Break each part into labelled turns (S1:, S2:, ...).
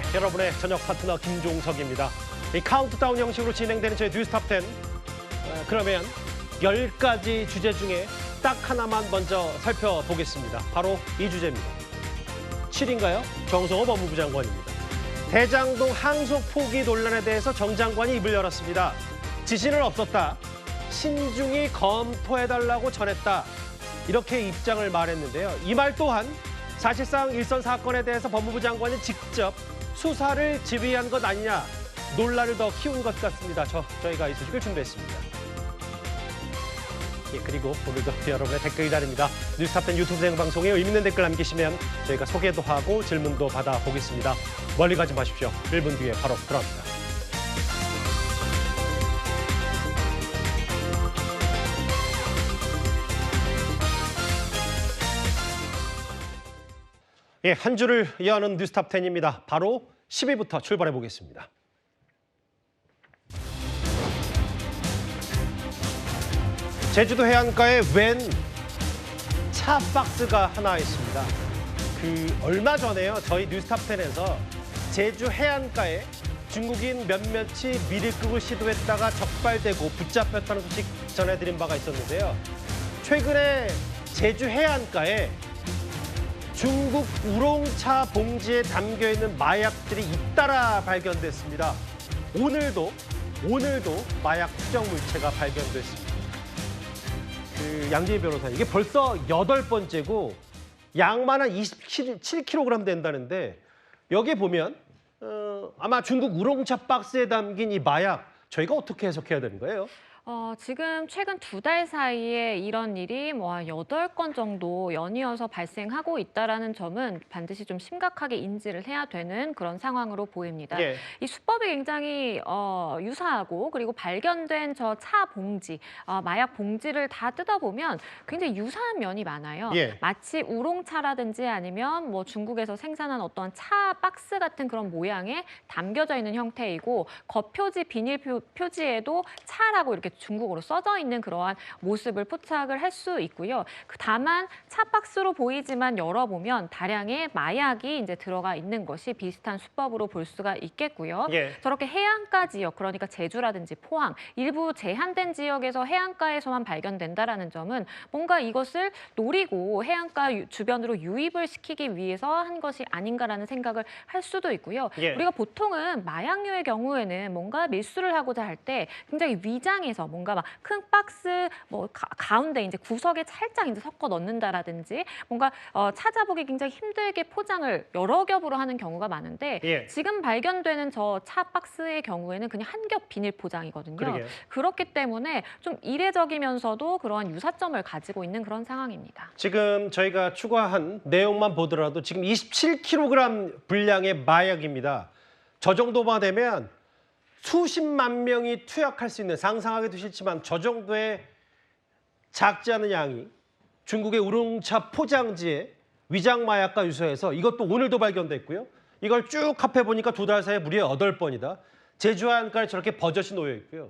S1: 네, 여러분의 저녁 파트너 김종석입니다. 이 카운트다운 형식으로 진행되는 저희 뉴스탑 10. 그러면 10가지 주제 중에 딱 하나만 먼저 살펴보겠습니다. 바로 이 주제입니다. 7인가요? 정성호 법무부 장관입니다. 대장동 항소 포기 논란에 대해서 정 장관이 입을 열었습니다. 지시는 없었다. 신중히 검토해달라고 전했다. 이렇게 입장을 말했는데요. 이 말 또한 사실상 일선 사건에 대해서 법무부 장관이 직접 수사를 지휘한 것 아니냐, 논란을 더 키운 것 같습니다. 저희가 이 소식을 준비했습니다. 예, 그리고 오늘도 여러분의 댓글 기다립니다. 뉴스탑10 유튜브 생방송에 의미 있는 댓글 남기시면 저희가 소개도 하고 질문도 받아보겠습니다. 멀리 가지 마십시오. 1분 뒤에 바로 돌아옵니다. 예, 한 주를 여는 뉴스탑 10입니다. 바로 10위부터 출발해 보겠습니다. 제주도 해안가에 웬 차 박스가 하나 있습니다. 얼마 전에요, 저희 뉴스탑 10에서 제주 해안가에 중국인 몇몇이 미리급을 시도했다가 적발되고 붙잡혔다는 소식 전해드린 바가 있었는데요. 최근에 제주 해안가에 중국 우롱차 봉지에 담겨있는 마약들이 잇따라 발견됐습니다. 오늘도 마약 투정 물체가 발견됐습니다. 양재희 변호사님, 이게 벌써 8번째고 양만 한 27kg 된다는데, 여기 보면 아마 중국 우롱차 박스에 담긴 이 마약, 저희가 어떻게 해석해야 되는 거예요?
S2: 지금 최근 2달 사이에 이런 일이 8건 정도 연이어서 발생하고 있다는 점은 반드시 좀 심각하게 인지를 해야 되는 그런 상황으로 보입니다.
S1: 예.
S2: 이 수법이 굉장히 유사하고, 그리고 발견된 저 차 봉지, 마약 봉지를 다 뜯어보면 굉장히 유사한 면이 많아요.
S1: 예.
S2: 마치 우롱차라든지 아니면 중국에서 생산한 어떤 차 박스 같은 그런 모양에 담겨져 있는 형태이고, 겉표지, 비닐 표지에도 차라고 이렇게 중국어로 써져 있는 그러한 모습을 포착을 할 수 있고요. 다만 차 박스로 보이지만 열어보면 다량의 마약이 이제 들어가 있는 것이 비슷한 수법으로 볼 수가 있겠고요.
S1: 예.
S2: 저렇게 해안가 지역, 그러니까 제주라든지 포항, 일부 제한된 지역에서 해안가에서만 발견된다라는 점은 뭔가 이것을 노리고 해안가 주변으로 유입을 시키기 위해서 한 것이 아닌가라는 생각을 할 수도 있고요.
S1: 예.
S2: 우리가 보통은 마약류의 경우에는 뭔가 밀수를 하고자 할 때 굉장히 위장해서 뭔가 막 큰 박스 가운데 이제 구석에 살짝 이제 섞어 넣는다라든지, 뭔가 찾아보기 굉장히 힘들게 포장을 여러 겹으로 하는 경우가 많은데,
S1: 예.
S2: 지금 발견되는 저 차 박스의 경우에는 그냥 한 겹 비닐 포장이거든요.
S1: 그러게요.
S2: 그렇기 때문에 좀 이례적이면서도 그러한 유사점을 가지고 있는 그런 상황입니다.
S1: 지금 저희가 추가한 내용만 보더라도 지금 27kg 분량의 마약입니다. 저 정도만 되면 수십만 명이 투약할 수 있는, 상상하기도 싫지만 저 정도의 작지 않은 양이 중국의 우롱차 포장지에 위장 마약과 유사해서, 이것도 오늘도 발견됐고요. 이걸 쭉 합해보니까 2달 사이에 무려 8번이다. 제주 해안가에 저렇게 버젓이 놓여 있고요.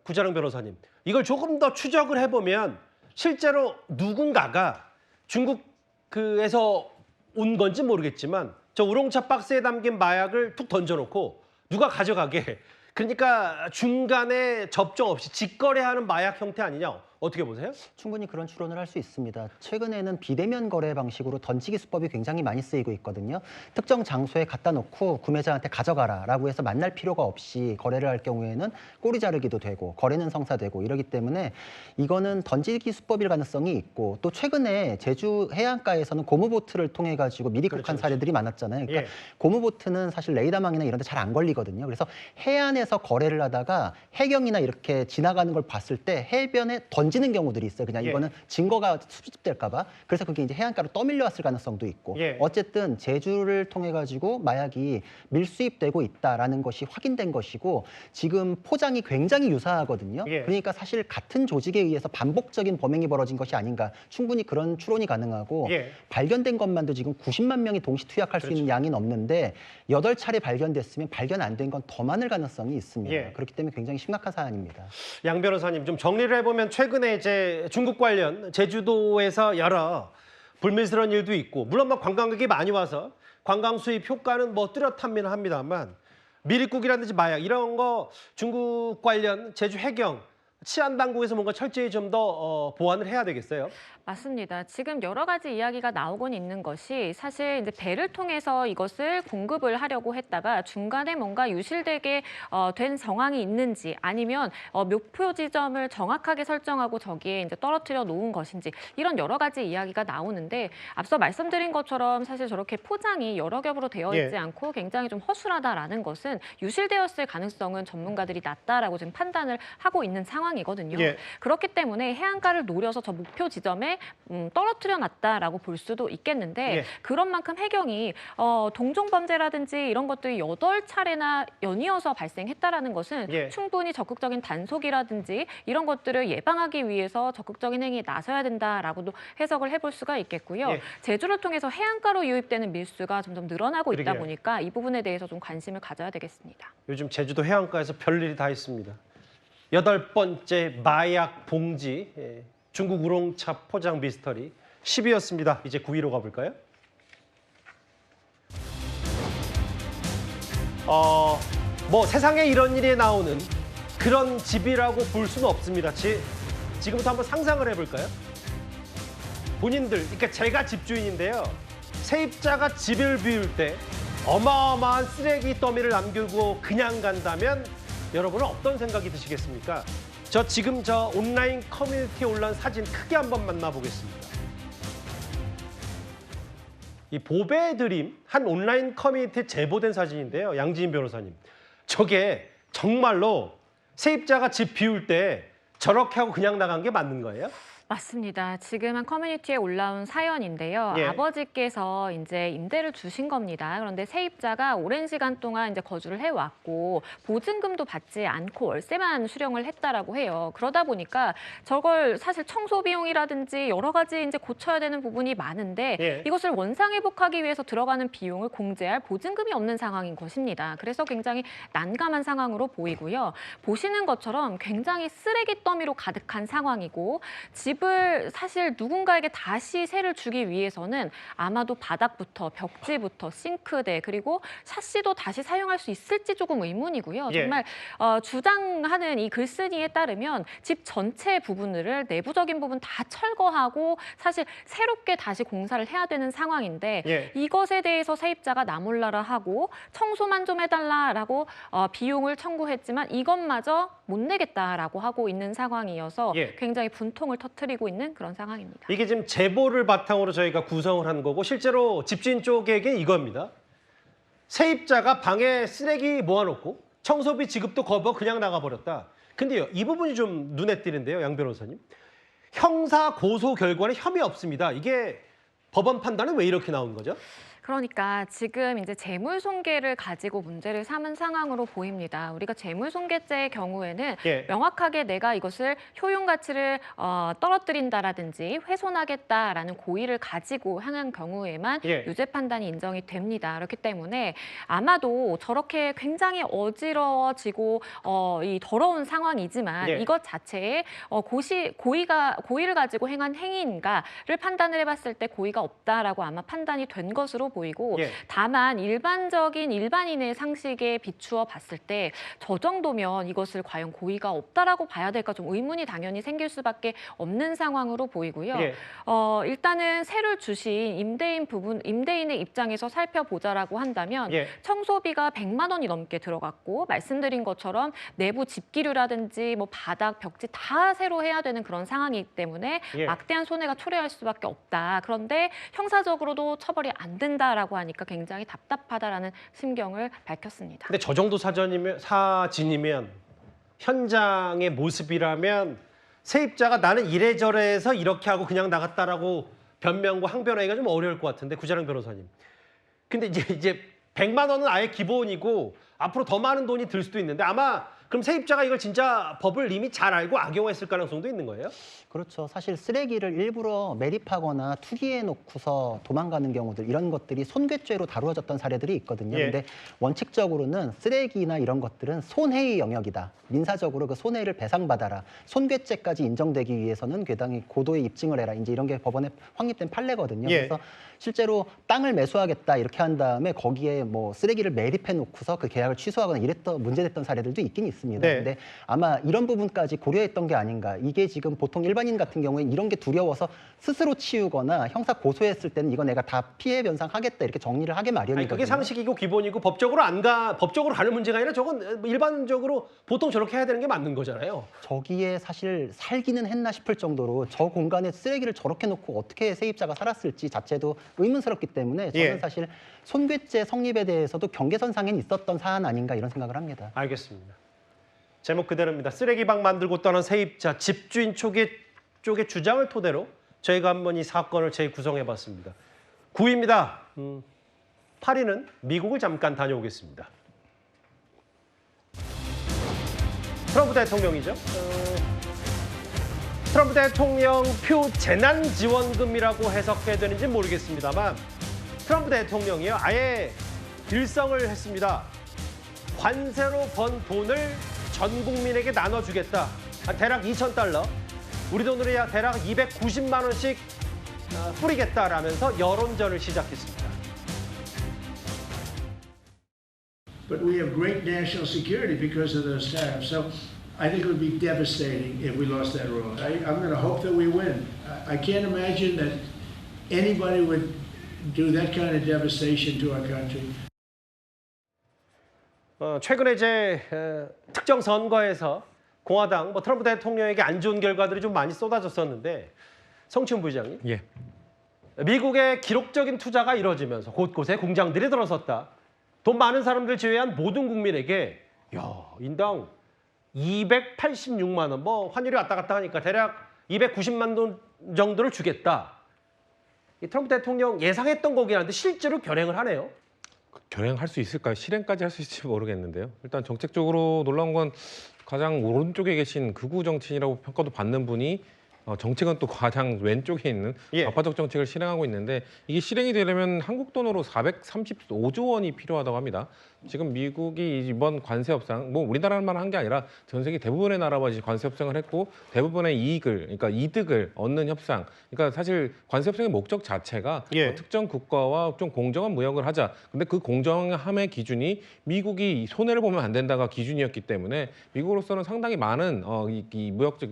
S1: 구자룡 변호사님, 이걸 조금 더 추적을 해보면 실제로 누군가가 중국에서 온 건지 모르겠지만 저 우롱차 박스에 담긴 마약을 툭 던져놓고 누가 가져가게, 그러니까 중간에 접종 없이 직거래하는 마약 형태 아니냐, 어떻게 보세요?
S3: 충분히 그런 추론을 할 수 있습니다. 최근에는 비대면 거래 방식으로 던지기 수법이 굉장히 많이 쓰이고 있거든요. 특정 장소에 갖다 놓고 구매자한테 가져가라라고 해서 만날 필요가 없이 거래를 할 경우에는 꼬리 자르기도 되고 거래는 성사되고 이러기 때문에 이거는 던지기 수법일 가능성이 있고, 또 최근에 제주 해안가에서는 고무보트를 통해 가지고 미리국한 사례들이 많았잖아요. 그러니까
S1: 예.
S3: 고무보트는 사실 레이더망이나 이런 데 잘 안 걸리거든요. 그래서 해안에서 거래를 하다가 해경이나 이렇게 지나가는 걸 봤을 때 해변에 던지는 경우들이 있어요. 그냥
S1: 예.
S3: 이거는 증거가 수집될까 봐. 그래서 그게 이제 해안가로 떠밀려 왔을 가능성도 있고.
S1: 예.
S3: 어쨌든 제주를 통해 가지고 마약이 밀수입되고 있다라는 것이 확인된 것이고, 지금 포장이 굉장히 유사하거든요.
S1: 예.
S3: 그러니까 사실 같은 조직에 의해서 반복적인 범행이 벌어진 것이 아닌가, 충분히 그런 추론이 가능하고,
S1: 예.
S3: 발견된 것만도 지금 90만 명이 동시 투약할 수 있는 양이 넘는데 8차례 발견됐으면 발견 안 된 건 더 많을 가능성이 있습니다.
S1: 예.
S3: 그렇기 때문에 굉장히 심각한 사안입니다.
S1: 양 변호사님, 좀 정리를 해보면 최근에 이제 중국 관련 제주도에서 여러 불미스러운 일도 있고, 물론 관광객이 많이 와서 관광 수입 효과는 뭐 뚜렷하긴 합니다만 미립국이라든지 마약 이런 거 중국 관련 제주 해경 치안 당국에서 뭔가 철저히 좀 더 보완을 해야 되겠어요.
S2: 맞습니다. 지금 여러 가지 이야기가 나오곤 있는 것이 사실 이제 배를 통해서 이것을 공급을 하려고 했다가 중간에 뭔가 유실되게 된 정황이 있는지 아니면 목표 지점을 정확하게 설정하고 저기에 이제 떨어뜨려 놓은 것인지 이런 여러 가지 이야기가 나오는데 앞서 말씀드린 것처럼 사실 저렇게 포장이 여러 겹으로 되어 있지
S1: 예.
S2: 않고 굉장히 좀 허술하다라는 것은 유실되었을 가능성은 전문가들이 낮다라고 지금 판단을 하고 있는 상황이거든요.
S1: 예.
S2: 그렇기 때문에 해안가를 노려서 저 목표 지점에 떨어뜨려 놨다라고 볼 수도 있겠는데
S1: 예.
S2: 그런 만큼 해경이 동종 범죄라든지 이런 것들이 8차례나 연이어서 발생했다라는 것은
S1: 예.
S2: 충분히 적극적인 단속이라든지 이런 것들을 예방하기 위해서 적극적인 행위에 나서야 된다라고도 해석을 해볼 수가 있겠고요.
S1: 예.
S2: 제주를 통해서 해안가로 유입되는 밀수가 점점 늘어나고 있다
S1: 그러게요.
S2: 보니까 이 부분에 대해서 좀 관심을 가져야 되겠습니다.
S1: 요즘 제주도 해안가에서 별일이 다 있습니다. 8번째 마약 봉지, 중국 우롱차 포장 미스터리 10위였습니다. 이제 9위로 가볼까요? 뭐 세상에 이런 일이 나오는 그런 집이라고 볼 수는 없습니다. 지금부터 한번 상상을 해볼까요? 본인들, 그러니까 제가 집주인인데요. 세입자가 집을 비울 때 어마어마한 쓰레기 더미를 남기고 그냥 간다면 여러분은 어떤 생각이 드시겠습니까? 지금 온라인 커뮤니티에 올라온 사진 크게 한번 만나보겠습니다. 이 보배 드림 한 온라인 커뮤니티에 제보된 사진인데요. 양지인 변호사님. 저게 정말로 세입자가 집 비울 때 저렇게 하고 그냥 나간 게 맞는 거예요?
S2: 맞습니다. 지금 한 커뮤니티에 올라온 사연인데요.
S1: 예.
S2: 아버지께서 이제 임대를 주신 겁니다. 그런데 세입자가 오랜 시간 동안 이제 거주를 해왔고 보증금도 받지 않고 월세만 수령을 했다라고 해요. 그러다 보니까 저걸 사실 청소 비용이라든지 여러 가지 이제 고쳐야 되는 부분이 많은데
S1: 예.
S2: 이것을 원상 회복하기 위해서 들어가는 비용을 공제할 보증금이 없는 상황인 것입니다. 그래서 굉장히 난감한 상황으로 보이고요. 보시는 것처럼 굉장히 쓰레기 더미로 가득한 상황이고 집을 사실 누군가에게 다시 세를 주기 위해서는 아마도 바닥부터 벽지부터 싱크대 그리고 샤시도 다시 사용할 수 있을지 조금 의문이고요.
S1: 예.
S2: 정말 주장하는 이 글쓴이에 따르면 집 전체 부분을 내부적인 부분 다 철거하고 사실 새롭게 다시 공사를 해야 되는 상황인데
S1: 예.
S2: 이것에 대해서 세입자가 나 몰라라 하고 청소만 좀 해달라라고 비용을 청구했지만 이것마저 못 내겠다라고 하고 있는 상황이어서
S1: 예.
S2: 굉장히 분통을 터뜨리고 있는 그런 상황입니다.
S1: 이게 지금 제보를 바탕으로 저희가 구성을 한 거고 실제로 집주인 쪽에게 이겁니다. 세입자가 방에 쓰레기 모아놓고 청소비 지급도 거부하고 그냥 나가버렸다. 근데요, 이 부분이 좀 눈에 띄는데요, 양 변호사님. 형사 고소 결과는 혐의 없습니다. 이게 법원 판단은 왜 이렇게 나온 거죠?
S2: 그러니까 지금 이제 재물손괴를 가지고 문제를 삼은 상황으로 보입니다. 우리가 재물손괴죄의 경우에는
S1: 예.
S2: 명확하게 내가 이것을 효용 가치를 떨어뜨린다라든지 훼손하겠다라는 고의를 가지고 향한 경우에만
S1: 예.
S2: 유죄 판단이 인정이 됩니다. 그렇기 때문에 아마도 저렇게 굉장히 어지러워지고 이 더러운 상황이지만
S1: 예.
S2: 이것 자체에 고의를 가지고 행한 행위인가를 판단을 해봤을 때 고의가 없다라고 아마 판단이 된 것으로 보이고
S1: 예.
S2: 다만 일반인의 상식에 비추어 봤을 때 저 정도면 이것을 과연 고의가 없다라고 봐야 될까 좀 의문이 당연히 생길 수밖에 없는 상황으로 보이고요.
S1: 예.
S2: 일단은 세를 주신 임대인의 입장에서 살펴보자라고 한다면
S1: 예.
S2: 청소비가 100만 원이 넘게 들어갔고 말씀드린 것처럼 내부 집기류라든지 뭐 바닥, 벽지 다 새로 해야 되는 그런 상황이기 때문에
S1: 예.
S2: 막대한 손해가 초래할 수밖에 없다. 그런데 형사적으로도 처벌이 안 된다라고 하니까 굉장히 답답하다라는 심경을 밝혔습니다.
S1: 근데 저 정도 사진이면 현장의 모습이라면 세입자가 나는 이래저래 해서 이렇게 하고 그냥 나갔다라고 변명과 항변하기가 좀 어려울 것 같은데 구자랑 변호사님. 근데 이제 100만 원은 아예 기본이고 앞으로 더 많은 돈이 들 수도 있는데 아마 그럼 세입자가 이걸 진짜 법을 이미 잘 알고 악용했을 가능성도 있는 거예요?
S3: 그렇죠. 사실 쓰레기를 일부러 매립하거나 투기해 놓고서 도망가는 경우들 이런 것들이 손괴죄로 다루어졌던 사례들이 있거든요.
S1: 예.
S3: 근데 원칙적으로는 쓰레기나 이런 것들은 손해의 영역이다. 민사적으로 그 손해를 배상받아라. 손괴죄까지 인정되기 위해서는 괴당히 고도의 입증을 해라. 이제 이런 게 법원에 확립된 판례거든요.
S1: 예.
S3: 그래서 실제로 땅을 매수하겠다 이렇게 한 다음에 거기에 뭐 쓰레기를 매립해 놓고서 그 계약을 취소하거나 이랬던 문제됐던 사례들도 있긴 있습니다.
S1: 네.
S3: 근데 아마 이런 부분까지 고려했던 게 아닌가. 이게 지금 보통 일반인 같은 경우에 이런 게 두려워서 스스로 치우거나 형사 고소했을 때는 이거 내가 다 피해 변상하겠다 이렇게 정리를 하게
S1: 아니,
S3: 마련이거든요.
S1: 그게 상식이고 기본이고 법적으로 가는 문제가 아니라 저건 일반적으로 보통 저렇게 해야 되는 게 맞는 거잖아요.
S3: 저기에 사실 살기는 했나 싶을 정도로 저 공간에 쓰레기를 저렇게 놓고 어떻게 세입자가 살았을지 자체도 의문스럽기 때문에 저는
S1: 예.
S3: 사실 손괴죄 성립에 대해서도 경계선상엔 있었던 사안 아닌가 이런 생각을 합니다.
S1: 알겠습니다. 제목 그대로입니다. 쓰레기방 만들고 떠난 세입자, 집주인 쪽의 주장을 토대로 저희가 한번 이 사건을 재구성해봤습니다. 9위입니다. 8위는 미국을 잠깐 다녀오겠습니다. 트럼프 대통령이죠. 트럼프 대통령 표 재난지원금이라고 해석해야 되는지 모르겠습니다만 트럼프 대통령이요 아예 일성을 했습니다. 관세로 번 돈을 전 국민에게 나눠주겠다. 대략 2,000달러. 우리 돈으로 약 대략 290만 원씩 뿌리겠다라면서 여론전을 시작했습니다.
S4: But we have great national security because of those tariffs. So I think it would be devastating if we lost that road. I'm going to hope that we win. I can't imagine that anybody would do that kind of devastation to our country.
S1: 최근에 이제 특정 선거에서 공화당 트럼프 대통령에게 안 좋은 결과들이 좀 많이 쏟아졌었는데 성춘 부의장님,
S5: 예.
S1: 미국의 기록적인 투자가 이루어지면서 곳곳에 공장들이 들어섰다. 돈 많은 사람들 제외한 모든 국민에게 인당 286만 원, 환율이 왔다 갔다 하니까 대략 290만 원 정도를 주겠다. 이 트럼프 대통령 예상했던 거긴 한데 실제로 결행을 하네요.
S5: 결행할 수 있을까요? 실행까지 할 수 있을지 모르겠는데요. 일단 정책적으로 놀라운 건 가장 오른쪽에 계신 극우 정치인이라고 평가도 받는 분이 정책은 또 가장 왼쪽에 있는
S1: 예.
S5: 좌파적 정책을 실행하고 있는데 이게 실행이 되려면 한국 돈으로 435조 원이 필요하다고 합니다. 지금 미국이 이번 관세 협상, 우리나라만 한 게 아니라 전 세계 대부분의 나라와 이제 관세 협상을 했고 대부분의 그러니까 이득을 얻는 협상. 그러니까 사실 관세 협상의 목적 자체가
S1: 예.
S5: 특정 국가와 좀 공정한 무역을 하자. 근데 그 공정함의 기준이 미국이 손해를 보면 안 된다가 기준이었기 때문에 미국으로서는 상당히 많은 이 무역적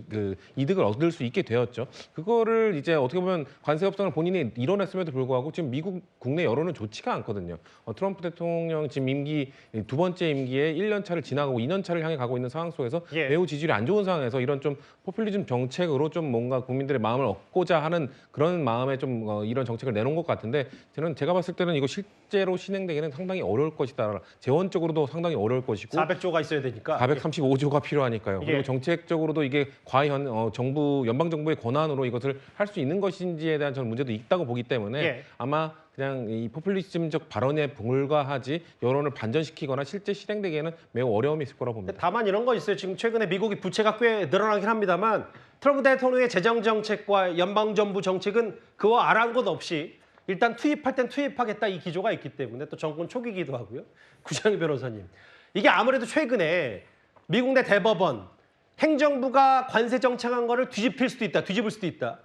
S5: 이득을 얻을 수 있게 되었죠. 그거를 이제 어떻게 보면 관세 협상을 본인이 이뤄냈음에도 불구하고 지금 미국 국내 여론은 좋지가 않거든요. 트럼프 대통령 지금 임기 두 번째 임기에 1년 차를 지나가고 2년 차를 향해 가고 있는 상황 속에서
S1: 예.
S5: 매우 지지율이 안 좋은 상황에서 이런 좀 포퓰리즘 정책으로 좀 뭔가 국민들의 마음을 얻고자 하는 그런 마음에 좀 이런 정책을 내놓은 것 같은데 제가 봤을 때는 이거 실제로 실행되기는 상당히 어려울 것이다. 재원적으로도 상당히 어려울 것이고
S1: 400조가 있어야 되니까.
S5: 435조가 필요하니까요.
S1: 예.
S5: 그리고 정책적으로도 이게 과연 연방 정부의 권한으로 이것을 할 수 있는 것인지에 대한 저는 문제도 있다고 보기 때문에
S1: 예.
S5: 아마 그냥 이 포퓰리즘적 발언에 불과하지 여론을 반전시키거나 실제 실행되기에는 매우 어려움이 있을 거라고 봅니다.
S1: 다만 이런 거 있어요. 지금 최근에 미국이 부채가 꽤 늘어나긴 합니다만 트럼프 대통령의 재정 정책과 연방 정부 정책은 그와 아랑곳 없이 일단 투입할 땐 투입하겠다 이 기조가 있기 때문에 또 정권 초기이기도 하고요. 구장희 변호사님, 이게 아무래도 최근에 미국 내 대법원 행정부가 관세 정책한 거를 뒤집을 수도 있다.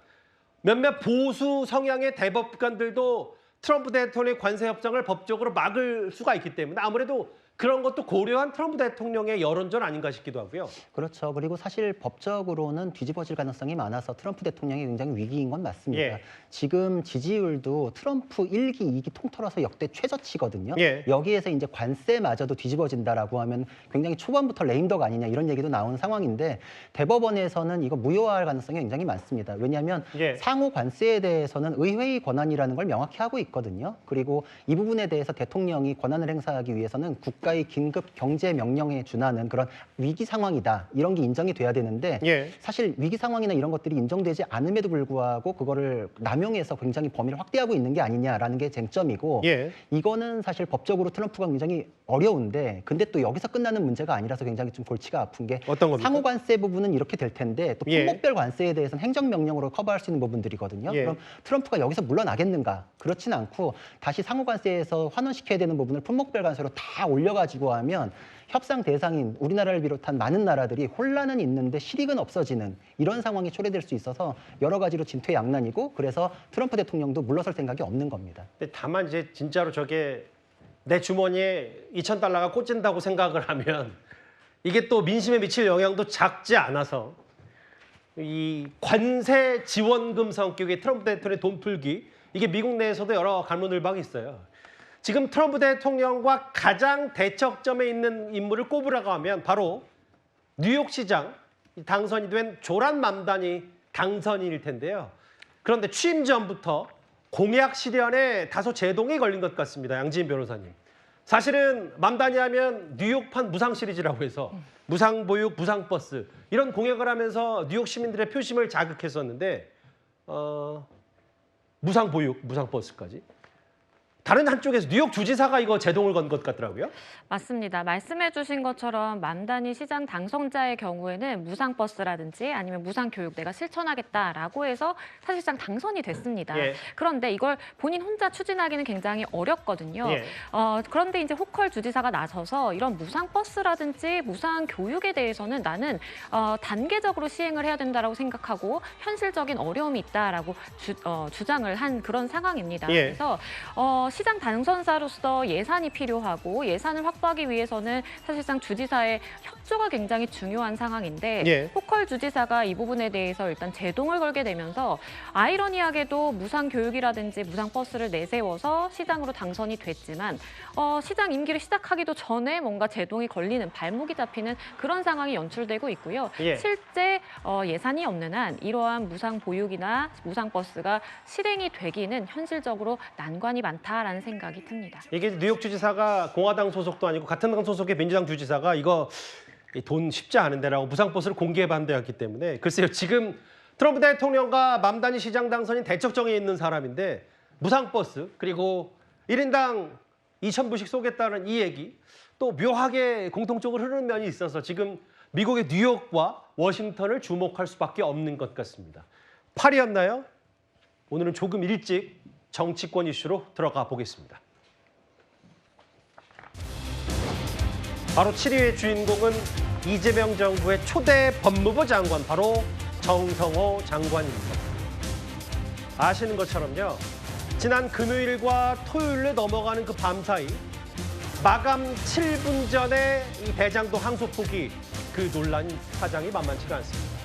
S1: 몇몇 보수 성향의 대법관들도 트럼프 대통령의 관세 협상을 법적으로 막을 수가 있기 때문에 아무래도 그런 것도 고려한 트럼프 대통령의 여론전 아닌가 싶기도 하고요.
S3: 그렇죠. 그리고 사실 법적으로는 뒤집어질 가능성이 많아서 트럼프 대통령이 굉장히 위기인 건 맞습니다.
S1: 예.
S3: 지금 지지율도 트럼프 1기, 2기 통틀어서 역대 최저치거든요.
S1: 예.
S3: 여기에서 이제 관세마저도 뒤집어진다라고 하면 굉장히 초반부터 레임덕 아니냐 이런 얘기도 나오는 상황인데 대법원에서는 이거 무효화할 가능성이 굉장히 많습니다. 왜냐하면
S1: 예.
S3: 상호 관세에 대해서는 의회의 권한이라는 걸 명확히 하고 있거든요. 그리고 이 부분에 대해서 대통령이 권한을 행사하기 위해서는 국회 국가의 긴급 경제 명령에 준하는 그런 위기 상황이다. 이런 게 인정이 돼야 되는데
S1: 예.
S3: 사실 위기 상황이나 이런 것들이 인정되지 않음에도 불구하고 그거를 남용해서 굉장히 범위를 확대하고 있는 게 아니냐라는 게 쟁점이고
S1: 예.
S3: 이거는 사실 법적으로 트럼프가 굉장히 어려운데 근데 또 여기서 끝나는 문제가 아니라서 굉장히 좀 골치가 아픈 게
S1: 어떤 겁니까?
S3: 상호 관세 부분은 이렇게 될 텐데 또
S1: 예.
S3: 품목별 관세에 대해서는 행정명령으로 커버할 수 있는 부분들이거든요.
S1: 예.
S3: 그럼 트럼프가 여기서 물러나겠는가? 그렇지는 않고 다시 상호 관세에서 환원시켜야 되는 부분을 품목별 관세로 다 올려가지고 하면 협상 대상인 우리나라를 비롯한 많은 나라들이 혼란은 있는데 실익은 없어지는 이런 상황이 초래될 수 있어서 여러 가지로 진퇴양난이고 그래서 트럼프 대통령도 물러설 생각이 없는 겁니다.
S1: 근데 다만 이제 진짜로 저게 내 주머니에 2,000달러가 꽂힌다고 생각을 하면 이게 또 민심에 미칠 영향도 작지 않아서 이 관세 지원금 성격의 트럼프 대통령의 돈 풀기 이게 미국 내에서도 여러 갈문을박이 있어요. 지금 트럼프 대통령과 가장 대척점에 있는 인물을 꼽으라고 하면 바로 뉴욕시장 당선이 된 조란 맘단이 당선인일 텐데요. 그런데 취임 전부터 공약 실현에 다소 제동이 걸린 것 같습니다. 양지인 변호사님. 사실은 맘단이 하면 뉴욕판 무상 시리즈라고 해서 무상 보육, 무상 버스 이런 공약을 하면서 뉴욕 시민들의 표심을 자극했었는데 무상 보육, 무상 버스까지. 다른 한쪽에서 뉴욕 주지사가 이거 제동을 건 것 같더라고요.
S2: 맞습니다. 말씀해 주신 것처럼 맘단위 시장 당선자의 경우에는 무상버스라든지 아니면 무상교육 내가 실천하겠다라고 해서 사실상 당선이 됐습니다.
S1: 예.
S2: 그런데 이걸 본인 혼자 추진하기는 굉장히 어렵거든요.
S1: 예.
S2: 그런데 이제 호컬 주지사가 나서서 이런 무상버스라든지 무상교육에 대해서는 나는 단계적으로 시행을 해야 된다고 생각하고 현실적인 어려움이 있다라고 주장을 한 그런 상황입니다.
S1: 예.
S2: 그래서 시장 당선자로서 예산이 필요하고 예산을 확보하기 위해서는 사실상 주지사의 협조가 굉장히 중요한 상황인데
S1: 예.
S2: 호컬 주지사가 이 부분에 대해서 일단 제동을 걸게 되면서 아이러니하게도 무상 교육이라든지 무상 버스를 내세워서 시장으로 당선이 됐지만 시장 임기를 시작하기도 전에 뭔가 제동이 걸리는 발목이 잡히는 그런 상황이 연출되고 있고요.
S1: 예.
S2: 실제 예산이 없는 한 이러한 무상 보육이나 무상 버스가 실행이 되기는 현실적으로 난관이 많다라는 생각이 듭니다.
S1: 이게 뉴욕 주지사가 공화당 소속도 아니고 같은 당 소속의 민주당 주지사가 이거 돈 쉽지 않은데라고 무상버스를 공개 반대했기 때문에 글쎄요. 지금 트럼프 대통령과 맘단위 시장 당선인 대척정에 있는 사람인데 무상버스 그리고 1인당 2,000불씩 쏘겠다는 이 얘기 또 묘하게 공통적으로 흐르는 면이 있어서 지금 미국의 뉴욕과 워싱턴을 주목할 수밖에 없는 것 같습니다. 8위였나요? 오늘은 조금 일찍 정치권 이슈로 들어가 보겠습니다. 바로 7위의 주인공은 이재명 정부의 초대 법무부 장관, 바로 정성호 장관입니다. 아시는 것처럼요. 지난 금요일과 토요일에 넘어가는 그 밤 사이 마감 7분 전에 이 대장동 항소 포기 그 논란 사장이 만만치가 않습니다.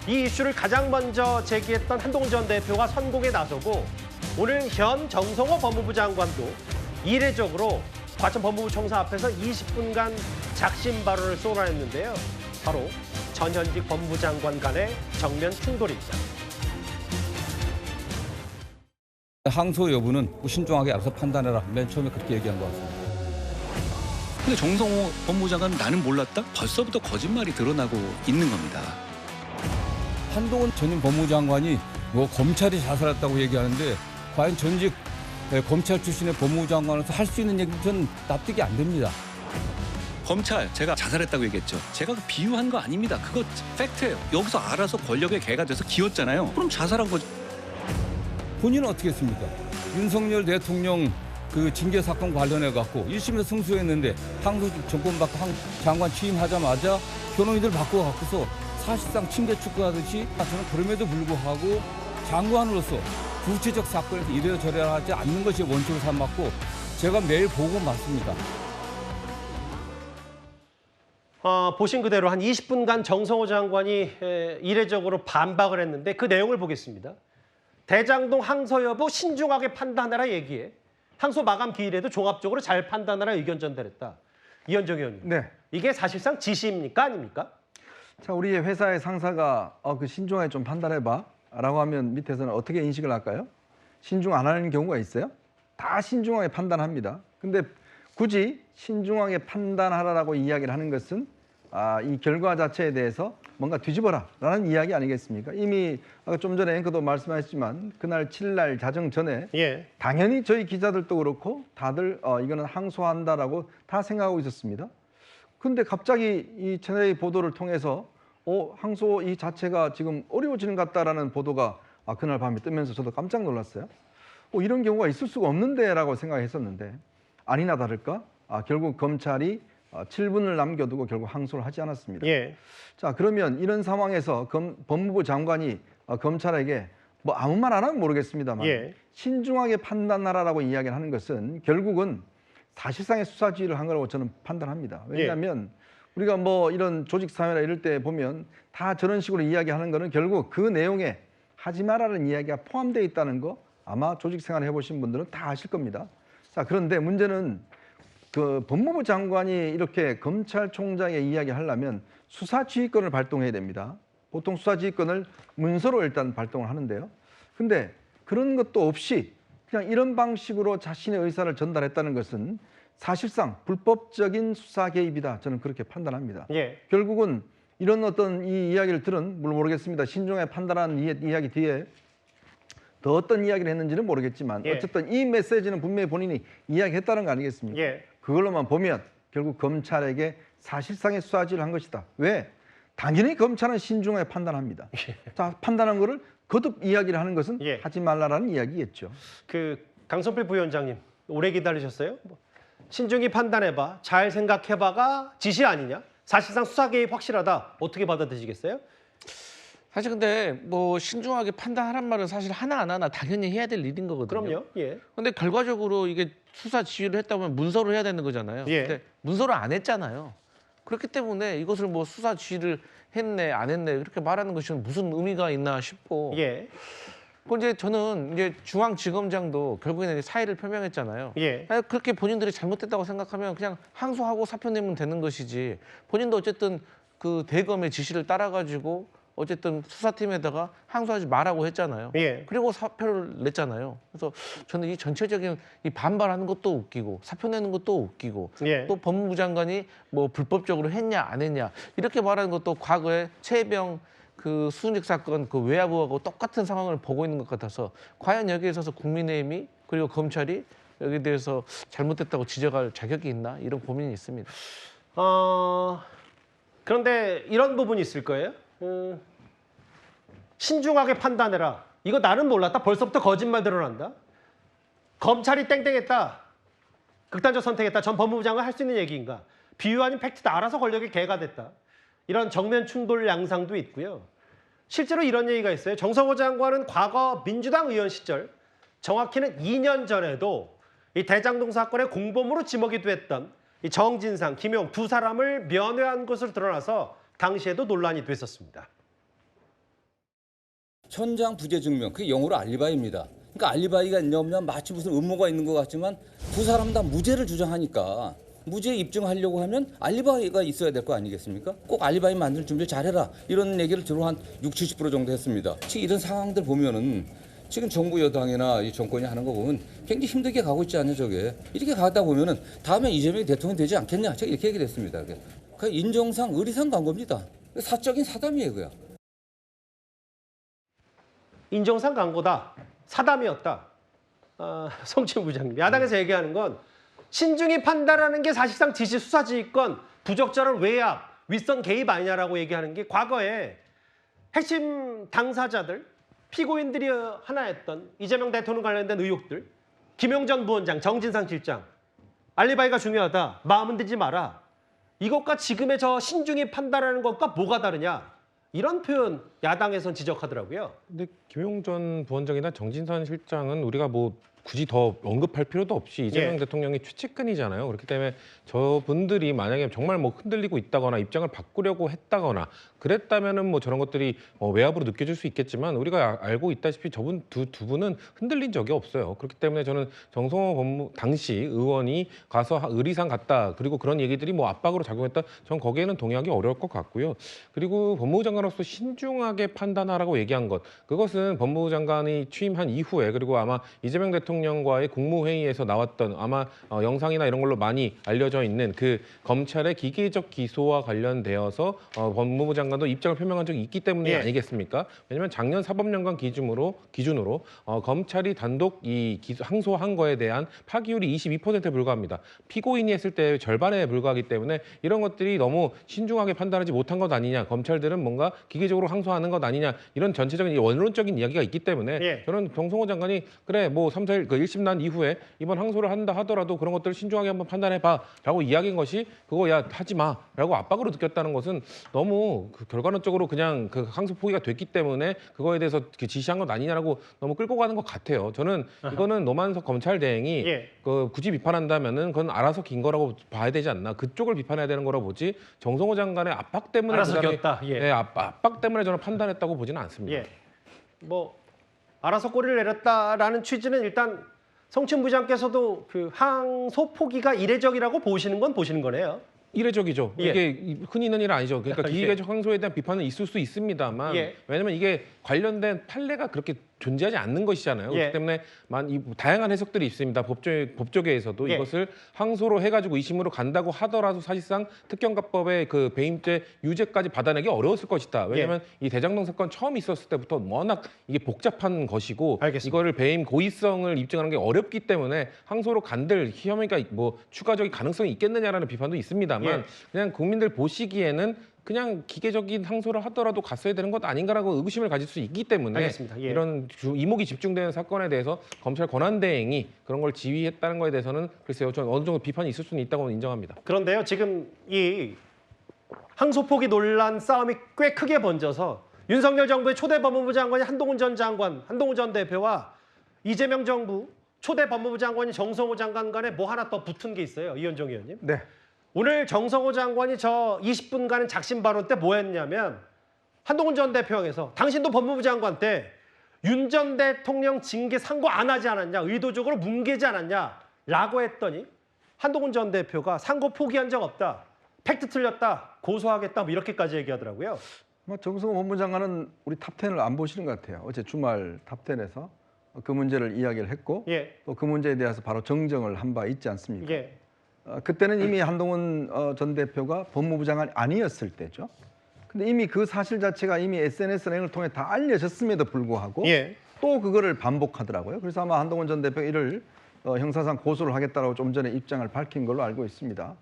S1: 이 이슈를 가장 먼저 제기했던 한동훈 전 대표가 선공에 나서고 오늘 현 정성호 법무부 장관도 이례적으로 과천 법무부 청사 앞에서 20분간 작심 발언을 쏟아냈는데요. 바로 전현직 법무부 장관 간의 정면 충돌입니다.
S6: 항소 여부는 신중하게 알아서 판단해라. 맨 처음에 그렇게 얘기한 것 같습니다.
S7: 근데 정성호 법무부 장관은 나는 몰랐다? 벌써부터 거짓말이 드러나고 있는 겁니다.
S6: 한동훈 전임 법무부 장관이 뭐 검찰이 자살했다고 얘기하는데 과연 전직 검찰 출신의 법무부 장관으로서 할 수 있는 얘기는 전 납득이 안 됩니다.
S7: 검찰 제가 자살했다고 얘기했죠. 제가 비유한 거 아닙니다. 그거 팩트예요. 여기서 알아서 권력의 개가 돼서 기었잖아요. 그럼 자살한 거죠.
S6: 본인은 어떻게 했습니까? 윤석열 대통령 그 징계 사건 관련해 갖고 1심에서 승소했는데 항소 정권 받고 장관 취임하자마자 변호인들 바꿔 갖고서 사실상 징계 축구하듯이 저는 그럼에도 불구하고 장관으로서 구체적 사건에서 이래저래 하지 않는 것이 원칙을 삼았고 제가 매일 보고 맞습니다.
S1: 보신 그대로 한 20분간 정성호 장관이 이례적으로 반박을 했는데 그 내용을 보겠습니다. 대장동 항소 여부 신중하게 판단하라 얘기해. 항소 마감 기일에도 종합적으로 잘 판단하라 의견 전달했다. 이현정 의원님.
S8: 네.
S1: 이게 사실상 지시입니까? 아닙니까?
S8: 자, 우리 회사의 상사가 그 신중하게 좀 판단해봐 라고 하면 밑에서는 어떻게 인식을 할까요? 신중 안 하는 경우가 있어요? 다 신중하게 판단합니다. 근데 굳이 신중하게 판단하라라고 이야기를 하는 것은 이 결과 자체에 대해서 뭔가 뒤집어라라는 이야기 아니겠습니까? 이미 아까 좀 전에 앵커도 말씀하셨지만 그날 7일 자정 전에
S1: 예.
S8: 당연히 저희 기자들도 그렇고 다들 이거는 항소한다라고 다 생각하고 있었습니다. 근데 갑자기 이 채널A 보도를 통해서 항소 이 자체가 지금 어려워지는 것 같다라는 보도가 그날 밤에 뜨면서 저도 깜짝 놀랐어요. 이런 경우가 있을 수가 없는데라고 생각했었는데 아니나 다를까 결국 검찰이 7분을 남겨두고 결국 항소를 하지 않았습니다.
S1: 예.
S8: 자, 그러면 이런 상황에서 법무부 장관이 검찰에게 뭐 아무 말 안 하면 모르겠습니다만
S1: 예.
S8: 신중하게 판단하라라고 이야기를 하는 것은 결국은 사실상의 수사지휘를 한 거라고 저는 판단합니다. 왜냐하면 우리가 뭐 이런 조직 사회나 이럴 때 보면 다 저런 식으로 이야기하는 거는 결국 그 내용에 하지 말라는 이야기가 포함되어 있다는 거 아마 조직 생활 해보신 분들은 다 아실 겁니다. 자, 그런데 문제는 그 법무부 장관이 이렇게 검찰총장의 이야기를 하려면 수사지휘권을 발동해야 됩니다. 보통 수사지휘권을 문서로 일단 발동을 하는데요. 근데 그런 것도 없이 그냥 이런 방식으로 자신의 의사를 전달했다는 것은 사실상 불법적인 수사 개입이다. 저는 그렇게 판단합니다.
S1: 예.
S8: 결국은 이런 어떤 이 이야기를 들은 물론 모르겠습니다. 신중하게 판단하는 이야기 뒤에 더 어떤 이야기를 했는지는 모르겠지만
S1: 예.
S8: 어쨌든 이 메시지는 분명히 본인이 이야기했다는 거 아니겠습니까?
S1: 예.
S8: 그걸로만 보면 결국 검찰에게 사실상의 수사지를 한 것이다. 왜? 당연히 검찰은 신중하게 판단합니다. 자, 판단한 거를 거듭 이야기를 하는 것은
S1: 예.
S8: 하지 말라라는 이야기겠죠.
S1: 그 강성필 부위원장님 오래 기다리셨어요? 신중히 판단해봐, 잘 생각해봐가 지시 아니냐? 사실상 수사 개입 확실하다. 어떻게 받아들이시겠어요?
S5: 사실 근데 뭐 신중하게 판단하란 말은 사실 하나 당연히 해야 될 일인 거거든요.
S1: 그럼요. 예.
S5: 근데 결과적으로 이게 수사 지휘를 했다 보면 문서로 해야 되는 거잖아요.
S1: 예.
S5: 근데 문서를 안 했잖아요. 그렇기 때문에 이것을 뭐 수사 지휘를 했네 안 했네 이렇게 말하는 것이 무슨 의미가 있나 싶고.
S1: 예.
S5: 그 이제 저는 이제 중앙지검장도 결국에는 사의를 표명했잖아요.
S1: 예.
S5: 그렇게 본인들이 잘못됐다고 생각하면 그냥 항소하고 사표 내면 되는 것이지. 본인도 어쨌든 그 대검의 지시를 따라가지고 어쨌든 수사팀에다가 항소하지 말라고 했잖아요.
S1: 예.
S5: 그리고 사표를 냈잖아요. 그래서 저는 이 전체적인 이 반발하는 것도 웃기고 사표 내는 것도 웃기고
S1: 예.
S5: 또 법무부 장관이 뭐 불법적으로 했냐 안 했냐 이렇게 말하는 것도 과거에 최혜병 그 수은직 사건 그 외화부하고 똑같은 상황을 보고 있는 것 같아서 과연 여기에 있어서 국민의힘이 그리고 검찰이 여기에 대해서 잘못됐다고 지적할 자격이 있나 이런 고민이 있습니다.
S1: 그런데 이런 부분이 있을 거예요. 신중하게 판단해라. 이거 나는 몰랐다. 벌써부터 거짓말 드러난다. 검찰이 땡땡했다. 극단적 선택했다. 전 법무부 장관 할 수 있는 얘기인가. 비유 아닌 팩트다. 알아서 권력의 개가 됐다. 이런 정면 충돌 양상도 있고요. 실제로 이런 얘기가 있어요. 정성호 장관은 과거 민주당 의원 시절 정확히는 2년 전에도 이 대장동 사건의 공범으로 지목이도 했던 이 정진상, 김용 두 사람을 면회한 것으로 드러나서 당시에도 논란이 됐었습니다.
S6: 천장 부재 증명, 그게 영어로 알리바이입니다. 그러니까 알리바이가 있냐면 마치 무슨 음모가 있는 것 같지만 두 사람 다 무죄를 주장하니까 무죄 입증하려고 하면 알리바이가 있어야 될 거 아니겠습니까? 꼭 알리바이 만들 준비를 잘해라. 이런 얘기를 주로 한 60-70% 정도 했습니다. 지금 이런 상황들 보면은 지금 정부 여당이나 이 정권이 하는 거 보면 굉장히 힘들게 가고 있지 않냐 저게. 이렇게 가다 보면은 다음에 이재명이 대통령 되지 않겠냐. 제가 이렇게 얘기를 했습니다. 그 인정상 의리상 간 겁니다. 사적인 사담이에요, 그야.
S1: 인정상 간 거다. 사담이었다. 성춘 부장님. 야당에서 얘기하는 건 신중히 판단하는 게 사실상 지시 수사지휘권, 부적절한 외압, 윗선 개입 아니냐라고 얘기하는 게 과거에 핵심 당사자들, 피고인들이 하나였던 이재명 대통령 관련된 의혹들, 김용전 부원장, 정진상 실장, 알리바이가 중요하다, 마음은 들지 마라. 이것과 지금의 저 신중히 판단하는 것과 뭐가 다르냐. 이런 표현 야당에선 지적하더라고요.
S5: 근데 김용전 부원장이나 정진상 실장은 우리가 뭐 굳이 더 언급할 필요도 없이 이재명 대통령이 최측근이잖아요. 그렇기 때문에 저분들이 만약에 정말 뭐 흔들리고 있다거나 입장을 바꾸려고 했다거나 그랬다면은 뭐 저런 것들이 외압으로 느껴질 수 있겠지만 우리가 알고 있다시피 저분 두 분은 흔들린 적이 없어요. 그렇기 때문에 저는 정성호 당시 의원이 가서 의리상 갔다 그리고 그런 얘기들이 뭐 압박으로 작용했다. 전 거기에는 동의하기 어려울 것 같고요. 그리고 법무부 장관으로서 신중하게 판단하라고 얘기한 것 그것은 법무부 장관이 취임한 이후에 그리고 아마 이재명 대통령 대통령과의 국무회의에서 나왔던 아마 영상이나 이런 걸로 많이 알려져 있는 그 검찰의 기계적 기소와 관련되어서 법무부 장관도 입장을 표명한 적이 있기 때문이
S1: 예.
S5: 아니겠습니까? 왜냐하면 작년 사법연관 기준으로 검찰이 단독 이 항소한 거에 대한 파기율이 22%에 불과합니다. 피고인이 했을 때 절반에 불과하기 때문에 이런 것들이 너무 신중하게 판단하지 못한 것 아니냐, 검찰들은 뭔가 기계적으로 항소하는 것 아니냐, 이런 전체적인 원론적인 이야기가 있기 때문에
S1: 예.
S5: 저는 정성호 장관이 그래 뭐 3, 4일 그 1심 난 이후에 이번 항소를 한다 하더라도 그런 것들을 신중하게 한번 판단해봐라고 이야기한 것이 그거 야 하지 마라고 압박으로 느꼈다는 것은 너무 그 결과론적으로 그냥 그 항소 포기가 됐기 때문에 그거에 대해서 지시한 것 아니냐라고 너무 끌고 가는 것 같아요. 저는 이거는 노만석 검찰 대행이
S1: 예.
S5: 그 굳이 비판한다면은 그건 알아서 긴 거라고 봐야 되지 않나. 그쪽을 비판해야 되는 거라고 보지. 정성호 장관의 압박 때문에
S1: 알아서
S5: 그 사람이-
S1: 겼다. 예.
S5: 네, 압박 때문에 저는 판단했다고 보지는 않습니다.
S1: 예. 뭐 알아서 꼬리를 내렸다라는 취지는 일단 성춘 부장께서도 그 항소 포기가 이례적이라고 보시는 건 보시는 거네요.
S5: 이례적이죠.
S1: 예.
S5: 이게 흔히 있는 일은 아니죠. 그러니까
S1: 예.
S5: 기계적 항소에 대한 비판은 있을 수 있습니다만
S1: 예.
S5: 왜냐하면 이게 관련된 판례가 그렇게 존재하지 않는 것이잖아요.
S1: 예.
S5: 그렇기 때문에 다양한 해석들이 있습니다. 법조계에서도
S1: 예.
S5: 이것을 항소로 해가지고 2심으로 간다고 하더라도 사실상 특경가법의 그 배임죄 유죄까지 받아내기 어려웠을 것이다. 왜냐하면 이 대장동 사건 처음 있었을 때부터 워낙 이게 복잡한 것이고
S1: 알겠습니다.
S5: 이거를 배임 고의성을 입증하는 게 어렵기 때문에 항소로 간들 혐의가 뭐 추가적인 가능성이 있겠느냐라는 비판도 있습니다만
S1: 예.
S5: 그냥 국민들 보시기에는 그냥 기계적인 항소를 하더라도 갔어야 되는 것 아닌가라고 의구심을 가질 수 있기 때문에
S1: 알겠습니다. 예.
S5: 이런 이목이 집중되는 사건에 대해서 검찰 권한대행이 그런 걸 지휘했다는 거에 대해서는 글쎄요, 저는 어느 정도 비판이 있을 수는 있다고 인정합니다.
S1: 그런데요, 지금 이 항소 포기 논란 싸움이 꽤 크게 번져서 윤석열 정부의 초대 법무부 장관이 한동훈 전 대표와 이재명 정부 초대 법무부 장관이 정성호 장관 간에 뭐 하나 더 붙은 게 있어요, 이현종 의원님.
S8: 네.
S1: 오늘 정성호 장관이 저 20분간의 작심 발언 때 뭐 했냐면 한동훈 전 대표에서 당신도 법무부 장관 때 윤 전 대통령 징계 상고 안 하지 않았냐, 의도적으로 뭉개지 않았냐라고 했더니 한동훈 전 대표가 상고 포기한 적 없다, 팩트 틀렸다, 고소하겠다, 뭐 이렇게까지 얘기하더라고요.
S8: 정성호 법무부 장관은 우리 탑10을 안 보시는 것 같아요. 어제 주말 탑10에서 그 문제를 이야기를 했고
S1: 예,
S8: 또 그 문제에 대해서 바로 정정을 한 바 있지 않습니까?
S1: 예,
S8: 그때는 이미 한동훈 전 대표가 법무부 장관이 아니었을 때죠. 근데 이미 그 사실 자체가 이미 SNS를 통해 다 알려졌음에도 불구하고
S1: 예,
S8: 또 그거를 반복하더라고요. 그래서 아마 한동훈 전 대표 이를 형사상 고소를 하겠다라고 좀 전에 입장을 밝힌 걸로 알고 있습니다.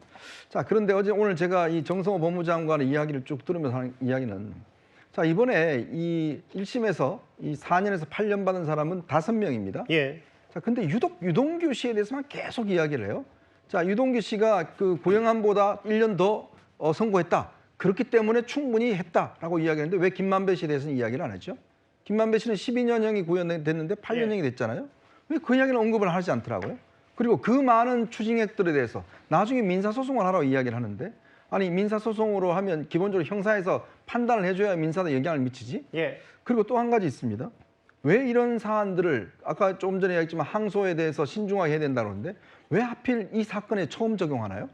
S8: 자, 그런데 오늘 제가 이 정성호 법무부 장관의 이야기를 쭉 들으면서 하는 이야기는, 자, 이번에 이 1심에서 이 4년에서 8년 받은 사람은 5명입니다.
S1: 예,
S8: 자, 근데 유독 유동규 씨에 대해서만 계속 이야기를 해요. 자, 유동규 씨가 그 구형한보다 1년 더 선고했다. 그렇기 때문에 충분히 했다라고 이야기하는데 왜 김만배 씨에 대해서는 이야기를 안 했죠? 김만배 씨는 12년형이 구형됐는데 8년형이 됐잖아요. 왜 그 이야기는 언급을 하지 않더라고요? 그리고 그 많은 추징액들에 대해서 나중에 민사소송을 하라고 이야기를 하는데, 아니 민사소송으로 하면 기본적으로 형사에서 판단을 해줘야 민사에 영향을 미치지.
S1: 예,
S8: 그리고 또 한 가지 있습니다. 왜 이런 사안들을 아까 조금 전에 이야기했지만 항소에 대해서 신중하게 해야 된다고 하는데 왜 하필 이 사건에 처음 적용하나요?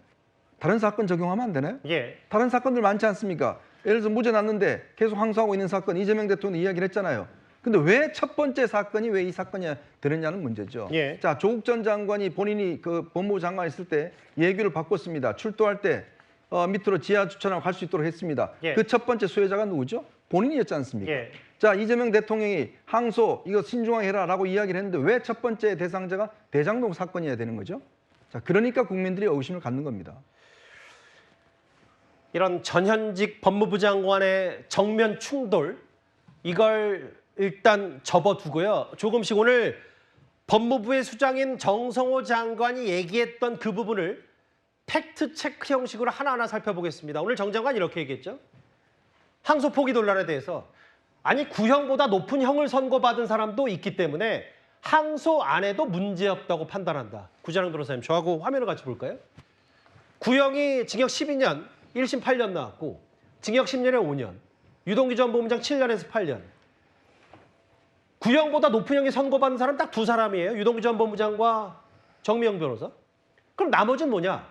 S8: 다른 사건 적용하면 안 되나요?
S1: 예,
S8: 다른 사건들 많지 않습니까? 예를 들어서 무죄 났는데 계속 항소하고 있는 사건 이재명 대통령 이야기를 했잖아요. 근데 왜 첫 번째 사건이 왜 이 사건이 되느냐는 문제죠.
S1: 예.
S8: 자, 조국 전 장관이 본인이 그 법무부 장관 있을 때 예규를 바꿨습니다. 출두할 때 밑으로 지하 주차장 갈 수 있도록 했습니다.
S1: 예.
S8: 그 첫 번째 수혜자가 누구죠? 본인이었지 않습니까?
S1: 예.
S8: 자, 이재명 대통령이 항소 이거 신중하게 해라라고 이야기를 했는데 왜 첫 번째 대상자가 대장동 사건이어야 되는 거죠? 자, 그러니까 국민들이 의구심을 갖는 겁니다.
S1: 이런 전현직 법무부 장관의 정면 충돌, 이걸 일단 접어두고요. 조금씩 오늘 법무부의 수장인 정성호 장관이 얘기했던 그 부분을 팩트 체크 형식으로 하나하나 살펴보겠습니다. 오늘 정 장관 이렇게 얘기했죠. 항소 포기 논란에 대해서 아니 구형보다 높은 형을 선고받은 사람도 있기 때문에 항소 안 해도 문제없다고 판단한다. 구자랑 변호사님, 저하고 화면을 같이 볼까요? 구형이 징역 12년, 1심 8년 나왔고 징역 10년에 5년, 유동규 전 법무부장 7년에서 8년. 구형보다 높은 형이 선고받은 사람 딱 두 사람이에요. 유동규 전 법무부장과 정미영 변호사. 그럼 나머지는 뭐냐?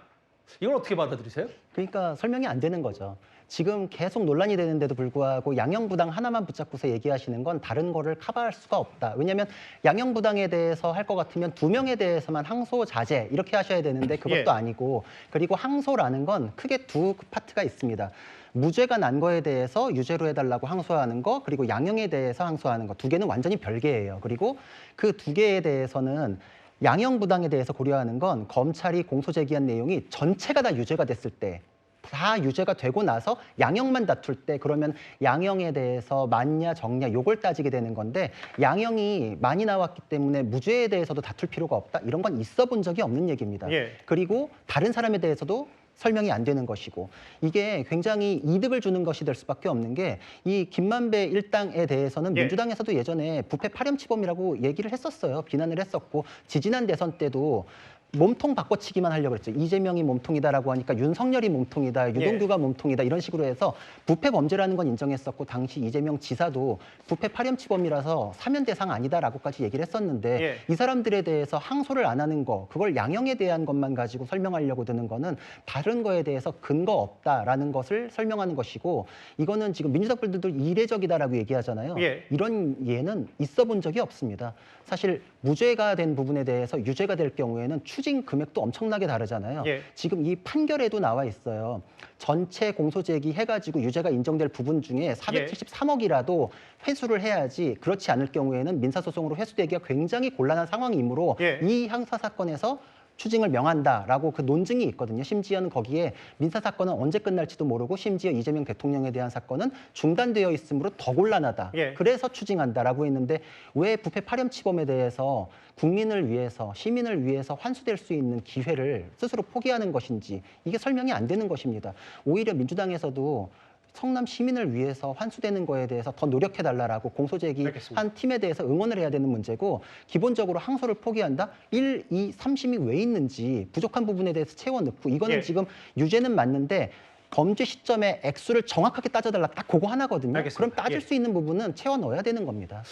S1: 이걸 어떻게 받아들이세요?
S3: 그러니까 설명이 안 되는 거죠. 지금 계속 논란이 되는데도 불구하고 양형부당 하나만 붙잡고서 얘기하시는 건 다른 거를 커버할 수가 없다. 왜냐하면 양형부당에 대해서 할 것 같으면 2명에 대해서만 항소 자제 이렇게 하셔야 되는데 그것도
S1: 예.
S3: 아니고, 그리고 항소라는 건 크게 두 파트가 있습니다. 무죄가 난 거에 대해서 유죄로 해달라고 항소하는 거, 그리고 양형에 대해서 항소하는 거, 두 개는 완전히 별개예요. 그리고 그 두 개에 대해서는 양형부당에 대해서 고려하는 건 검찰이 공소 제기한 내용이 전체가 다 유죄가 됐을 때, 다 유죄가 되고 나서 양형만 다툴 때, 그러면 양형에 대해서 맞냐 적냐 요걸 따지게 되는 건데, 양형이 많이 나왔기 때문에 무죄에 대해서도 다툴 필요가 없다, 이런 건 있어 본 적이 없는 얘기입니다.
S1: 예.
S3: 그리고 다른 사람에 대해서도 설명이 안 되는 것이고, 이게 굉장히 이득을 주는 것이 될 수밖에 없는 게, 이 김만배 일당에 대해서는
S1: 예.
S3: 민주당에서도 예전에 부패 파렴치범이라고 얘기를 했었어요. 비난을 했었고, 지지난 대선 때도 몸통 바꿔치기만 하려고 했죠. 이재명이 몸통이다라고 하니까 윤석열이 몸통이다, 유동규가 몸통이다, 이런 식으로 해서 부패 범죄라는 건 인정했었고, 당시 이재명 지사도 부패 파렴치범이라서 사면 대상 아니다라고까지 얘기를 했었는데,
S1: 예.
S3: 이 사람들에 대해서 항소를 안 하는 거, 그걸 양형에 대한 것만 가지고 설명하려고 드는 거는 다른 거에 대해서 근거 없다라는 것을 설명하는 것이고, 이거는 지금 민주당 분들도 이례적이다라고 얘기하잖아요.
S1: 예.
S3: 이런 예는 있어 본 적이 없습니다. 사실 무죄가 된 부분에 대해서 유죄가 될 경우에는 추징 금액도 엄청나게 다르잖아요.
S1: 예.
S3: 지금 이 판결에도 나와 있어요. 전체 공소 제기 해가지고 유죄가 인정될 부분 중에 473억이라도 회수를 해야지, 그렇지 않을 경우에는 민사소송으로 회수되기가 굉장히 곤란한 상황이므로
S1: 예.
S3: 이 형사 사건에서 추징을 명한다라고 그 논증이 있거든요. 심지어는 거기에 민사 사건은 언제 끝날지도 모르고, 심지어 이재명 대통령에 대한 사건은 중단되어 있으므로 더 곤란하다.
S1: 예.
S3: 그래서 추징한다라고 했는데, 왜 부패 파렴치범에 대해서 국민을 위해서, 시민을 위해서 환수될 수 있는 기회를 스스로 포기하는 것인지, 이게 설명이 안 되는 것입니다. 오히려 민주당에서도 성남 시민을 위해서 환수되는 거에 대해서 더 노력해달라고 공소 제기한 팀에 대해서 응원을 해야 되는 문제고, 기본적으로 항소를 포기한다? 1, 2, 3심이 왜 있는지 부족한 부분에 대해서 채워 넣고, 이거는
S1: 예.
S3: 지금 유죄는 맞는데 범죄 시점의 액수를 정확하게 따져달라, 딱 그거 하나거든요.
S1: 알겠습니다.
S3: 그럼 따질
S1: 예.
S3: 수 있는 부분은 채워 넣어야 되는 겁니다.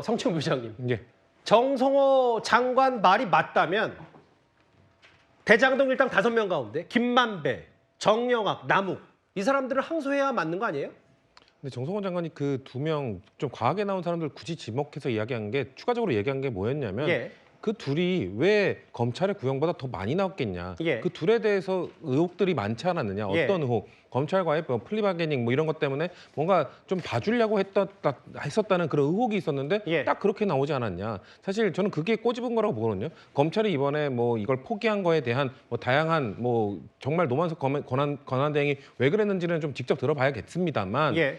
S1: 성춘 부장님,
S5: 예.
S1: 정성호 장관 말이 맞다면 대장동 일당 5명 가운데 김만배, 정영학, 남욱, 이 사람들을 항소해야 맞는 거 아니에요?
S5: 근데 정성호 장관이 그 2명 좀 과하게 나온 사람들 굳이 지목해서 이야기한 게, 추가적으로 얘기한 게 뭐였냐면,
S1: 예.
S5: 그 둘이 왜 검찰의 구형보다 더 많이 나왔겠냐.
S1: 예.
S5: 그 둘에 대해서 의혹들이 많지 않았느냐.
S1: 예.
S5: 어떤 의혹. 검찰과의 플리바게닝 뭐 이런 것 때문에 뭔가 좀 봐주려고 했었다는 그런 의혹이 있었는데,
S1: 예.
S5: 딱 그렇게 나오지 않았냐. 사실 저는 그게 꼬집은 거라고 보거든요. 검찰이 이번에 뭐 이걸 포기한 거에 대한 뭐 다양한 뭐 정말 노만석 권한 대행이 왜 그랬는지는 좀 직접 들어봐야겠습니다만,
S1: 예.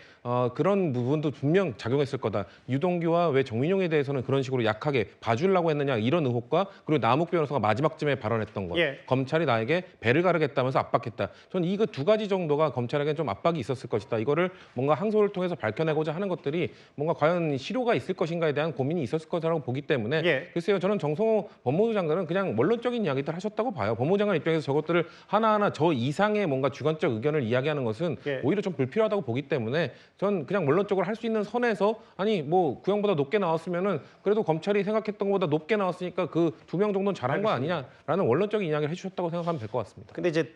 S5: 그런 부분도 분명 작용했을 거다. 유동규와 왜 정민용에 대해서는 그런 식으로 약하게 봐주려고 했느냐, 이런 의혹과, 그리고 남욱 변호사가 마지막쯤에 발언했던 것.
S1: 예.
S5: 검찰이 나에게 배를 가르겠다면서 압박했다. 저는 이거 두 가지 정도가 검찰에게 좀 압박이 있었을 것이다. 이거를 뭔가 항소를 통해서 밝혀내고자 하는 것들이 뭔가 과연 실효가 있을 것인가에 대한 고민이 있었을 거라고 보기 때문에,
S1: 예.
S5: 글쎄요, 저는 정성호 법무부 장관은 그냥 원론적인 이야기들 하셨다고 봐요. 법무부 장관 입장에서 저것들을 하나하나 저 이상의 뭔가 주관적 의견을 이야기하는 것은
S1: 예.
S5: 오히려 좀 불필요하다고 보기 때문에, 전 그냥 원론적으로 할 수 있는 선에서, 아니 뭐 구형보다 높게 나왔으면은 그래도 검찰이 생각했던 것보다 높게 나왔으니까 그 2명 정도는 잘한 거 아니냐라는 원론적인 이야기를 해주셨다고 생각하면 될 것 같습니다.
S1: 근데 이제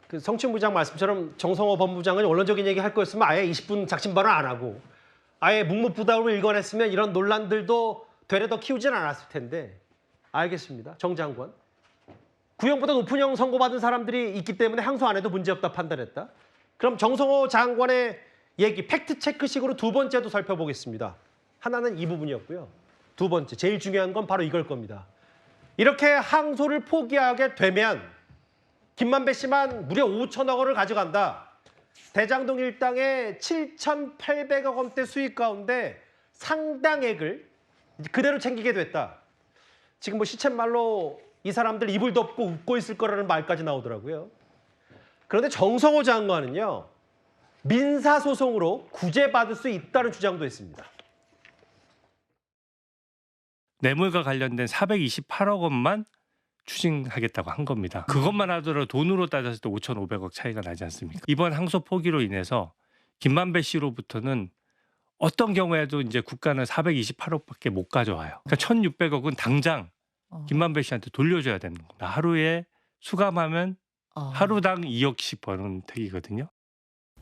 S1: 그 성춘 부장 말씀처럼 정성호 법무부장은 원론적인 얘기 할 거였으면 아예 20분 작심 발언 안 하고 아예 묵묵부답으로 일관했으면 이런 논란들도 되레 더 키우진 않았을 텐데. 알겠습니다. 정 장관. 구형보다 높은 형 선고받은 사람들이 있기 때문에 항소 안 해도 문제없다 판단했다. 그럼 정성호 장관의 얘기 팩트체크식으로 두 번째도 살펴보겠습니다. 하나는 이 부분이었고요. 두 번째, 제일 중요한 건 바로 이걸 겁니다. 이렇게 항소를 포기하게 되면 김만배 씨만 무려 5천억 원을 가져간다. 대장동 일당의 7,800억 원대 수익 가운데 상당액을 그대로 챙기게 됐다. 지금 뭐 시쳇말로 이 사람들 이불 덮고 웃고 있을 거라는 말까지 나오더라고요. 그런데 정성호 장관은요, 민사소송으로 구제받을 수 있다는 주장도 했습니다.
S9: 뇌물과 관련된 428억 원만 추징하겠다고 한 겁니다. 그것만 하더라도 돈으로 따졌을 때 5,500억 차이가 나지 않습니까? 이번 항소 포기로 인해서 김만배 씨로부터는 어떤 경우에도 이제 국가는 428억밖에 못 가져와요. 그러니까 1,600억은 당장 김만배 씨한테 돌려줘야 되는 겁니다. 하루에 수감하면 하루당 2억씩 버는 택이거든요.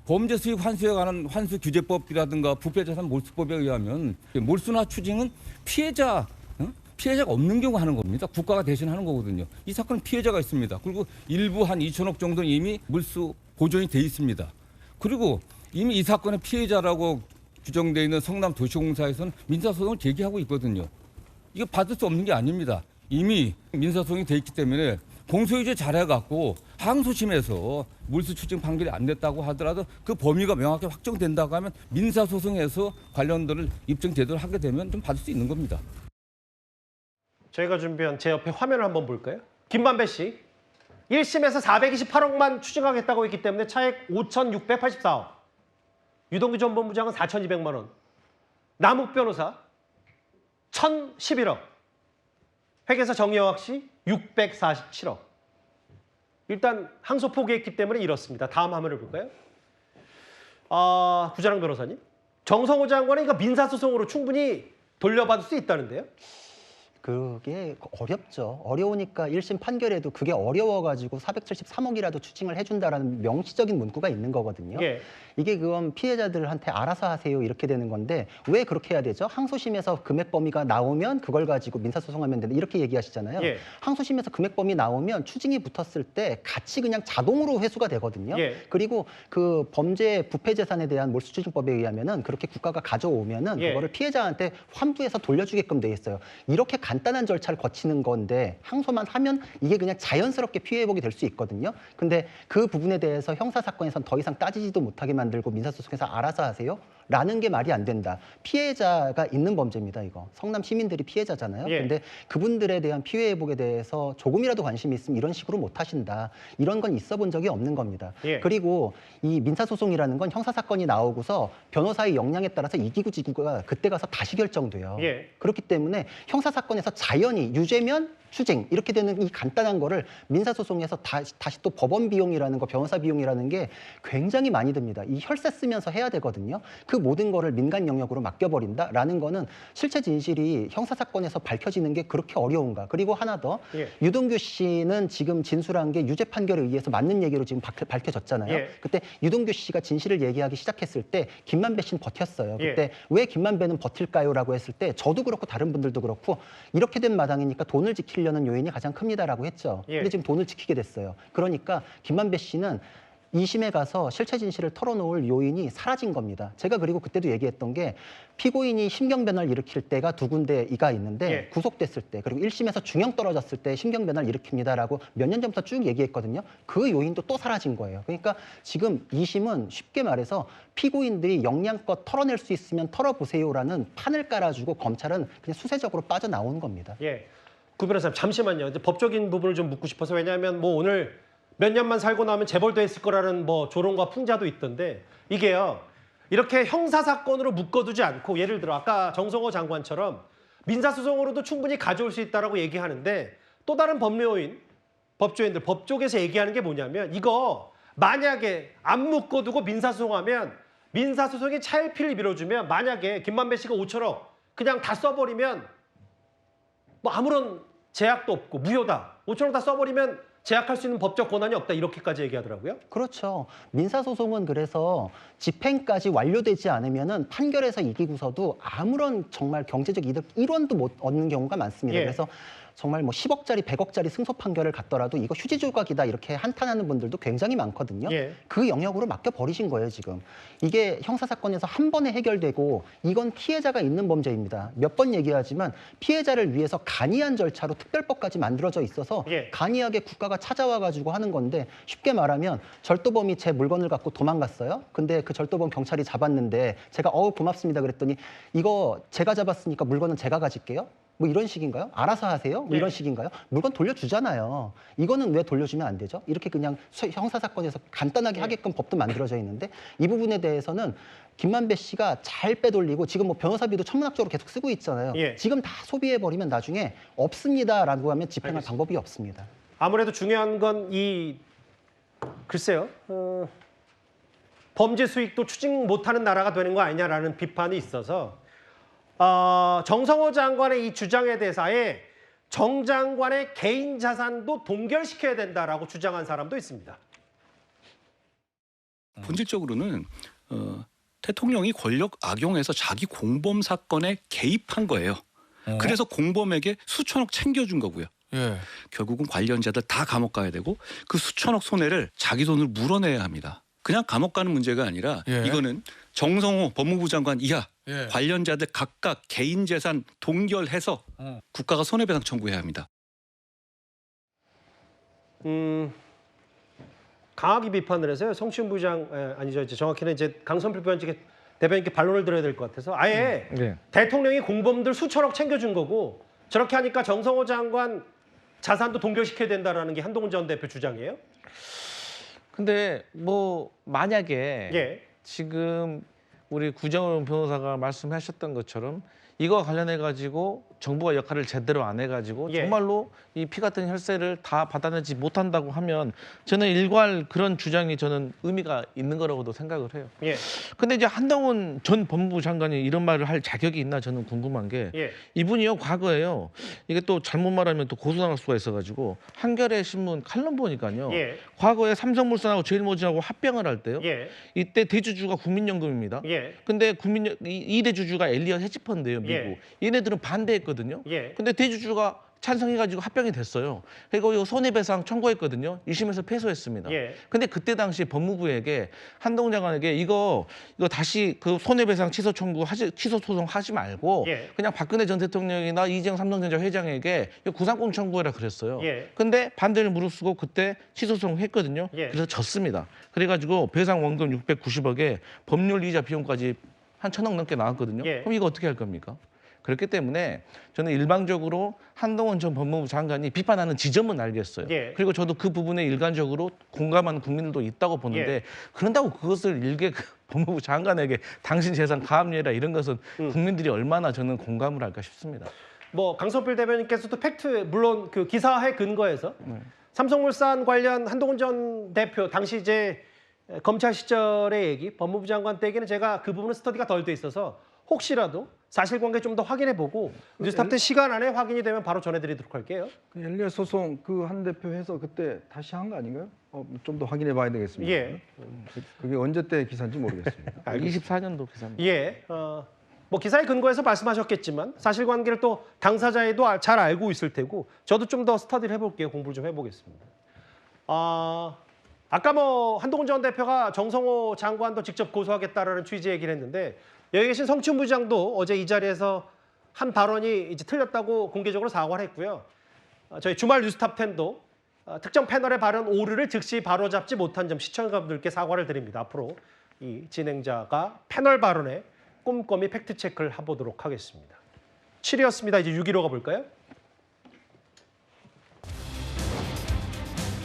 S6: 범죄 수익 환수에 관한 환수 규제법이라든가 부패자산 몰수법에 의하면 몰수나 추징은 피해자가 없는 경우 하는 겁니다. 국가가 대신 하는 거거든요. 이 사건은 피해자가 있습니다. 그리고 일부 한 2천억 정도는 이미 몰수 보존이 돼 있습니다. 그리고 이미 이 사건의 피해자라고 규정되어 있는 성남도시공사에서는 민사소송을 제기하고 있거든요. 이거 받을 수 없는 게 아닙니다. 이미 민사소송이 돼 있기 때문에 공소유지 잘해갖고 항소심에서 몰수 추징 판결이 안 됐다고 하더라도 그 범위가 명확히 확정된다고 하면 민사소송에서 관련들을 입증 제대로 하게 되면 좀 받을 수 있는 겁니다.
S1: 저희가 준비한 제 옆에 화면을 한번 볼까요? 김만배 씨 1심에서 428억만 추징하겠다고 했기 때문에 차액 5,684억. 유동규 전 본부장은 4,200만 원. 남욱 변호사 1,011억. 회계사 정영학 씨 647억. 일단 항소 포기했기 때문에 이렇습니다. 다음 화면을 볼까요? 구자랑 변호사님. 정성호 장관은 이거 민사소송으로 충분히 돌려받을 수 있다는데요?
S3: 그게 어렵죠. 어려우니까 1심 판결에도 그게 어려워가지고 473억이라도 추징을 해준다라는 명시적인 문구가 있는 거거든요.
S1: 예.
S3: 이게 그건 피해자들한테 알아서 하세요 이렇게 되는 건데 왜 그렇게 해야 되죠? 항소심에서 금액 범위가 나오면 그걸 가지고 민사소송하면 된다 이렇게 얘기하시잖아요.
S1: 예.
S3: 항소심에서 금액 범위 나오면 추징이 붙었을 때 같이 그냥 자동으로 회수가 되거든요.
S1: 예.
S3: 그리고 그 범죄 부패 재산에 대한 몰수추징법에 의하면은 그렇게 국가가 가져오면은
S1: 예.
S3: 그거를 피해자한테 환부해서 돌려주게끔 돼 있어요. 이렇게 간단한 절차를 거치는 건데 항소만 하면 이게 그냥 자연스럽게 피해 회복이 될 수 있거든요. 근데 그 부분에 대해서 형사 사건에선 더 이상 따지지도 못하게 만들고 민사소송에서 알아서 하세요. 라는 게 말이 안 된다. 피해자가 있는 범죄입니다, 이거. 성남 시민들이 피해자잖아요.
S1: 예.
S3: 근데 그분들에 대한 피해 회복에 대해서 조금이라도 관심이 있으면 이런 식으로 못 하신다. 이런 건 있어 본 적이 없는 겁니다.
S1: 예.
S3: 그리고 이 민사소송이라는 건 형사 사건이 나오고서 변호사의 역량에 따라서 이기고 지구가 그때 가서 다시 결정돼요.
S1: 예.
S3: 그렇기 때문에 형사 사건에서 자연히 유죄면 추징 이렇게 되는 이 간단한 거를 민사소송에서 다시 또 법원 비용이라는 거, 변호사 비용이라는 게 굉장히 많이 듭니다. 이 혈세 쓰면서 해야 되거든요. 그 모든 거를 민간 영역으로 맡겨버린다라는 거는 실체 진실이 형사 사건에서 밝혀지는 게 그렇게 어려운가. 그리고 하나 더,
S1: 예.
S3: 유동규 씨는 지금 진술한 게 유죄 판결에 의해서 맞는 얘기로 지금 밝혀졌잖아요.
S1: 예.
S3: 그때 유동규 씨가 진실을 얘기하기 시작했을 때 김만배 씨는 버텼어요.
S1: 예.
S3: 그때 왜 김만배는 버틸까요?라고 했을 때 저도 그렇고 다른 분들도 그렇고 이렇게 된 마당이니까 돈을 지키려는 요인이 가장 큽니다라고 했죠.
S1: 예.
S3: 근데 지금 돈을 지키게 됐어요. 그러니까 김만배 씨는 2심에 가서 실체 진실을 털어놓을 요인이 사라진 겁니다. 제가 그리고 그때도 얘기했던 게 피고인이 심경변화를 일으킬 때가 두 군데가 있는데
S1: 예.
S3: 구속됐을 때 그리고 1심에서 중형 떨어졌을 때 심경변화를 일으킵니다라고 몇 년 전부터 쭉 얘기했거든요. 그 요인도 또 사라진 거예요. 그러니까 지금 2심은 쉽게 말해서 피고인들이 역량껏 털어낼 수 있으면 털어보세요라는 판을 깔아주고 검찰은 그냥 수세적으로 빠져나오는 겁니다.
S1: 예. 구 변호사님 잠시만요. 이제 법적인 부분을 좀 묻고 싶어서 왜냐하면 뭐 오늘 몇 년만 살고 나면 재벌도 했을 거라는 뭐 조롱과 풍자도 있던데 이게요. 이렇게 형사 사건으로 묶어두지 않고 예를 들어 아까 정성호 장관처럼 민사소송으로도 충분히 가져올 수 있다라고 얘기하는데 또 다른 법조인들 법조계에서 얘기하는 게 뭐냐면 이거 만약에 안 묶어두고 민사소송하면 민사소송이 차일피일 미뤄주면 만약에 김만배 씨가 5천억 그냥 다 써버리면 뭐 아무런 제약도 없고 무효다. 5천억 다 써버리면 제약할 수 있는 법적 권한이 없다. 이렇게까지 얘기하더라고요.
S3: 그렇죠. 민사소송은 그래서 집행까지 완료되지 않으면은 판결에서 이기고서도 아무런 정말 경제적 이득 1원도 못 얻는 경우가 많습니다.
S1: 예.
S3: 그래서 정말 뭐 10억짜리, 100억짜리 승소 판결을 갔더라도 이거 휴지 조각이다 이렇게 한탄하는 분들도 굉장히 많거든요.
S1: 예.
S3: 그 영역으로 맡겨버리신 거예요, 지금. 이게 형사사건에서 한 번에 해결되고 이건 피해자가 있는 범죄입니다. 몇 번 얘기하지만 피해자를 위해서 간이한 절차로 특별법까지 만들어져 있어서
S1: 예.
S3: 간이하게 국가가 찾아와가지고 하는 건데 쉽게 말하면 절도범이 제 물건을 갖고 도망갔어요. 근데 그 절도범 경찰이 잡았는데 제가 고맙습니다 그랬더니 이거 제가 잡았으니까 물건은 제가 가질게요. 뭐 이런 식인가요? 알아서 하세요? 뭐 이런 식인가요? 물건 돌려주잖아요. 이거는 왜 돌려주면 안 되죠? 이렇게 그냥 형사사건에서 간단하게 하게끔 법도 만들어져 있는데 이 부분에 대해서는 김만배 씨가 잘 빼돌리고 지금 뭐 변호사비도 천문학적으로 계속 쓰고 있잖아요.
S1: 예.
S3: 지금 다 소비해버리면 나중에 없습니다라고 하면 집행할
S1: 알겠습니다.
S3: 방법이 없습니다.
S1: 아무래도 중요한 건 글쎄요. 범죄 수익도 추징 못하는 나라가 되는 거 아니냐라는 비판이 있어서 정성호 장관의 이 주장에 대해서 아예 정 장관의 개인 자산도 동결시켜야 된다라고 주장한 사람도 있습니다.
S7: 본질적으로는 대통령이 권력 악용해서 자기 공범 사건에 개입한 거예요. 그래서 공범에게 수천억 챙겨준 거고요.
S10: 예.
S7: 결국은 관련자들 다 감옥 가야 되고 그 수천억 손해를 자기 돈을 물어내야 합니다. 그냥 감옥 가는 문제가 아니라
S10: 예.
S7: 이거는 정성호 법무부 장관 이하
S10: 예.
S7: 관련자들 각각 개인 재산 동결해서 국가가 손해배상 청구해야 합니다.
S1: 강하게 비판을 해서요. 성춘 부장 아니죠. 이제 정확히는 이제 강선필 대변인께 반론을 드려야 될 것 같아서 아예 대통령이 공범들 수천억 챙겨준 거고 저렇게 하니까 정성호 장관 자산도 동결시켜야 된다라는 게 한동훈 전 대표 주장이에요.
S11: 근데 뭐 만약에
S1: 예.
S11: 지금 우리 구정은 변호사가 말씀하셨던 것처럼 이거 관련해 가지고 정부가 역할을 제대로 안 해가지고
S1: 예.
S11: 정말로 이 피 같은 혈세를 다 받아내지 못한다고 하면 저는 일괄 그런 주장이 저는 의미가 있는 거라고도 생각을 해요.
S1: 예.
S11: 근데 이제 한동훈 전 법무부 장관이 이런 말을 할 자격이 있나 저는 궁금한 게
S1: 예.
S11: 이분이요 과거에요 이게 또 잘못 말하면 또 고소당할 수가 있어가지고 한겨레 신문 칼럼 보니까요
S1: 예.
S11: 과거에 삼성물산하고 제일모진하고 합병을 할 때요
S1: 예.
S11: 이때 대주주가 국민연금입니다.
S1: 예.
S11: 근데 이 대주주가 엘리엇 헤지펀드예요 미국.
S1: 예.
S11: 얘네들은 반대했거든요.
S1: 예.
S11: 근데 대주주가 찬성해가지고 합병이 됐어요. 그리고 이거 손해배상 청구했거든요. 1심에서 패소했습니다.
S1: 예.
S11: 근데 그때 당시 법무부에게 한동훈 장관에게 이거 다시 그 손해배상 취소 소송 하지 말고
S1: 예.
S11: 그냥 박근혜 전 대통령이나 이재용 삼성전자 회장에게 이거 구상권 청구해라 그랬어요.
S1: 예.
S11: 근데 반대를 무릅쓰고 그때 취소소송 했거든요.
S1: 예.
S11: 그래서 졌습니다. 그래가지고 배상 원금 690억에 법률 이자 비용까지 한 1,000억 넘게 나왔거든요.
S1: 예.
S11: 그럼 이거 어떻게 할 겁니까? 그렇기 때문에 저는 일방적으로 한동훈 전 법무부 장관이 비판하는 지점은 알겠어요.
S1: 예.
S11: 그리고 저도 그 부분에 일관적으로 공감하는 국민들도 있다고 보는데
S1: 예.
S11: 그런다고 그것을 일개 법무부 장관에게 당신 재산 가압류해라 이런 것은 국민들이 얼마나 저는 공감을 할까 싶습니다.
S1: 뭐 강선필 대변인께서도 팩트 물론 그 기사에 근거해서 삼성물산 관련 한동훈 전 대표 당시 이제 검찰 시절의 얘기 법무부 장관 때에는 제가 그 부분은 스터디가 덜 돼 있어서 혹시라도 사실관계 좀 더 확인해보고 뉴스탑 때 시간 안에 확인이 되면 바로 전해드리도록 할게요.
S8: 그 엘리엇 소송 그 한 대표 해서 그때 다시 한 거 아닌가요? 좀 더 확인해봐야 되겠습니다.
S1: 예.
S8: 그게 언제 때 기사인지 모르겠습니다.
S11: 24년도 기사입니다.
S1: 예. 뭐 기사에 근거해서 말씀하셨겠지만 사실관계를 또 당사자에도 잘 알고 있을 테고 저도 좀 더 스터디를 해볼게요. 공부를 좀 해보겠습니다. 아까 뭐 한동훈 전 대표가 정성호 장관도 직접 고소하겠다라는 취지의 얘기를 했는데 여기 계신 성춘 부장도 어제 이 자리에서 한 발언이 이제 틀렸다고 공개적으로 사과를 했고요. 저희 주말 뉴스탑 10도 특정 패널의 발언 오류를 즉시 바로잡지 못한 점 시청자분들께 사과를 드립니다. 앞으로 이 진행자가 패널 발언에 꼼꼼히 팩트체크를 해보도록 하겠습니다. 7위였습니다. 이제 6위로 가볼까요?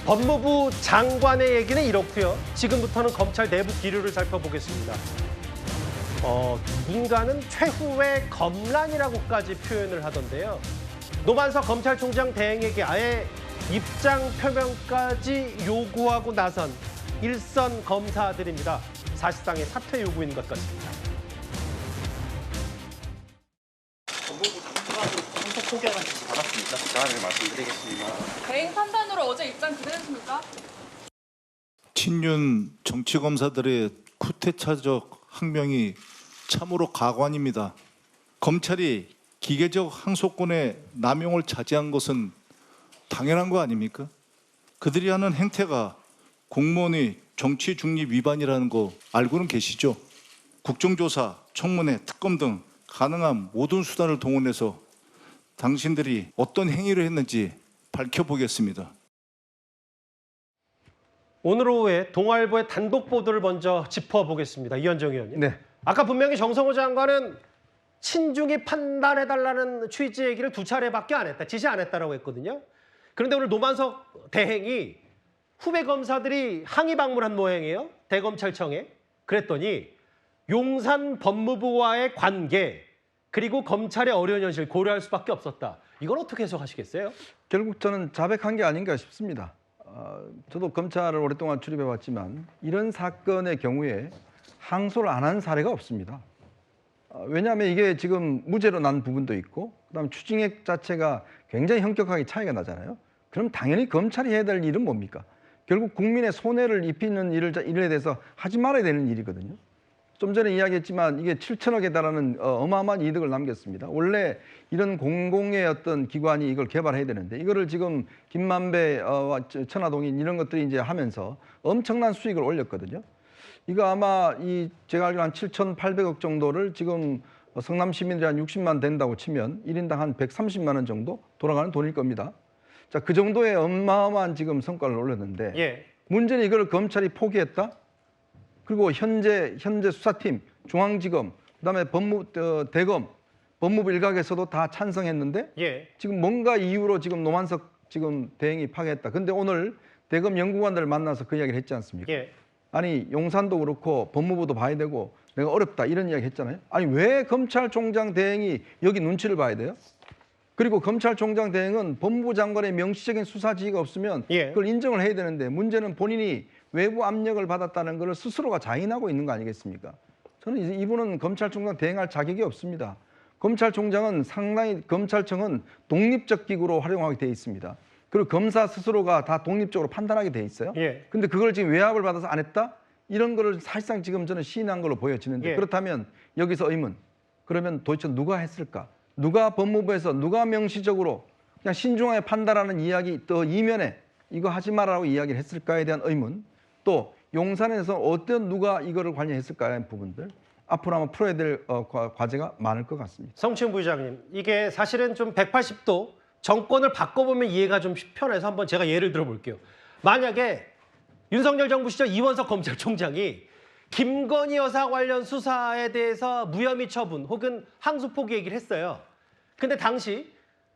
S1: 법무부 장관의 얘기는 이렇고요. 지금부터는 검찰 내부 기류를 살펴보겠습니다. 누군가는 최후의 검란이라고까지 표현을 하던데요. 노만석 검찰총장 대행에게 아예 입장 표명까지 요구하고 나선 일선 검사들입니다. 사실상의 사퇴 요구인 것 같습니다.
S12: 법무부 장관으로 상속 소개를 받았습니까? 제가 말씀드리겠습니다.
S13: 대행 판단으로 어제 입장 그대로십니까?
S14: 친윤 정치검사들의 쿠데타적 항명이 참으로 가관입니다. 검찰이 기계적 항소권의 남용을 자제한 것은 당연한 거 아닙니까? 그들이 하는 행태가 공무원의 정치 중립 위반이라는 거 알고는 계시죠? 국정조사, 청문회, 특검 등 가능한 모든 수단을 동원해서 당신들이 어떤 행위를 했는지 밝혀보겠습니다.
S1: 오늘 오후에 동아일보의 단독 보도를 먼저 짚어보겠습니다. 이현정 의원님.
S8: 네.
S1: 아까 분명히 정성호 장관은 친중이 판단해달라는 취지의 얘기를 2차례밖에 안 했다. 지시 안 했다라고 했거든요. 그런데 오늘 노만석 대행이 후배 검사들이 항의 방문한 모양이에요. 대검찰청에. 그랬더니 용산 법무부와의 관계 그리고 검찰의 어려운 현실 고려할 수밖에 없었다. 이걸 어떻게 해석하시겠어요?
S8: 결국 저는 자백한 게 아닌가 싶습니다. 저도 검찰을 오랫동안 출입해왔지만 이런 사건의 경우에 항소를 안 한 사례가 없습니다. 왜냐하면 이게 지금 무죄로 난 부분도 있고 그다음 추징액 자체가 굉장히 현격하게 차이가 나잖아요. 그럼 당연히 검찰이 해야 될 일은 뭡니까? 결국 국민의 손해를 입히는 일에 대해서 하지 말아야 되는 일이거든요. 좀 전에 이야기했지만 이게 7천억에 달하는 어마어마한 이득을 남겼습니다. 원래 이런 공공의 어떤 기관이 이걸 개발해야 되는데 이거를 지금 김만배, 천화동인 이런 것들이 이제 하면서 엄청난 수익을 올렸거든요. 이거 아마 제가 알기로 한 7,800억 정도를 지금 성남 시민들이 한 60만 된다고 치면 1인당 한 130만 원 정도 돌아가는 돈일 겁니다. 자, 그 정도의 어마어마한 지금 성과를 올렸는데
S1: 예.
S8: 문제는 이걸 검찰이 포기했다. 그리고 현재 수사팀, 중앙지검, 그다음에 대검, 법무부 일각에서도 다 찬성했는데
S1: 예.
S8: 지금 뭔가 이유로 지금 노만석 지금 대행이 파괴했다. 근데 오늘 대검 연구관들 만나서 그 이야기를 했지 않습니까?
S1: 예.
S8: 아니 용산도 그렇고 법무부도 봐야 되고 내가 어렵다 이런 이야기 했잖아요. 아니 왜 검찰총장 대행이 여기 눈치를 봐야 돼요? 그리고 검찰총장 대행은 법무부 장관의 명시적인 수사 지휘가 없으면
S1: 예.
S8: 그걸 인정을 해야 되는데 문제는 본인이 외부 압력을 받았다는 것을 스스로가 자인하고 있는 거 아니겠습니까? 저는 이분은 검찰총장 대행할 자격이 없습니다. 검찰총장은 상당히 검찰청은 독립적 기구로 활용하게 돼 있습니다. 그리고 검사 스스로가 다 독립적으로 판단하게 돼 있어요.
S1: 예.
S8: 근데 그걸 지금 외압을 받아서 안 했다? 이런 거를 사실상 지금 저는 시인한 걸로 보여지는데
S1: 예.
S8: 그렇다면 여기서 의문. 그러면 도대체 누가 했을까? 누가 법무부에서 누가 명시적으로 그냥 신중하게 판단하는 이야기 또 이면에 이거 하지 말라고 이야기를 했을까에 대한 의문. 또 용산에서 어떤 누가 이거를 관여했을까라는 부분들 앞으로 아마 풀어야 될 과제가 많을 것 같습니다.
S1: 성층 부의장님, 이게 사실은 좀 180도 정권을 바꿔보면 이해가 좀 편해서 한번 제가 예를 들어볼게요. 만약에 윤석열 정부 시절 이원석 검찰총장이 김건희 여사 관련 수사에 대해서 무혐의 처분 혹은 항소 포기 얘기를 했어요. 근데 당시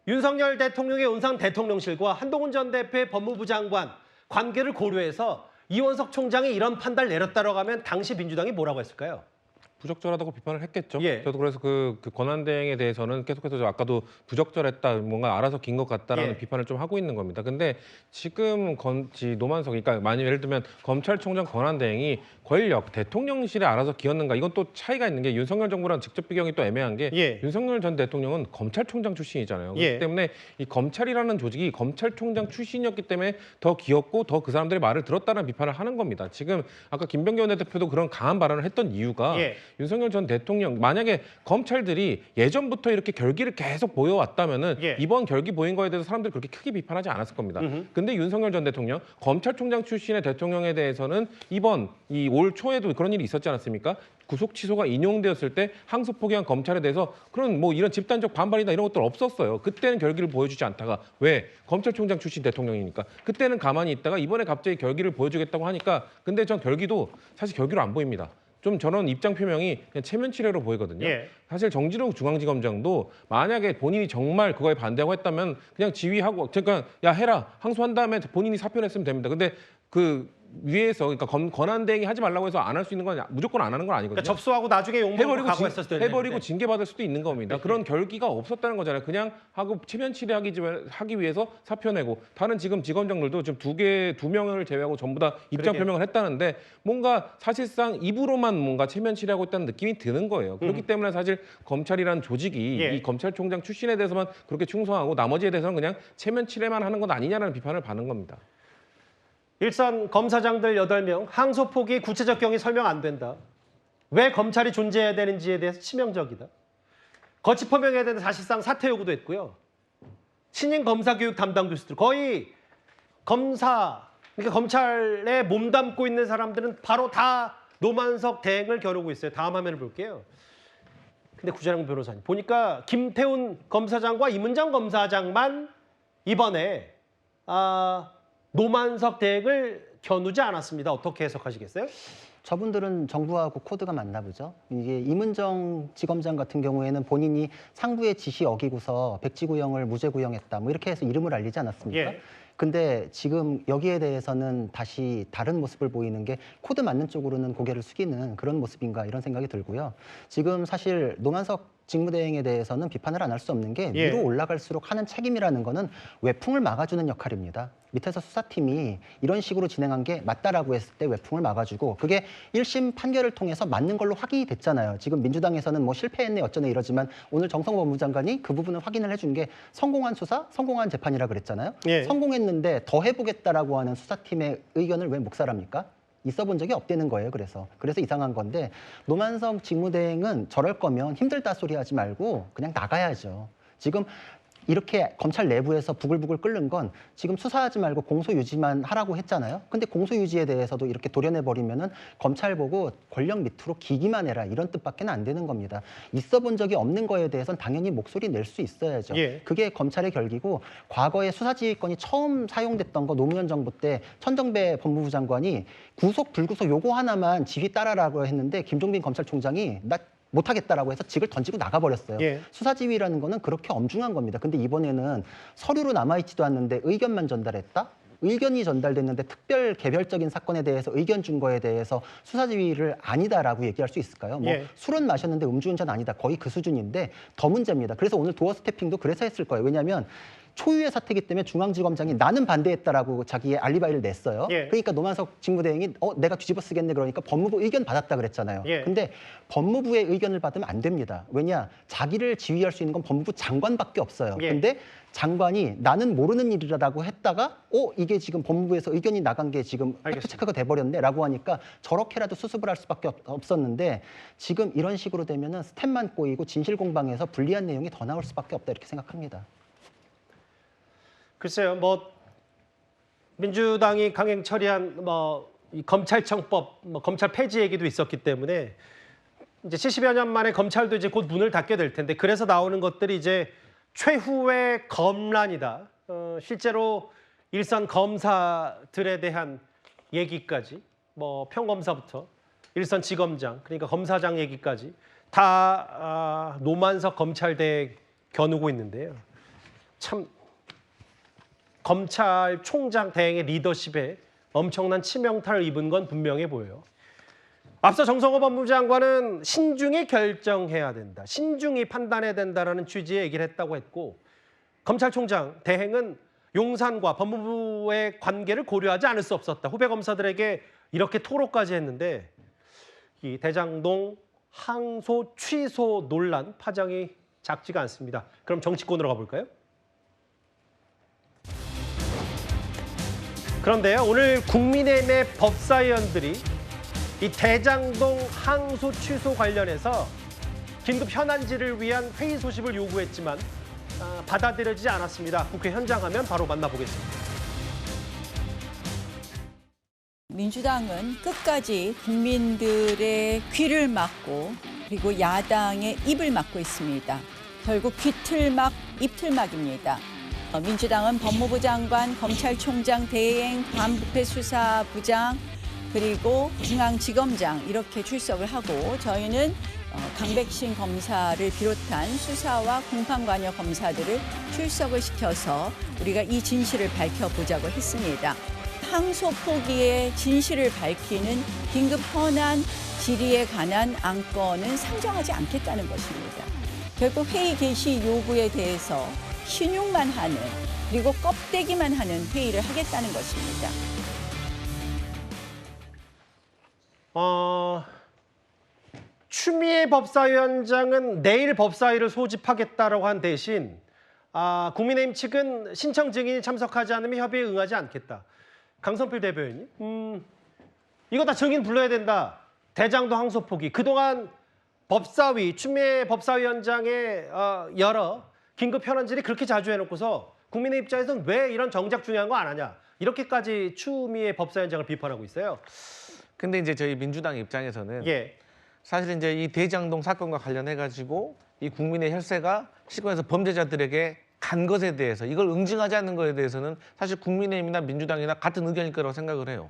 S1: 윤석열 대통령의 온상 대통령실과 한동훈 전 대표의 법무부 장관 관계를 고려해서 이원석 총장이 이런 판단을 내렸다라고 하면 당시 민주당이 뭐라고 했을까요?
S5: 부적절하다고 비판을 했겠죠.
S1: 예.
S5: 저도 그래서 그 권한대행에 대해서는 계속해서 아까도 부적절했다, 뭔가 알아서 긴 것 같다라는
S1: 예.
S5: 비판을 좀 하고 있는 겁니다. 근데 지금 노만석, 그러니까 만약 예를 들면 검찰총장 권한대행이 권력, 대통령실에 알아서 기었는가, 이건 또 차이가 있는 게 윤석열 정부랑 직접 비경이 또 애매한 게
S1: 예.
S5: 윤석열 전 대통령은 검찰총장 출신이잖아요. 그렇기
S1: 예.
S5: 때문에 이 검찰이라는 조직이 검찰총장 출신이었기 때문에 더 기었고 더 그 사람들의 말을 들었다는 비판을 하는 겁니다. 지금 아까 김병기 원내대표도 그런 강한 발언을 했던 이유가
S1: 예.
S5: 윤석열 전 대통령, 만약에 검찰들이 예전부터 이렇게 결기를 계속 보여왔다면은
S1: 예.
S5: 이번 결기 보인 거에 대해서 사람들이 그렇게 크게 비판하지 않았을 겁니다. 근데 윤석열 전 대통령, 검찰총장 출신의 대통령에 대해서는 이번 올 초에도 그런 일이 있었지 않았습니까? 구속 취소가 인용되었을 때 항소 포기한 검찰에 대해서 그런 뭐 이런 집단적 반발이나 이런 것들 없었어요. 그때는 결기를 보여주지 않다가 왜? 검찰총장 출신 대통령이니까. 그때는 가만히 있다가 이번에 갑자기 결기를 보여주겠다고 하니까 근데 전 결기도 사실 결기로 안 보입니다. 좀 저런 입장 표명이 그냥 체면 치레로 보이거든요.
S1: 예.
S5: 사실 정진욱 중앙지검장도 만약에 본인이 정말 그거에 반대하고 했다면 그냥 지휘하고 그러니까 야 해라 항소한 다음에 본인이 사표냈으면 됩니다. 근데 그 위에서 그러니까 권한대행이 하지 말라고 해서 안 할 수 있는 건 무조건 안 하는 건 아니거든요.
S1: 그러니까 접수하고 나중에 용범으로 각오했었을 때
S5: 해버리고 징계받을 수도 있는 겁니다. 그런 결기가 없었다는 거잖아요. 그냥 하고 체면 치레하기 위해서 사표 내고 다른 지금 지검장들도 지금 두 명을 제외하고 전부 다 입장
S1: 그러게요.
S5: 표명을 했다는데 뭔가 사실상 입으로만 뭔가 체면 치레하고 있다는 느낌이 드는 거예요. 그렇기 때문에 사실 검찰이라는 조직이
S1: 예.
S5: 이 검찰총장 출신에 대해서만 그렇게 충성하고 나머지에 대해서는 그냥 체면 치레만 하는 것 아니냐라는 비판을 받는 겁니다.
S1: 일선 검사장들 8명 항소 포기 구체적 경위 설명 안 된다. 왜 검찰이 존재해야 되는지에 대해서 치명적이다. 거치 표명해야 되는 사실상 사퇴 요구도 했고요. 신임 검사교육 담당 교수들 거의 그러니까 검찰에 몸담고 있는 사람들은 바로 다 노만석 대행을 겨루고 있어요. 다음 화면을 볼게요. 근데 구자영 변호사님 보니까 김태훈 검사장과 이문정 검사장만 이번에 노만석 대행을 겨누지 않았습니다. 어떻게 해석하시겠어요?
S3: 저분들은 정부하고 코드가 맞나 보죠. 이게 이문정 지검장 같은 경우에는 본인이 상부의 지시 어기고서 백지구형을 무죄구형했다. 뭐 이렇게 해서 이름을 알리지 않았습니까?
S1: 예.
S3: 근데 지금 여기에 대해서는 다시 다른 모습을 보이는 게 코드 맞는 쪽으로는 고개를 숙이는 그런 모습인가 이런 생각이 들고요. 지금 사실 노만석 직무대행에 대해서는 비판을 안 할 수 없는 게
S1: 예.
S3: 위로 올라갈수록 하는 책임이라는 거는 외풍을 막아주는 역할입니다. 밑에서 수사팀이 이런 식으로 진행한 게 맞다라고 했을 때 외풍을 막아주고 그게 1심 판결을 통해서 맞는 걸로 확인이 됐잖아요. 지금 민주당에서는 뭐 실패했네 어쩌네 이러지만 오늘 정성호 법무장관이 그 부분을 확인을 해준 게 성공한 수사, 성공한 재판이라 그랬잖아요.
S1: 예.
S3: 성공했는데 더 해보겠다라고 하는 수사팀의 의견을 왜 묵살합니까? 있어 본 적이 없다는 거예요. 그래서 이상한 건데 노만석 직무대행은 저럴 거면 힘들다 소리 하지 말고 그냥 나가야죠. 지금 이렇게 검찰 내부에서 부글부글 끓는 건 지금 수사하지 말고 공소유지만 하라고 했잖아요. 근데 공소유지에 대해서도 이렇게 도려내버리면은 검찰 보고 권력 밑으로 기기만 해라 이런 뜻밖에 안 되는 겁니다. 있어 본 적이 없는 거에 대해서는 당연히 목소리 낼 수 있어야죠.
S1: 예.
S3: 그게 검찰의 결기고 과거에 수사지휘권이 처음 사용됐던 거 노무현 정부 때 천정배 법무부 장관이 구속 불구속 요거 하나만 지휘 따라라고 했는데 김종빈 검찰총장이 나 못하겠다라고 해서 직을 던지고 나가버렸어요.
S1: 예.
S3: 수사지휘라는 거는 그렇게 엄중한 겁니다. 근데 이번에는 서류로 남아있지도 않는데 의견만 전달했다? 의견이 전달됐는데 특별 개별적인 사건에 대해서 의견 준 거에 대해서 수사지휘를 아니다라고 얘기할 수 있을까요? 뭐
S1: 예.
S3: 술은 마셨는데 음주운전 아니다. 거의 그 수준인데 더 문제입니다. 그래서 오늘 도어 스태핑도 그래서 했을 거예요. 왜냐하면 초유의 사태이기 때문에 중앙지검장이 나는 반대했다라고 자기의 알리바이를 냈어요.
S1: 예.
S3: 그러니까 노만석 직무대행이 내가 뒤집어 쓰겠네 그러니까 법무부 의견 받았다 그랬잖아요.
S1: 예.
S3: 근데 법무부의 의견을 받으면 안 됩니다. 왜냐? 자기를 지휘할 수 있는 건 법무부 장관밖에 없어요.
S1: 예.
S3: 근데 장관이 나는 모르는 일이라고 했다가 이게 지금 법무부에서 의견이 나간 게 지금 팩트체크가 돼버렸네라고 하니까 저렇게라도 수습을 할 수밖에 없었는데 지금 이런 식으로 되면은 스텝만 꼬이고 진실 공방에서 불리한 내용이 더 나올 수밖에 없다 이렇게 생각합니다.
S1: 글쎄요, 뭐 민주당이 강행 처리한 이 검찰청법, 검찰 폐지 얘기도 있었기 때문에 이제 70여 년 만에 검찰도 이제 곧 문을 닫게 될 텐데 그래서 나오는 것들이 이제 최후의 검란이다. 실제로 일선 검사들에 대한 얘기까지, 뭐 평검사부터 일선 지검장, 그러니까 검사장 얘기까지 다 노만석 검찰대에 겨누고 있는데요. 참. 검찰총장 대행의 리더십에 엄청난 치명타를 입은 건 분명해 보여요. 앞서 정성호 법무부 장관은 신중히 결정해야 된다. 신중히 판단해야 된다라는 취지의 얘기를 했다고 했고 검찰총장 대행은 용산과 법무부의 관계를 고려하지 않을 수 없었다. 후배 검사들에게 이렇게 토로까지 했는데 이 대장동 항소 취소 논란 파장이 작지가 않습니다. 그럼 정치권으로 가볼까요? 그런데요, 오늘 국민의힘의 법사위원들이 이 대장동 항소 취소 관련해서 긴급 현안질을 위한 회의 소집을 요구했지만 받아들여지지 않았습니다. 국회 현장 화면 바로 만나보겠습니다.
S10: 민주당은 끝까지 국민들의 귀를 막고 그리고 야당의 입을 막고 있습니다. 결국 귀틀막, 입틀막입니다. 민주당은 법무부 장관, 검찰총장 대행, 반부패 수사부장, 그리고 중앙지검장 이렇게 출석을 하고 저희는 강백신 검사를 비롯한 수사와 공판관여 검사들을 출석을 시켜서 우리가 이 진실을 밝혀보자고 했습니다. 항소 포기의 진실을 밝히는 긴급 현안 질의에 관한 안건은 상정하지 않겠다는 것입니다. 결국 회의 개시 요구에 대해서 신용만 하는 그리고 껍데기만 하는 회의를 하겠다는 것입니다.
S1: 추미애 법사위원장은 내일 법사위를 소집하겠다라고 한 대신 국민의힘 측은 신청 증인이 참석하지 않으면 협의에 응하지 않겠다. 강성필 대변인, 이거 다 증인 불러야 된다. 대장동 항소 포기. 그동안 법사위, 추미애 법사위원장의 여러 긴급 현안질이 그렇게 자주 해놓고서 국민의 입장에서는 왜 이런 정작 중요한 거 안 하냐. 이렇게까지 추미애 법사위원장을 비판하고 있어요.
S11: 근데 이제 저희 민주당 입장에서는
S1: 예.
S11: 사실 이제 이 대장동 사건과 관련해 가지고 이 국민의 혈세가 시권에서 범죄자들에게 간 것에 대해서 이걸 응징하지 않는 것에 대해서는 사실 국민의힘이나 민주당이나 같은 의견일 거라고 생각을 해요.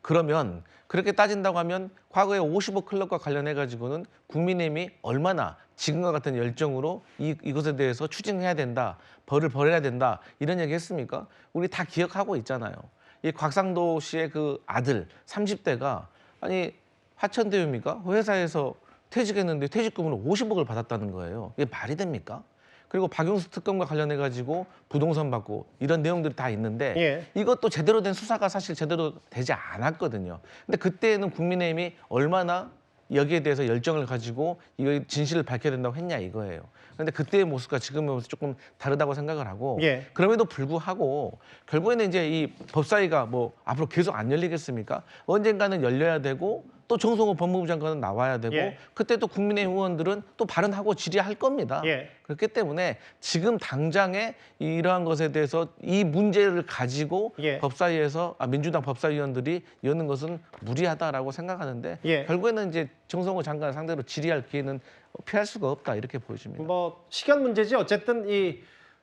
S11: 그러면 그렇게 따진다고 하면 과거에 55 클럽과 관련해 가지고는 국민의힘이 얼마나 지금과 같은 열정으로 이것에 대해서 추징해야 된다, 벌을 벌여야 된다 이런 얘기 했습니까? 우리 다 기억하고 있잖아요. 이 곽상도 씨의 그 아들 30대가 아니 화천대유입니까? 회사에서 퇴직했는데 퇴직금으로 50억을 받았다는 거예요. 이게 말이 됩니까? 그리고 박용수 특검과 관련해 가지고 부동산 받고 이런 내용들이 다 있는데
S1: 예.
S11: 이것도 제대로 된 수사가 사실 제대로 되지 않았거든요. 근데 그때는 국민의힘이 얼마나 여기에 대해서 열정을 가지고 이거 진실을 밝혀야 된다고 했냐 이거예요. 그런데 그때의 모습과 지금의 모습이 조금 다르다고 생각을 하고
S1: 예.
S11: 그럼에도 불구하고 결국에는 이제 이 법사위가 뭐 앞으로 계속 안 열리겠습니까? 언젠가는 열려야 되고 또 정성호 법무부 장관은 나와야 되고
S1: 예.
S11: 그때 또 국민의힘 의원들은 또 발언하고 질의할 겁니다.
S1: 예.
S11: 그렇기 때문에 지금 당장에 이러한 것에 대해서 이 문제를 가지고
S1: 예.
S11: 법사위에서 민주당 법사위원들이 여는 것은 무리하다라고 생각하는데
S1: 예.
S11: 결국에는 이제 정성호 장관 상대로 질의할 기회는 피할 수가 없다 이렇게 보여집니다.
S1: 뭐 시간 문제지 어쨌든 이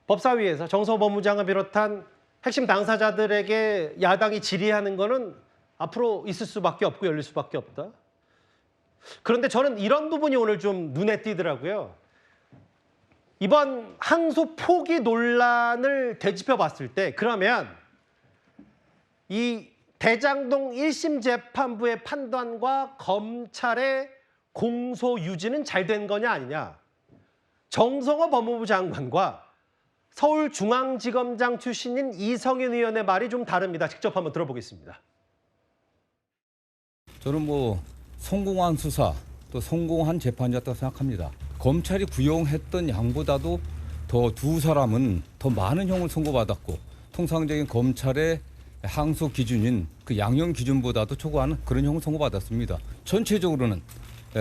S1: 법사위에서 정성호 법무장관 비롯한 핵심 당사자들에게 야당이 질의하는 거는 앞으로 있을 수밖에 없고 열릴 수밖에 없다. 그런데 저는 이런 부분이 오늘 좀 눈에 띄더라고요. 이번 항소 포기 논란을 되짚어 봤을 때 그러면 이 대장동 1심 재판부의 판단과 검찰의 공소 유지는 잘 된 거냐 아니냐. 정성호 법무부 장관과 서울중앙지검장 출신인 이성윤 의원의 말이 좀 다릅니다. 직접 한번 들어보겠습니다.
S6: 저는 뭐 성공한 수사 또 성공한 재판이었다고 생각합니다. 검찰이 구형했던 양보다도 더 두 사람은 더 많은 형을 선고받았고 통상적인 검찰의 항소 기준인 그 양형 기준보다도 초과하는 그런 형을 선고받았습니다. 전체적으로는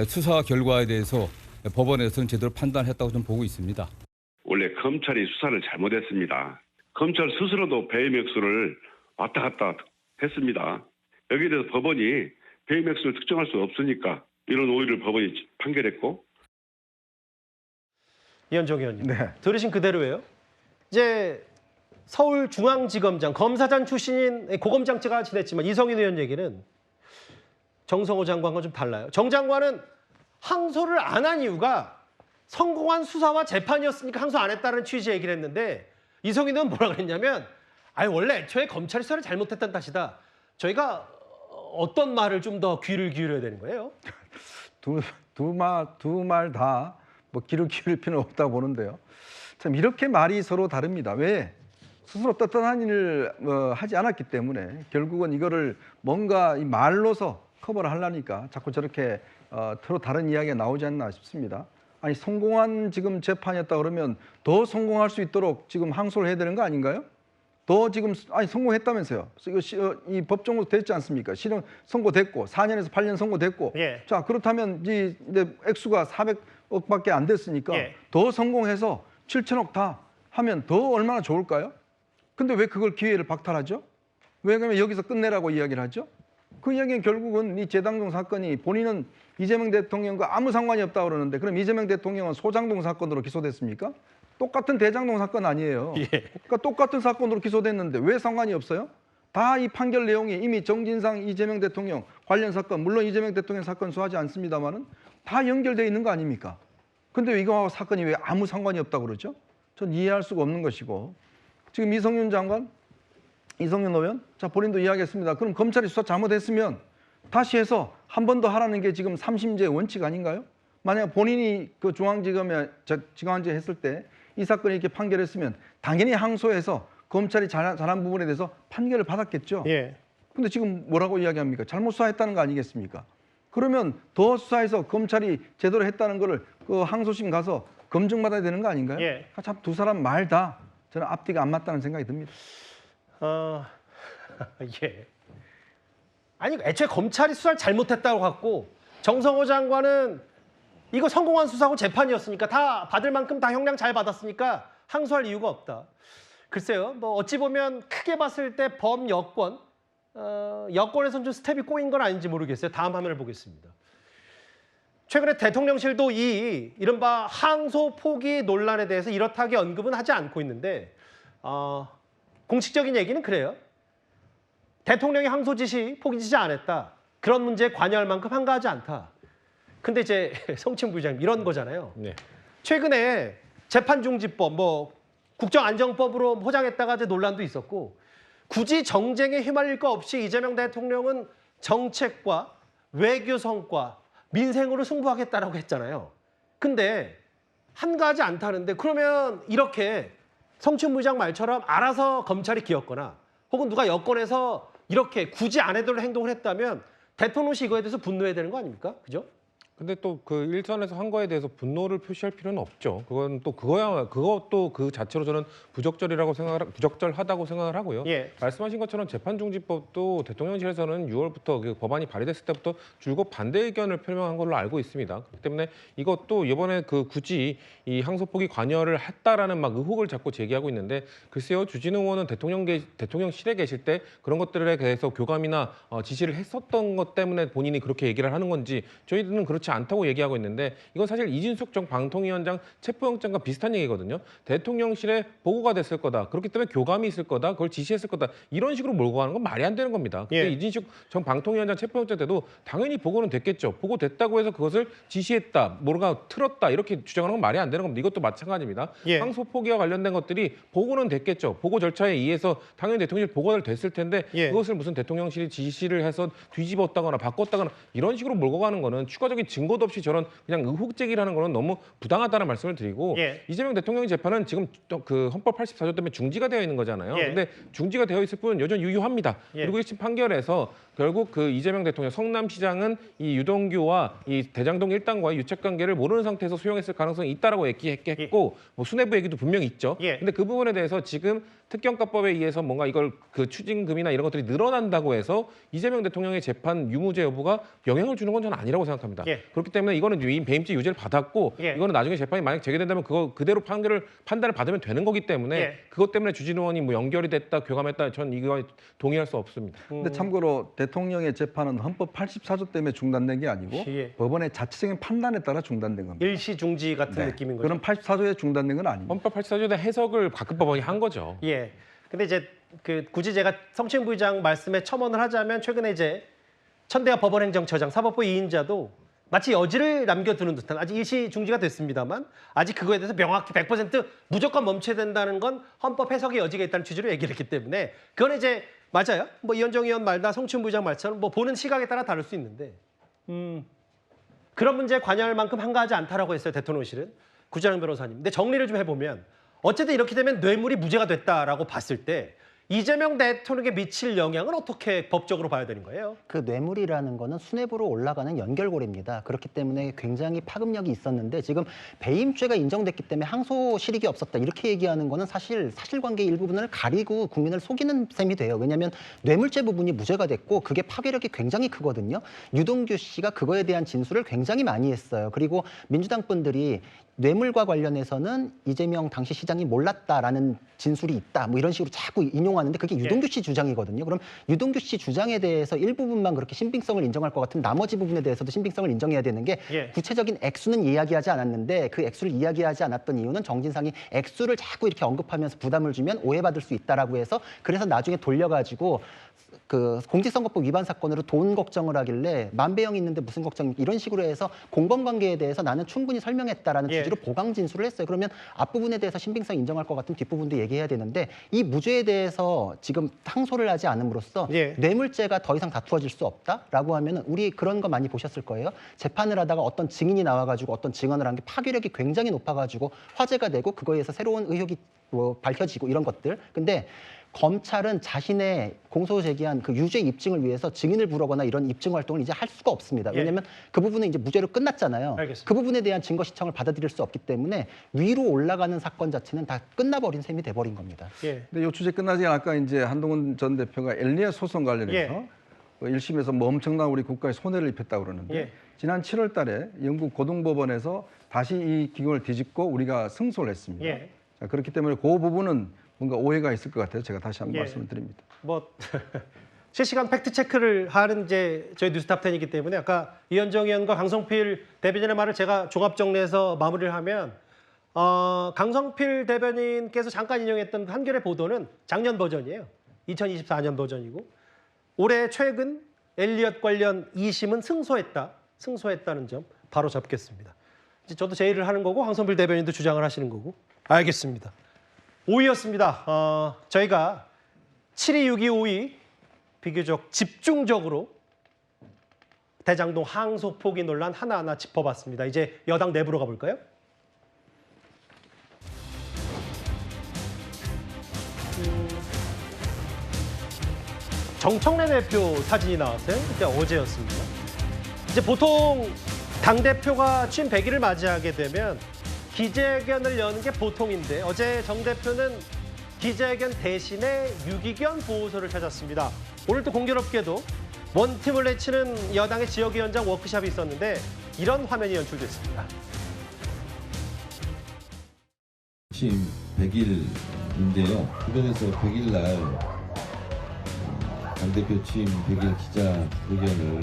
S6: 수사 결과에 대해서 법원에서는 제대로 판단했다고 좀 보고 있습니다.
S15: 원래 검찰이 수사를 잘못했습니다. 검찰 스스로도 배임 액수를 왔다 갔다 했습니다. 여기에 대해서 법원이 배임 액수를 특정할 수 없으니까 이런 오해를 법원이 판결했고.
S1: 이현정 의원님,
S8: 네.
S1: 들으신 그대로예요. 이제 서울중앙지검장 검사장 출신인 고검장 제가 지냈지만 이성윤 의원 얘기는 정성호 장관과 좀 달라요. 정 장관은 항소를 안 한 이유가 성공한 수사와 재판이었으니까 항소 안 했다는 취지의 얘기를 했는데 이성윤 의원은 뭐라 그랬냐면 원래 애초에 검찰이 수사를 잘못했다는 탓이다. 저희가 어떤 말을 좀 더 귀를 기울여야 되는 거예요?
S8: 두 말 다 뭐 귀를 기울일 필요는 없다고 보는데요. 참 이렇게 말이 서로 다릅니다. 왜? 스스로 떳떳한 일을 하지 않았기 때문에 결국은 이거를 뭔가 이 말로서 커버를 하려니까 자꾸 저렇게 서로 다른 이야기가 나오지 않나 싶습니다. 아니 성공한 지금 재판이었다 그러면 더 성공할 수 있도록 지금 항소를 해야 되는 거 아닌가요? 더 지금 성공했다면서요. 이 법정으로 됐지 않습니까? 실형 선고됐고 4년에서 8년 선고됐고.
S1: 예.
S8: 자 그렇다면 이 액수가 400억밖에 안 됐으니까
S1: 예.
S8: 더 성공해서 7천억 다 하면 더 얼마나 좋을까요? 근데 왜 그걸 기회를 박탈하죠? 왜 그러면 여기서 끝내라고 이야기를 하죠? 그 이야기는 결국은 이 재당동 사건이 본인은 이재명 대통령과 아무 상관이 없다고 그러는데 그럼 이재명 대통령은 소장동 사건으로 기소됐습니까? 똑같은 대장동 사건 아니에요.
S1: 예.
S8: 그러니까 똑같은 사건으로 기소됐는데 왜 상관이 없어요? 다 이 판결 내용이 이미 정진상 이재명 대통령 관련 사건, 물론 이재명 대통령 사건 수하지 않습니다만은 다 연결되어 있는 거 아닙니까? 근데 이거하고 사건이 왜 아무 상관이 없다고 그러죠? 전 이해할 수가 없는 것이고 지금 이성윤 장관, 이성윤 의원, 자 본인도 이야기했습니다. 그럼 검찰이 수사 잘못했으면 다시 해서 한 번 더 하라는 게 지금 3심제 원칙 아닌가요? 만약 본인이 그 중앙지검에 지검한지 했을 때 이 사건이 이렇게 판결했으면 당연히 항소해서 검찰이 잘한 부분에 대해서 판결을 받았겠죠.
S1: 예.
S8: 근데 지금 뭐라고 이야기합니까? 잘못 수사했다는 거 아니겠습니까? 그러면 더 수사해서 검찰이 제대로 했다는 거를 그 항소심 가서 검증받아야 되는 거 아닌가요?
S1: 예.
S8: 참 두 사람 말 다 저는 앞뒤가 안 맞다는 생각이 듭니다.
S1: 예. 아니 애초에 검찰이 수사를 잘못했다고 갖고 정성호 장관은 이거 성공한 수사고 재판이었으니까 다 받을 만큼 다 형량 잘 받았으니까 항소할 이유가 없다. 글쎄요. 뭐 어찌 보면 크게 봤을 때 범여권, 여권에선 좀 스텝이 꼬인 건 아닌지 모르겠어요. 다음 화면을 보겠습니다. 최근에 대통령실도 이 이른바 항소 포기 논란에 대해서 이렇다게 언급은 하지 않고 있는데 공식적인 얘기는 그래요. 대통령이 항소 지시, 포기 지시 안 했다. 그런 문제에 관여할 만큼 한가하지 않다. 근데 이제 성침 부장님 이런 거잖아요.
S5: 네.
S1: 최근에 재판중지법, 뭐 국정안정법으로 포장했다가 이제 논란도 있었고 굳이 정쟁에 휘말릴 거 없이 이재명 대통령은 정책과 외교 성과, 민생으로 승부하겠다라고 했잖아요. 근데 한가하지 않다는데 그러면 이렇게 성춘 부장 말처럼 알아서 검찰이 기었거나 혹은 누가 여권에서 이렇게 굳이 안 해도 행동을 했다면 대통령실 이거에 대해서 분노해야 되는 거 아닙니까? 그죠?
S5: 근데 또 그 일선에서 한 거에 대해서 분노를 표시할 필요는 없죠. 그건 또 그것도 그 자체로 저는 부적절하다고 생각을 하고요.
S1: 예.
S5: 말씀하신 것처럼 재판중지법도 대통령실에서는 6월부터 그 법안이 발의됐을 때부터 줄곧 반대 의견을 표명한 걸로 알고 있습니다. 그렇기 때문에 이것도 이번에 그 굳이 이 항소포기 관여를 했다라는 막 의혹을 자꾸 제기하고 있는데 글쎄요, 주진우 의원은 대통령실에 계실 때 그런 것들에 대해서 교감이나 지시를 했었던 것 때문에 본인이 그렇게 얘기를 하는 건지 저희들은 그렇지 않다고 얘기하고 있는데 이건 사실 이진숙 전 방통위원장 체포영장과 비슷한 얘기거든요. 대통령실에 보고가 됐을 거다. 그렇기 때문에 교감이 있을 거다. 그걸 지시했을 거다. 이런 식으로 몰고 가는 건 말이 안 되는 겁니다. 그때
S1: 예.
S5: 이진숙 전 방통위원장 체포영장 때도 당연히 보고는 됐겠죠. 보고됐다고 해서 그것을 지시했다. 뭐가 틀었다. 이렇게 주장하는 건 말이 안 되는 겁니다. 이것도 마찬가지입니다.
S1: 예.
S5: 항소 포기와 관련된 것들이 보고는 됐겠죠. 보고 절차에 의해서 당연히 대통령실 보고가 됐을 텐데
S1: 예.
S5: 그것을 무슨 대통령실이 지시를 해서 뒤집었다거나 바꿨다거나 이런 식으로 몰고 가는 거는 추가적인 증거도 없이 저런 그냥 의혹 제기를 하는 거는 너무 부당하다는 말씀을 드리고
S1: 예.
S5: 이재명 대통령의 재판은 지금 그 헌법 84조 때문에 중지가 되어 있는 거잖아요.
S1: 예.
S5: 근데 중지가 되어 있을 뿐 여전히 유효합니다.
S1: 예.
S5: 그리고 1심 판결에서 결국 그 이재명 대통령 성남시장은 이 유동규와 이 대장동 일당과의 유착 관계를 모르는 상태에서 수용했을 가능성이 있다라고 얘기했고 뭐 수뇌부 얘기도 분명히 있죠.
S1: 예.
S5: 근데 그 부분에 대해서 지금 특경가법에 의해서 뭔가 이걸 그 추징금이나 이런 것들이 늘어난다고 해서 이재명 대통령의 재판 유무죄 여부가 영향을 주는 건 저는 아니라고 생각합니다.
S1: 예.
S5: 그렇기 때문에 이거는 이미 배임죄 유죄를 받았고
S1: 예.
S5: 이거는 나중에 재판이 만약 재개된다면 그거 그대로 판단을 받으면 되는 거기 때문에
S1: 예.
S5: 그것 때문에 주진우 의원이 뭐 연결이 됐다, 교감했다, 전 이거 동의할 수 없습니다.
S8: 근데 참고로 대통령의 재판은 헌법 84조 때문에 중단된 게 아니고
S1: 예.
S8: 법원의 자체적인 판단에 따라 중단된 겁니다.
S1: 일시 중지 같은 느낌인 거죠.
S8: 그런 84조에 중단된 건 아닙니다.
S5: 헌법 84조에 대한 해석을 각급 법원이 한 거죠.
S1: 예. 근데 이제 그 굳이 제가 성추행 부의장 말씀에 첨언을 하자면 최근에 이제 천대엽 법원행정처장 사법부 2인자도 마치 여지를 남겨두는 듯한 아직 일시 중지가 됐습니다만 아직 그거에 대해서 명확히 100% 무조건 멈춰야 된다는 건 헌법 해석의 여지가 있다는 취지로 얘기를 했기 때문에 그건 이제 맞아요. 뭐 이현정 의원 말다 성추행 부의장 말처럼 뭐 보는 시각에 따라 다를 수 있는데 그런 문제에 관여할 만큼 한가하지 않다라고 했어요. 대통령실은. 구자영 변호사님. 근데 정리를 좀 해보면 어쨌든 이렇게 되면 뇌물이 무죄가 됐다라고 봤을 때 이재명 대통령에게 미칠 영향은 어떻게 법적으로 봐야 되는 거예요?
S3: 그 뇌물이라는 거는 수뇌부로 올라가는 연결고리입니다. 그렇기 때문에 굉장히 파급력이 있었는데 지금 배임죄가 인정됐기 때문에 항소 실익이 없었다 이렇게 얘기하는 거는 사실 사실관계 일부분을 가리고 국민을 속이는 셈이 돼요. 왜냐하면 뇌물죄 부분이 무죄가 됐고 그게 파괴력이 굉장히 크거든요. 유동규 씨가 그거에 대한 진술을 굉장히 많이 했어요. 그리고 민주당 분들이 뇌물과 관련해서는 이재명 당시 시장이 몰랐다라는 진술이 있다. 뭐 이런 식으로 자꾸 인용하는데 그게 유동규 씨 주장이거든요. 그럼 유동규 씨 주장에 대해서 일부분만 그렇게 신빙성을 인정할 것 같은 나머지 부분에 대해서도 신빙성을 인정해야 되는 게 구체적인 액수는 이야기하지 않았는데 그 액수를 이야기하지 않았던 이유는 정진상이 액수를 자꾸 이렇게 언급하면서 부담을 주면 오해받을 수 있다라고 해서 그래서 나중에 돌려가지고 그 공직선거법 위반 사건으로 돈 걱정을 하길래 만배영이 있는데 무슨 걱정 이런 식으로 해서 공범관계에 대해서 나는 충분히 설명했다라는 취지로 보강 진술을 했어요. 그러면 앞부분에 대해서 신빙성 인정할 것 같은 뒷부분도 얘기해야 되는데 이 무죄에 대해서 지금 항소를 하지 않음으로써 뇌물죄가 더 이상 다투어질 수 없다라고 하면 우리 그런 거 많이 보셨을 거예요. 재판을 하다가 어떤 증인이 나와가지고 어떤 증언을 한 게 파괴력이 굉장히 높아가지고 화제가 되고 그거에 의해서 새로운 의혹이 뭐 밝혀지고 이런 것들. 근데 검찰은 자신의 공소 제기한 그 유죄 입증을 위해서 증인을 부르거나 이런 입증 활동을 이제 할 수가 없습니다. 왜냐하면 그 부분은 이제 무죄로 끝났잖아요.
S1: 알겠습니다.
S3: 그 부분에 대한 증거 시청을 받아들일 수 없기 때문에 위로 올라가는 사건 자체는 다 끝나버린 셈이 돼버린 겁니다.
S8: 근데 이 주제 끝나지 아까 이제 한동훈 전 대표가 엘리아 소송 관련해서 1심에서 뭐 엄청난 우리 국가에 손해를 입혔다고 그러는데 지난 7월 달에 영국 고등법원에서 다시 이 기금을 뒤집고 우리가 승소를 했습니다. 자, 그렇기 때문에 그 부분은 뭔가 오해가 있을 것 같아요. 제가 다시 한번 말씀을 드립니다.
S1: 뭐 실시간 팩트 체크를 하는 이제 저희 뉴스탑 10이기 때문에 아까 이현정 의원과 강성필 대변인의 말을 제가 종합 정리해서 마무리를 하면 강성필 대변인께서 잠깐 인용했던 한겨레 보도는 작년 버전이에요. 2024년 버전이고 올해 최근 엘리엇 관련 2심은 승소했다는 점 바로 잡겠습니다. 이제 저도 제의를 하는 거고 강성필 대변인도 주장을 하시는 거고 알겠습니다. 5위였습니다. 저희가 7위, 6위, 5위 비교적 집중적으로 대장동 항소 포기 논란 하나하나 짚어봤습니다. 이제 여당 내부로 가볼까요? 정청래 대표 사진이 나왔어요. 그때 어제였습니다. 이제 보통 당대표가 취임 100일을 맞이하게 되면 기자회견을 여는 게 보통인데 어제 정 대표는 기자회견 대신에 유기견 보호소를 찾았습니다. 오늘 또 공교롭게도 원팀을 내치는 여당의 지역위원장 워크숍이 있었는데 이런 화면이 연출됐습니다.
S16: 취임 100일인데요. 주변에서 100일 날 당대표 취임 100일 기자회견을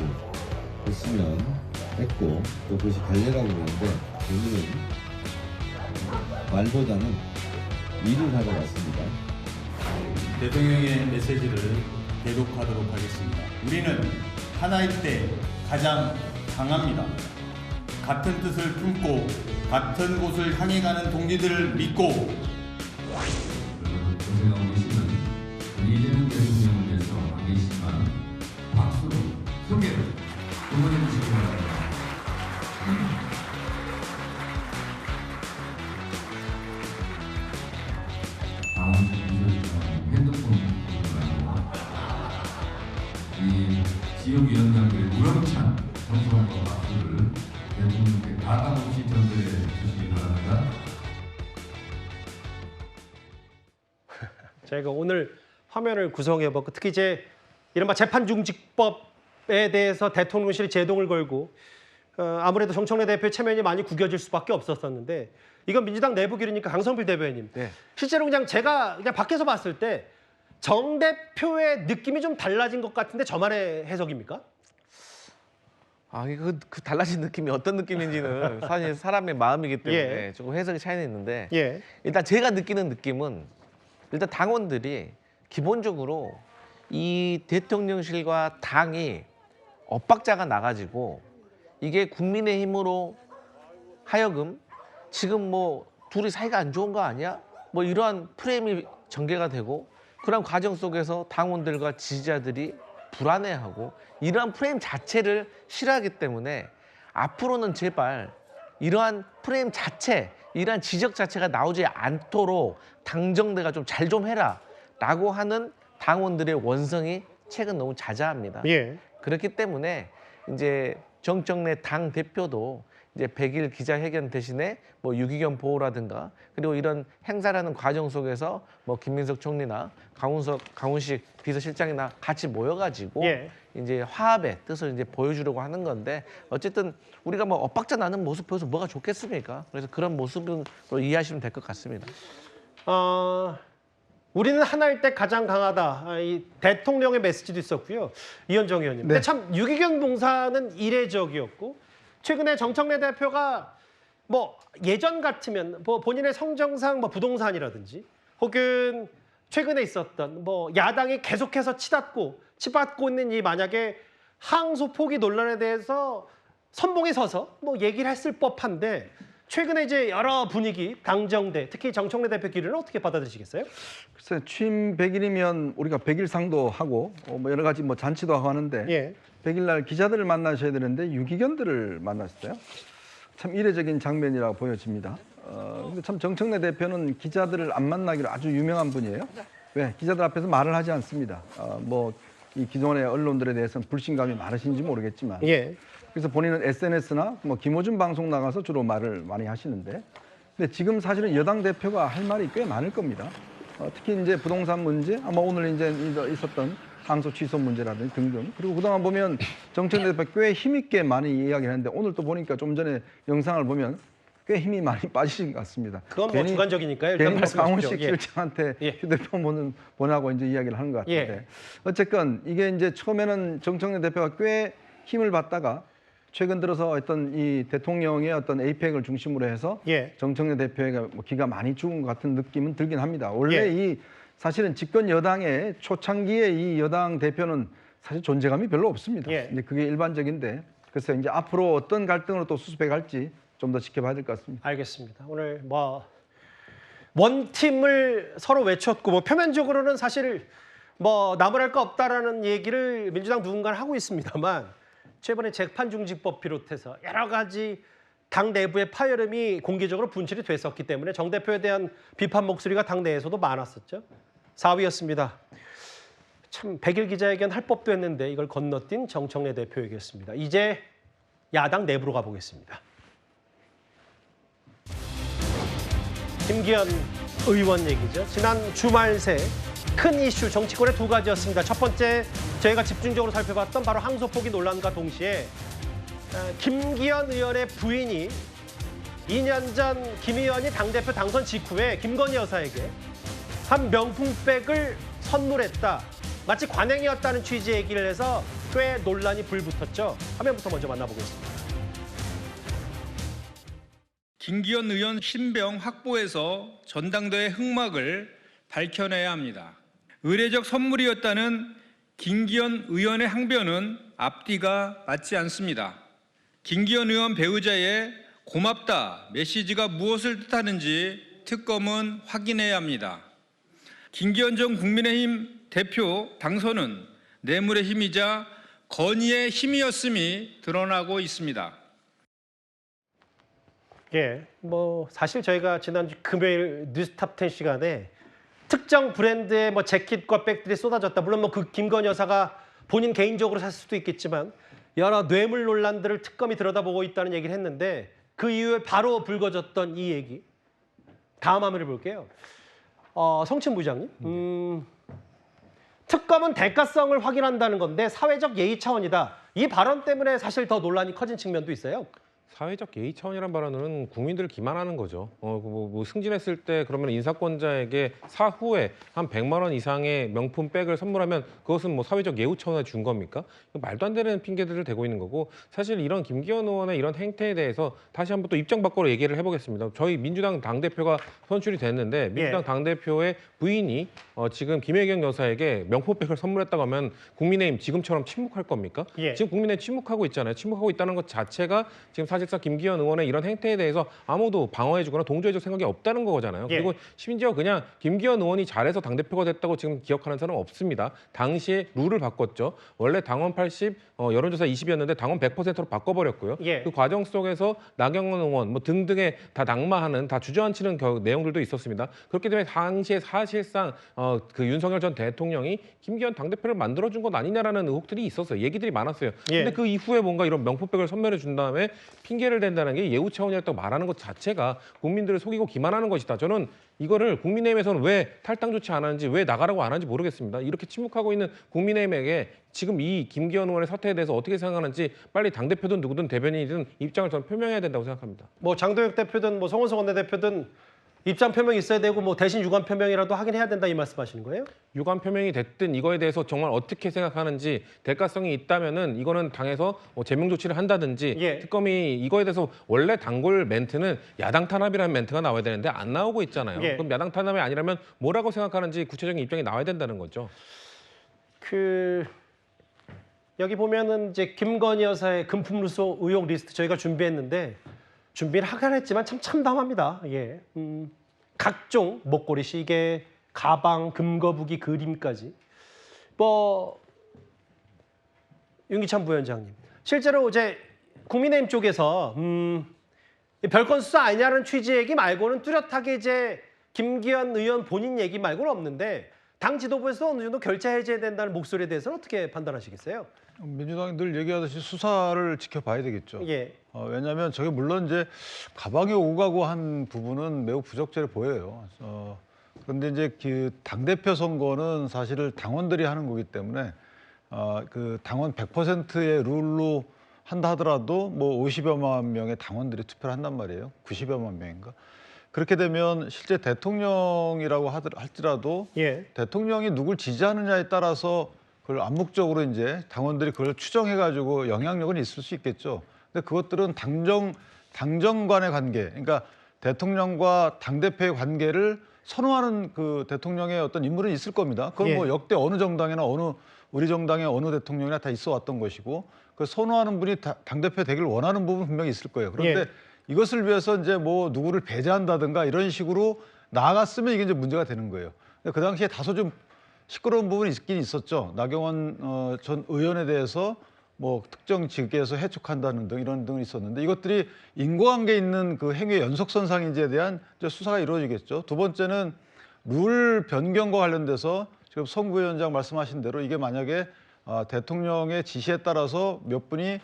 S16: 했고 또 그것이 관례라고 그러는데 오늘은 말보다는 일을 하러 왔습니다.
S17: 대통령의 메시지를 대독하도록 하겠습니다. 우리는 하나일 때 가장 강합니다. 같은 뜻을 품고 같은 곳을 향해 가는 동지들을 믿고
S16: 고생하고 계시는 이재명 대통령을 위해서 안 계시지만 박수로 소개를 응원해 주시기 바랍니다. 다음 핸드폰 이 지역위원장들의 우렁찬 정성과 박수를 대통령께 가감없이 전달해 주시기 바랍니다.
S1: 저희가 오늘 화면을 구성해봤고 특히 이제 이른바 재판중직법에 대해서 대통령실이 제동을 걸고 아무래도 정청래 대표의 체면이 많이 구겨질 수밖에 없었는데 이건 민주당 내부 길이니까 강성필 대변인. 실제로 그냥 제가 그냥 밖에서 봤을 때 정 대표의 느낌이 좀 달라진 것 같은데 저만의 해석입니까?
S11: 아, 이거 그 달라진 느낌이 어떤 느낌인지는 사실 사람의 마음이기 때문에 조금 해석이 차이는 있는데 일단 제가 느끼는 느낌은 일단 당원들이 기본적으로 이 대통령실과 당이 엇박자가 나가지고 이게 국민의힘으로 하여금 지금 뭐 둘이 사이가 안 좋은 거 아니야? 뭐 이러한 프레임이 전개가 되고 그런 과정 속에서 당원들과 지지자들이 불안해하고 이러한 프레임 자체를 싫어하기 때문에 앞으로는 제발 이러한 프레임 자체, 이러한 지적 자체가 나오지 않도록 당정대가 좀 잘 좀 해라 라고 하는 당원들의 원성이 최근 너무 자자합니다. 그렇기 때문에 이제 정청래 당 대표도 이제 100일 기자회견 대신에 뭐 유기견 보호라든가 그리고 이런 행사라는 과정 속에서 뭐 김민석 총리나 강훈식 비서실장이나 같이 모여가지고 이제 화합의 뜻을 이제 보여주려고 하는 건데 어쨌든 우리가 뭐 엇박자 나는 모습 보여서 뭐가 좋겠습니까? 그래서 그런 모습으로 이해하시면 될 것 같습니다.
S1: 우리는 하나일 때 가장 강하다. 이 대통령의 메시지도 있었고요. 이현정 의원님. 근데 참 유기견 봉사는 이례적이었고 최근에 정청래 대표가 뭐 예전 같으면 뭐 본인의 성정상 뭐 부동산이라든지 혹은 최근에 있었던 뭐 야당이 계속해서 치받고 있는 이 만약에 항소 포기 논란에 대해서 선봉에 서서 뭐 얘기를 했을 법한데 최근에 이제 여러 분위기, 당정대, 특히 정청래 대표 기류는 어떻게 받아들이시겠어요?
S8: 글쎄 취임 100일이면 우리가 100일상도 하고 뭐 여러 가지 뭐 잔치도 하고 하는데 100일 날 기자들을 만나셔야 되는데 유기견들을 만났어요. 참 이례적인 장면이라고 보여집니다. 근데 참 정청래 대표는 기자들을 안 만나기로 아주 유명한 분이에요. 왜? 기자들 앞에서 말을 하지 않습니다. 뭐 이 기존의 언론들에 대해서는 불신감이 많으신지 모르겠지만 그래서 본인은 SNS나 뭐 김호준 방송 나가서 주로 말을 많이 하시는데 근데 지금 사실은 여당 대표가 할 말이 꽤 많을 겁니다. 특히 이제 부동산 문제, 아마 오늘 이제 있었던 항소 취소 문제라든지 등등. 그리고 그동안 보면 정청래 대표 꽤 힘있게 많이 이야기를 했는데 오늘 또 보니까 좀 전에 영상을 보면 꽤 힘이 많이 빠지신 것 같습니다.
S1: 그건 뭐 주관적이니까요. 일단
S8: 괜히 강훈식
S1: 말씀하십시오.
S8: 실장한테 휴대폰 보내고 이제 이야기를 하는 것 같은데 어쨌건 이게 이제 처음에는 정청래 대표가 꽤 힘을 받다가 최근 들어서 어떤 이 대통령의 어떤 에이펙을 중심으로 해서 정청래 대표가 뭐 기가 많이 죽은 것 같은 느낌은 들긴 합니다. 원래 이 사실은 집권 여당의 초창기에 이 여당 대표는 사실 존재감이 별로 없습니다. 이제 그게 일반적인데 그래서 이제 앞으로 어떤 갈등으로 또 수습해 갈지 좀 더 지켜봐야 될 것 같습니다.
S1: 알겠습니다. 오늘 뭐 원팀을 서로 외쳤고 뭐 표면적으로는 사실 뭐 나무랄 거 없다라는 얘기를 민주당 누군가 하고 있습니다만 최근에 재판중지법 비롯해서 여러 가지 당 내부의 파열음이 공개적으로 분출이 됐었기 때문에 정 대표에 대한 비판 목소리가 당 내에서도 많았었죠. 4위였습니다. 참 100일 기자회견 할 법도 했는데 이걸 건너뛴 정청래 대표에게였습니다. 이제 야당 내부로 가보겠습니다. 김기현 의원 얘기죠. 지난 주말 새 큰 이슈 정치권의 두 가지였습니다. 첫 번째 저희가 집중적으로 살펴봤던 바로 항소포기 논란과 동시에 김기현 의원의 부인이 2년 전 김 의원이 당대표 당선 직후에 김건희 여사에게 한 명품백을 선물했다. 마치 관행이었다는 취지의 얘기를 해서 꽤 논란이 불붙었죠. 화면부터 먼저 만나보겠습니다.
S18: 김기현 의원 신병 확보에서 전당대회 흑막을 밝혀내야 합니다. 의례적 선물이었다는 김기현 의원의 항변은 앞뒤가 맞지 않습니다. 김기현 의원 배우자의 고맙다 메시지가 무엇을 뜻하는지 특검은 확인해야 합니다. 김기현 전 국민의힘 대표 당선은 뇌물의 힘이자 건의의 힘이었음이 드러나고 있습니다.
S1: 예, 뭐 사실 저희가 지난주 금요일 뉴스탑 10 시간에 특정 브랜드의 뭐 재킷과 백들이 쏟아졌다. 물론 뭐 그 김건희 여사가 본인 개인적으로 샀을 수도 있겠지만 여러 뇌물 논란들을 특검이 들여다보고 있다는 얘기를 했는데 그 이후에 바로 불거졌던 이 얘기. 다음 화면을 볼게요. 성춘 부장님, 특검은 대가성을 확인한다는 건데 사회적 예의 차원이다. 이 발언 때문에 사실 더 논란이 커진 측면도 있어요.
S5: 사회적 예의 차원이란 발언은 국민들을 기만하는 거죠. 뭐 승진했을 때 그러면 인사권자에게 사후에 한 100만 원 이상의 명품 백을 선물하면 그것은 뭐 사회적 예우 차원에 준 겁니까? 말도 안 되는 핑계들을 대고 있는 거고 사실 이런 김기현 의원의 이런 행태에 대해서 다시 한번 또 입장 바꿔 얘기를 해보겠습니다. 저희 민주당 당대표가 선출이 됐는데 민주당 당대표의 부인이 지금 김혜경 여사에게 명품백을 선물했다고 하면 국민의힘 지금처럼 침묵할 겁니까? 지금 국민의힘 침묵하고 있잖아요. 침묵하고 있다는 것 자체가 지금 사실상 김기현 의원의 이런 행태에 대해서 아무도 방어해주거나 동조해줄 생각이 없다는 거잖아요. 그리고 심지어 그냥 김기현 의원이 잘해서 당대표가 됐다고 지금 기억하는 사람은 없습니다. 당시에 룰을 바꿨죠. 원래 당원 80, 여론조사 20이었는데 당원 100%로 바꿔버렸고요. 그 과정 속에서 나경원 의원 뭐 등등의 다 낙마하는, 다 주저앉히는 내용들도 있었습니다. 그렇기 때문에 당시에 사실상 그 윤석열 전 대통령이 김기현 당대표를 만들어준 것 아니냐라는 의혹들이 있었어요. 얘기들이 많았어요. 근데 그 이후에 뭔가 이런 명품백을 선물해 준 다음에 핑계를 댄다는 게 예우 차원이었다고 말하는 것 자체가 국민들을 속이고 기만하는 것이다. 저는 이거를 국민의힘에서는 왜 탈당 조치 안 하는지, 왜 나가라고 안 하는지 모르겠습니다. 이렇게 침묵하고 있는 국민의힘에게 지금 이 김기현 의원의 사태에 대해서 어떻게 생각하는지 빨리 당대표든 누구든 대변인이든 입장을 저는 표명해야 된다고 생각합니다.
S1: 뭐 장도혁 대표든 뭐 송원석 원내대표든 입장 표명이 있어야 되고 뭐 대신 유감 표명이라도 하긴 해야 된다 이 말씀하시는 거예요?
S5: 유감 표명이 됐든 이거에 대해서 정말 어떻게 생각하는지 대가성이 있다면은 이거는 당에서 제명 조치를 한다든지 특검이 이거에 대해서 원래 단골 멘트는 야당 탄압이라는 멘트가 나와야 되는데 안 나오고 있잖아요. 그럼 야당 탄압이 아니라면 뭐라고 생각하는지 구체적인 입장이 나와야 된다는 거죠.
S1: 여기 보면은 이제 김건희 여사의 금품 루소 의혹 리스트 저희가 준비했는데 준비를 하긴 했지만 참 참담합니다. 각종 목걸이, 시계, 가방, 금거북이, 그림까지. 윤기찬 부위원장님, 실제로 이제 국민의힘 쪽에서 별건 수사 아니냐는 취지 얘기 말고는 뚜렷하게 이제 김기현 의원 본인 얘기 말고는 없는데 당 지도부에서 어느 정도 결자 해제해야 된다는 목소리에 대해서는 어떻게 판단하시겠어요?
S8: 민주당이 늘 얘기하듯이 수사를 지켜봐야 되겠죠. 왜냐하면 저게 물론 이제 가방에 오고 가고 한 부분은 매우 부적절해 보여요. 그런데 이제 그 당대표 선거는 사실을 당원들이 하는 거기 때문에 그 당원 100%의 룰로 한다 하더라도 뭐 50여만 명의 당원들이 투표를 한단 말이에요. 90여만 명인가. 그렇게 되면 실제 대통령이라고 할지라도 대통령이 누굴 지지하느냐에 따라서 그걸 암묵적으로 이제 당원들이 그걸 추정해가지고 영향력은 있을 수 있겠죠. 근데 그것들은 당정 간의 관계, 그러니까 대통령과 당대표의 관계를 선호하는 그 대통령의 어떤 인물은 있을 겁니다. 그건 뭐 역대 어느 정당이나 우리 정당의 어느 대통령이나 다 있어 왔던 것이고 그 선호하는 분이 당대표 되기를 원하는 부분은 분명히 있을 거예요. 그런데 이것을 위해서 이제 뭐 누구를 배제한다든가 이런 식으로 나아갔으면 이게 이제 문제가 되는 거예요. 근데 그 당시에 다소 좀 시끄러운 부분이 있긴 있었죠. 나경원 전 의원에 대해서
S19: 뭐 특정 지역에서 해촉한다는 등 이런 등이 있었는데 이것들이 인과관계 있는 그 행위의 연속선상인지에 대한 이제 수사가 이루어지겠죠. 두 번째는 룰 변경과 관련돼서 지금 송 부위원장 말씀하신 대로 이게 만약에 대통령의 지시에 따라서 몇 분이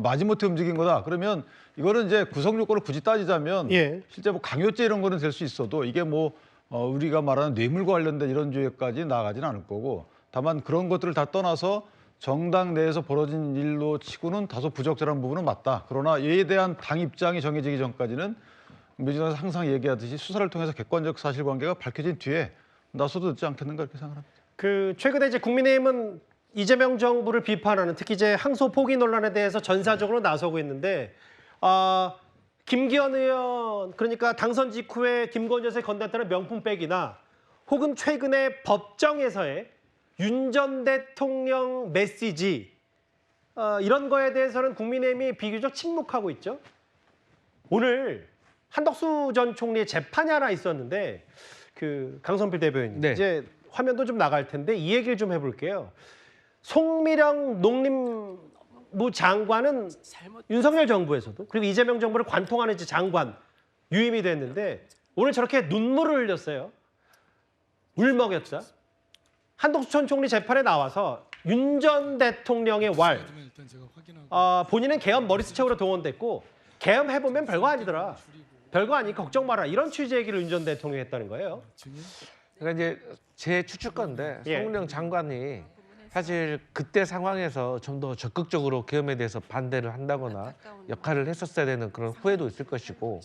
S19: 마지못해 움직인 거다. 그러면 이거는 이제 구성 요건을 굳이 따지자면 실제 뭐 강요죄 이런 거는 될 수 있어도 이게 뭐 우리가 말하는 뇌물과 관련된 이런 죄까지 나가지는 않을 거고 다만 그런 것들을 다 떠나서 정당 내에서 벌어진 일로 치고는 다소 부적절한 부분은 맞다. 그러나 이에 대한 당 입장이 정해지기 전까지는 민주당에서 항상 얘기하듯이 수사를 통해서 객관적 사실관계가 밝혀진 뒤에 나서도 늦지 않겠는가 이렇게 생각합니다.
S1: 그 최근에 이제 국민의힘은 이재명 정부를 비판하는 특히 이제 항소 포기 논란에 대해서 전사적으로 나서고 있는데 김기현 의원 그러니까 당선 직후에 김건희 여사에 건넸다는 명품백이나 혹은 최근에 법정에서의 윤 전 대통령 메시지 이런 거에 대해서는 국민의힘이 비교적 침묵하고 있죠. 오늘 한덕수 전 총리의 재판이 하나 있었는데 그 강성필 대변인 이제 화면도 좀 나갈 텐데 이 얘기를 좀 해볼게요. 송미령 농림부 장관은 윤석열 정부에서도 그리고 이재명 정부를 관통하는 이제 장관 유임이 됐는데 오늘 저렇게 눈물을 흘렸어요. 울먹였다. 한덕수 전 총리 재판에 나와서 윤 전 대통령의 왈 본인은 계엄 머리수책으로 동원됐고 계엄해보면 별거 아니더라. 별거 아니니까 걱정 마라. 이런 취지의 얘기를 윤 전 대통령이 했다는 거예요.
S11: 그러니까 이제 제 추측건데 송미령 장관이 사실 그때 상황에서 좀 더 적극적으로 계엄에 대해서 반대를 한다거나 역할을 했었어야 되는 그런 후회도 있을 것이고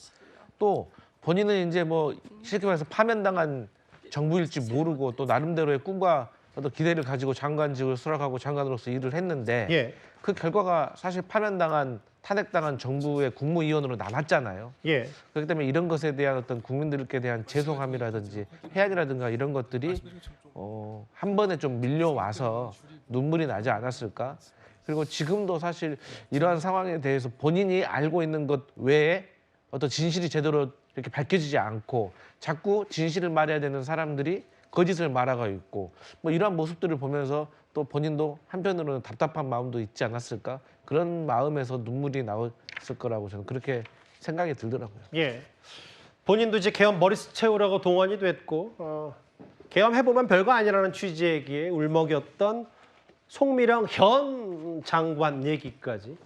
S11: 또 본인은 이제 뭐 쉽게 말해서 파면당한 정부일지 모르고 또 나름대로의 꿈과 어떤 기대를 가지고 장관직을 수락하고 장관으로서 일을 했는데 그 결과가 사실 파면당한 탄핵당한 정부의 국무위원으로 남았잖아요. 그렇기 때문에 이런 것에 대한 어떤 국민들께 대한 죄송함이라든지 해안이라든가 이런 것들이 한 번에 좀 밀려와서 눈물이 나지 않았을까? 그리고 지금도 사실 이러한 상황에 대해서 본인이 알고 있는 것 외에 어떤 진실이 제대로 이렇게 밝혀지지 않고 자꾸 진실을 말해야 되는 사람들이 거짓을 말하고 있고 뭐 이러한 모습들을 보면서 또 본인도 한편으로는 답답한 마음도 있지 않았을까? 그런 마음에서 눈물이 나왔을 거라고 저는 그렇게 생각이 들더라고요.
S1: 본인도 이제 계엄 머리수 채우라고 동원이 됐고 계엄해보면 별거 아니라는 취지의 얘기에 울먹였던 송미령 현 장관 얘기까지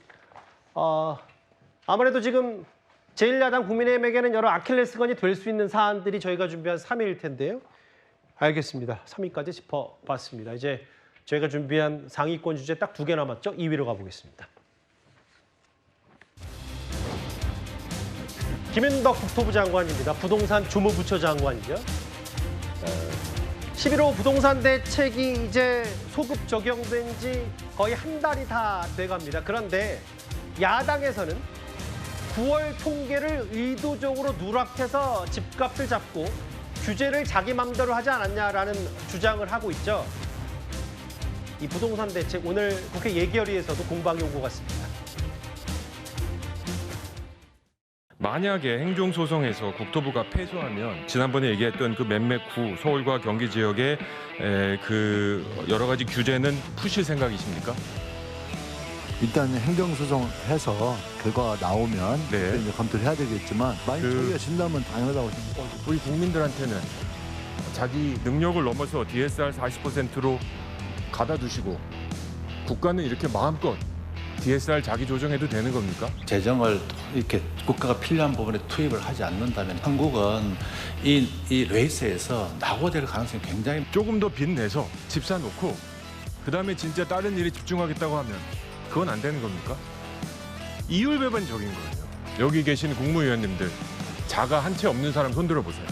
S1: 아무래도 지금 제1야당 국민의힘에게는 여러 아킬레스건이 될 수 있는 사안들이 저희가 준비한 3위일 텐데요. 알겠습니다. 3위까지 짚어봤습니다. 이제 저희가 준비한 상위권 주제 딱 2개 남았죠. 2위로 가보겠습니다. 김윤덕 국토부 장관입니다. 부동산 주무부처 장관이죠. 11호 부동산 대책이 이제 소급 적용된 지 거의 한 달이 다 돼갑니다. 그런데 야당에서는 9월 통계를 의도적으로 누락해서 집값을 잡고 규제를 자기 맘대로 하지 않았냐라는 주장을 하고 있죠. 이 부동산 대책 오늘 국회 예결위에서도 공방이 오고 갔습니다.
S20: 만약에 행정소송에서 국토부가 패소하면 지난번에 얘기했던 그 몇몇 구 서울과 경기 지역의 그 여러 가지 규제는 푸실 생각이십니까?
S21: 일단 행정소송해서 결과가 나오면 이제 검토를 해야 되겠지만 만약 저희가 진다면 당연하다고 생각합니다.
S20: 우리 국민들한테는 자기 능력을 넘어서 DSR 40%로 가다 두시고 국가는 이렇게 마음껏 DSR 자기 조정해도 되는 겁니까?
S21: 재정을 이렇게 국가가 필요한 부분에 투입을 하지 않는다면 한국은 이 레이스에서 낙오될 가능성이 굉장히
S20: 조금 더 빚내서 집 사놓고 그다음에 진짜 다른 일에 집중하겠다고 하면 그건 안 되는 겁니까? 이율배반적인 거예요. 여기 계신 국무위원님들 자가 한 채 없는 사람 손들어 보세요.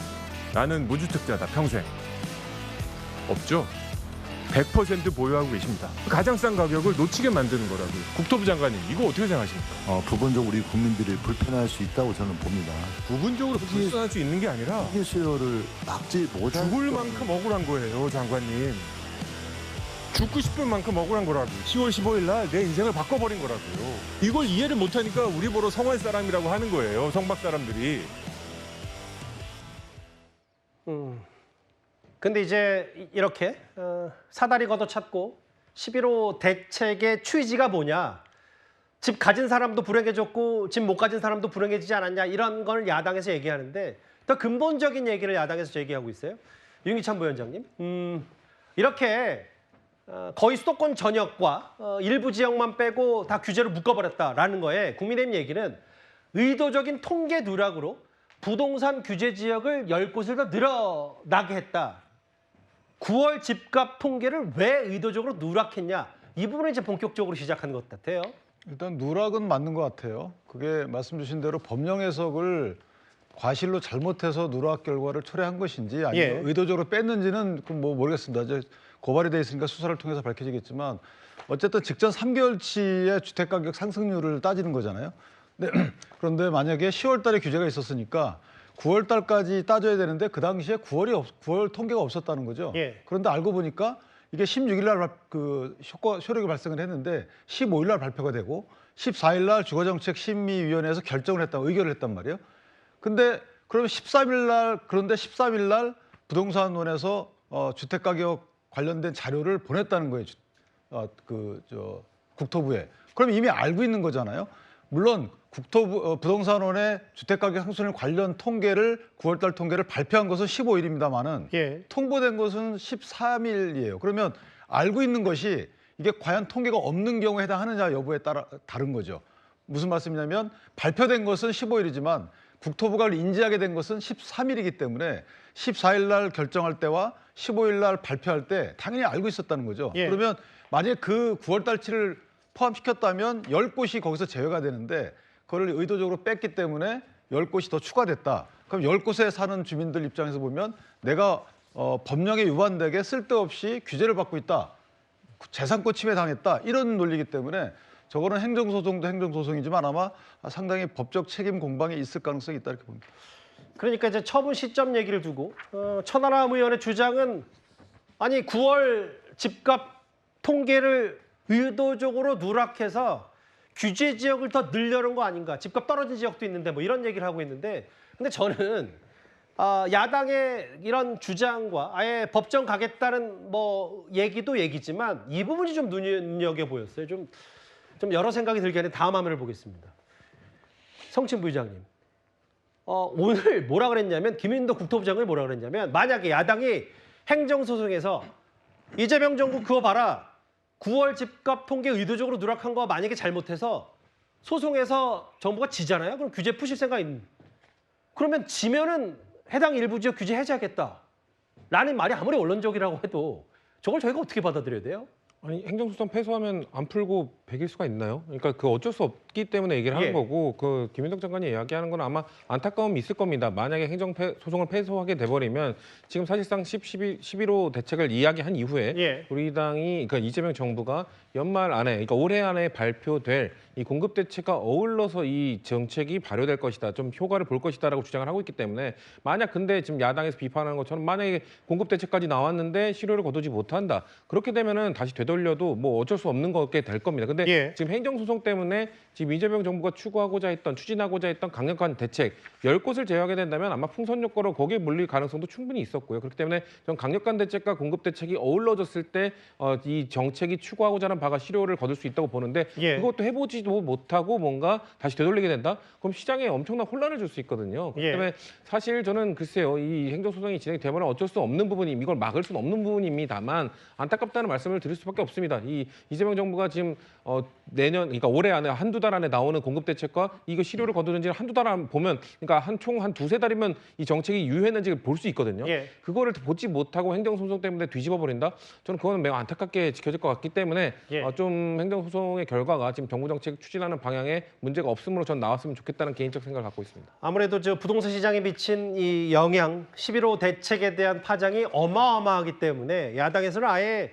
S20: 나는 무주택자다 평생. 없죠? 100% 보유하고 계십니다. 가장 싼 가격을 놓치게 만드는 거라고요. 국토부 장관님 이거 어떻게 생각하십니까?
S21: 부분적으로 우리 국민들이 불편할 수 있다고 저는 봅니다.
S20: 부분적으로 불편할 수 있는 게 아니라
S21: 투기 수요를 막지 못할
S20: 죽을 만큼 억울한 거예요, 장관님. 죽고 싶은 만큼 억울한 거라고요. 10월 15일 날 내 인생을 바꿔버린 거라고요. 이걸 이해를 못하니까 우리 보러 성할 사람이라고 하는 거예요, 성박 사람들이.
S1: 근데 이제 이렇게 사다리 걷어찼고 11호 대책의 취지가 뭐냐. 집 가진 사람도 불행해졌고 집 못 가진 사람도 불행해지지 않았냐. 이런 걸 야당에서 얘기하는데 더 근본적인 얘기를 야당에서 얘기하고 있어요. 윤기찬 부위원장님. 이렇게 거의 수도권 전역과 일부 지역만 빼고 다 규제로 묶어버렸다라는 거에 국민의힘 얘기는 의도적인 통계 누락으로 부동산 규제 지역을 10곳을 더 늘어나게 했다. 9월 집값 통계를 왜 의도적으로 누락했냐. 이 부분을 이제 본격적으로 시작한 것 같아요.
S19: 일단 누락은 맞는 것 같아요. 그게 말씀 주신 대로 법령 해석을 과실로 잘못해서 누락 결과를 초래한 것인지 아니면
S1: 예.
S19: 의도적으로 뺐는지는 뭐 모르겠습니다. 이제 고발이 돼 있으니까 수사를 통해서 밝혀지겠지만 어쨌든 직전 3개월치의 주택가격 상승률을 따지는 거잖아요. 그런데 만약에 10월 달에 규제가 있었으니까 9월 달까지 따져야 되는데 그 당시에 9월 통계가 없었다는 거죠.
S1: 예.
S19: 그런데 알고 보니까 이게 16일 날 그 효력이 발생을 했는데 15일 날 발표가 되고 14일 날 주거정책심의위원회에서 결정을 의결을 했단 말이에요. 근데 그러면 13일 날 부동산원에서 주택가격 관련된 자료를 보냈다는 거예요. 국토부에. 그럼 이미 알고 있는 거잖아요. 물론 부동산원의 주택가격 상승률 관련 통계를 9월달 통계를 발표한 것은 15일입니다만은
S1: 예.
S19: 통보된 것은 13일이에요. 그러면 알고 있는 것이 이게 과연 통계가 없는 경우에 해당하느냐 여부에 따라 다른 거죠. 무슨 말씀이냐면 발표된 것은 15일이지만 국토부가 인지하게 된 것은 13일이기 때문에 14일 날 결정할 때와 15일 날 발표할 때 당연히 알고 있었다는 거죠.
S1: 예.
S19: 그러면 만약에 그 9월 달치를 포함시켰다면 10곳이 거기서 제외가 되는데 그걸 의도적으로 뺐기 때문에 10곳이 더 추가됐다. 그럼 10곳에 사는 주민들 입장에서 보면 내가 법령에 위반되게 쓸데없이 규제를 받고 있다. 재산권 침해 당했다. 이런 논리이기 때문에 저거는 행정소송도 행정소송이지만 아마 상당히 법적 책임 공방이 있을 가능성이 있다 이렇게 봅니다.
S1: 그러니까 이제 처분 시점 얘기를 두고 천하람 의원의 주장은 아니 9월 집값 통계를 의도적으로 누락해서 규제 지역을 더 늘려는 거 아닌가. 집값 떨어진 지역도 있는데 뭐 이런 얘기를 하고 있는데 근데 저는 야당의 이런 주장과 아예 법정 가겠다는 뭐 얘기지만 이 부분이 좀 눈여겨 보였어요. 좀 여러 생각이 들게 하는 다음 화면을 보겠습니다. 성침 부의장님. 오늘 뭐라 그랬냐면 김인도 국토부 장관이 뭐라 그랬냐면 만약에 야당이 행정소송에서 이재명 정부 그거 봐라. 9월 집값 통계 의도적으로 누락한 거 만약에 잘못해서 소송에서 정부가 지잖아요. 그럼 규제 푸실 생각 있는. 그러면 지면은 해당 일부 지역 규제 해제하겠다. 라는 말이 아무리 원론적이라고 해도 저걸 저희가 어떻게 받아들여야 돼요?
S5: 아니 행정소송 패소하면 안 풀고 배길 수가 있나요? 그러니까 그 어쩔 수 없기 때문에 얘기를 하는
S1: 예.
S5: 거고 그 김인덕 장관이 이야기하는 건 아마 안타까움이 있을 겁니다. 만약에 행정소송을 패소하게 돼버리면 지금 사실상 11호 대책을 이야기한 이후에
S1: 예.
S5: 우리 당이 그러니까 이재명 정부가 연말 안에 그러니까 올해 안에 발표될 이 공급 대책과 어울러서 이 정책이 발효될 것이다. 좀 효과를 볼 것이다라고 주장을 하고 있기 때문에 만약 근데 지금 야당에서 비판하는 것처럼 만약에 공급 대책까지 나왔는데 실효를 거두지 못한다. 그렇게 되면은 다시 되돌려도 뭐 어쩔 수 없는 거게 될 겁니다. 근데
S1: 예.
S5: 지금 행정소송 때문에 지금 이재명 정부가 추진하고자 했던 강력한 대책 10곳을 제외하게 된다면 아마 풍선 효과로 거기에 물릴 가능성도 충분히 있었고요. 그렇기 때문에 좀 강력한 대책과 공급 대책이 어우러졌을 때 이 정책이 추구하고자 하는 바가 실효를 거둘 수 있다고 보는데
S1: 예.
S5: 그것도 해보지도 못하고 뭔가 다시 되돌리게 된다? 그럼 시장에 엄청난 혼란을 줄 수 있거든요. 그렇기
S1: 예.
S5: 때문에 사실 저는 글쎄요. 이 행정소송이 진행이 되면 어쩔 수 없는 부분이 이걸 막을 수는 없는 부분입니다만 안타깝다는 말씀을 드릴 수밖에 없습니다. 이재명 정부가 지금 내년 그러니까 올해 안에 한두 달 안에 나오는 공급 대책과 이거 실효를 거두는지 한두 달 안 보면 그러니까 총 한 두세 달이면 이 정책이 유효했는지 볼 수 있거든요.
S1: 예.
S5: 그거를 보지 못하고 행정소송 때문에 뒤집어 버린다? 저는 그거는 매우 안타깝게 지켜질 것 같기 때문에
S1: 예.
S5: 좀 행정소송의 결과가 지금 정부 정책 추진하는 방향에 문제가 없으므로 전 나왔으면 좋겠다는 개인적 생각을 갖고 있습니다.
S1: 아무래도 저 부동산 시장에 미친 이 영향, 11호 대책에 대한 파장이 어마어마하기 때문에 야당에서는 아예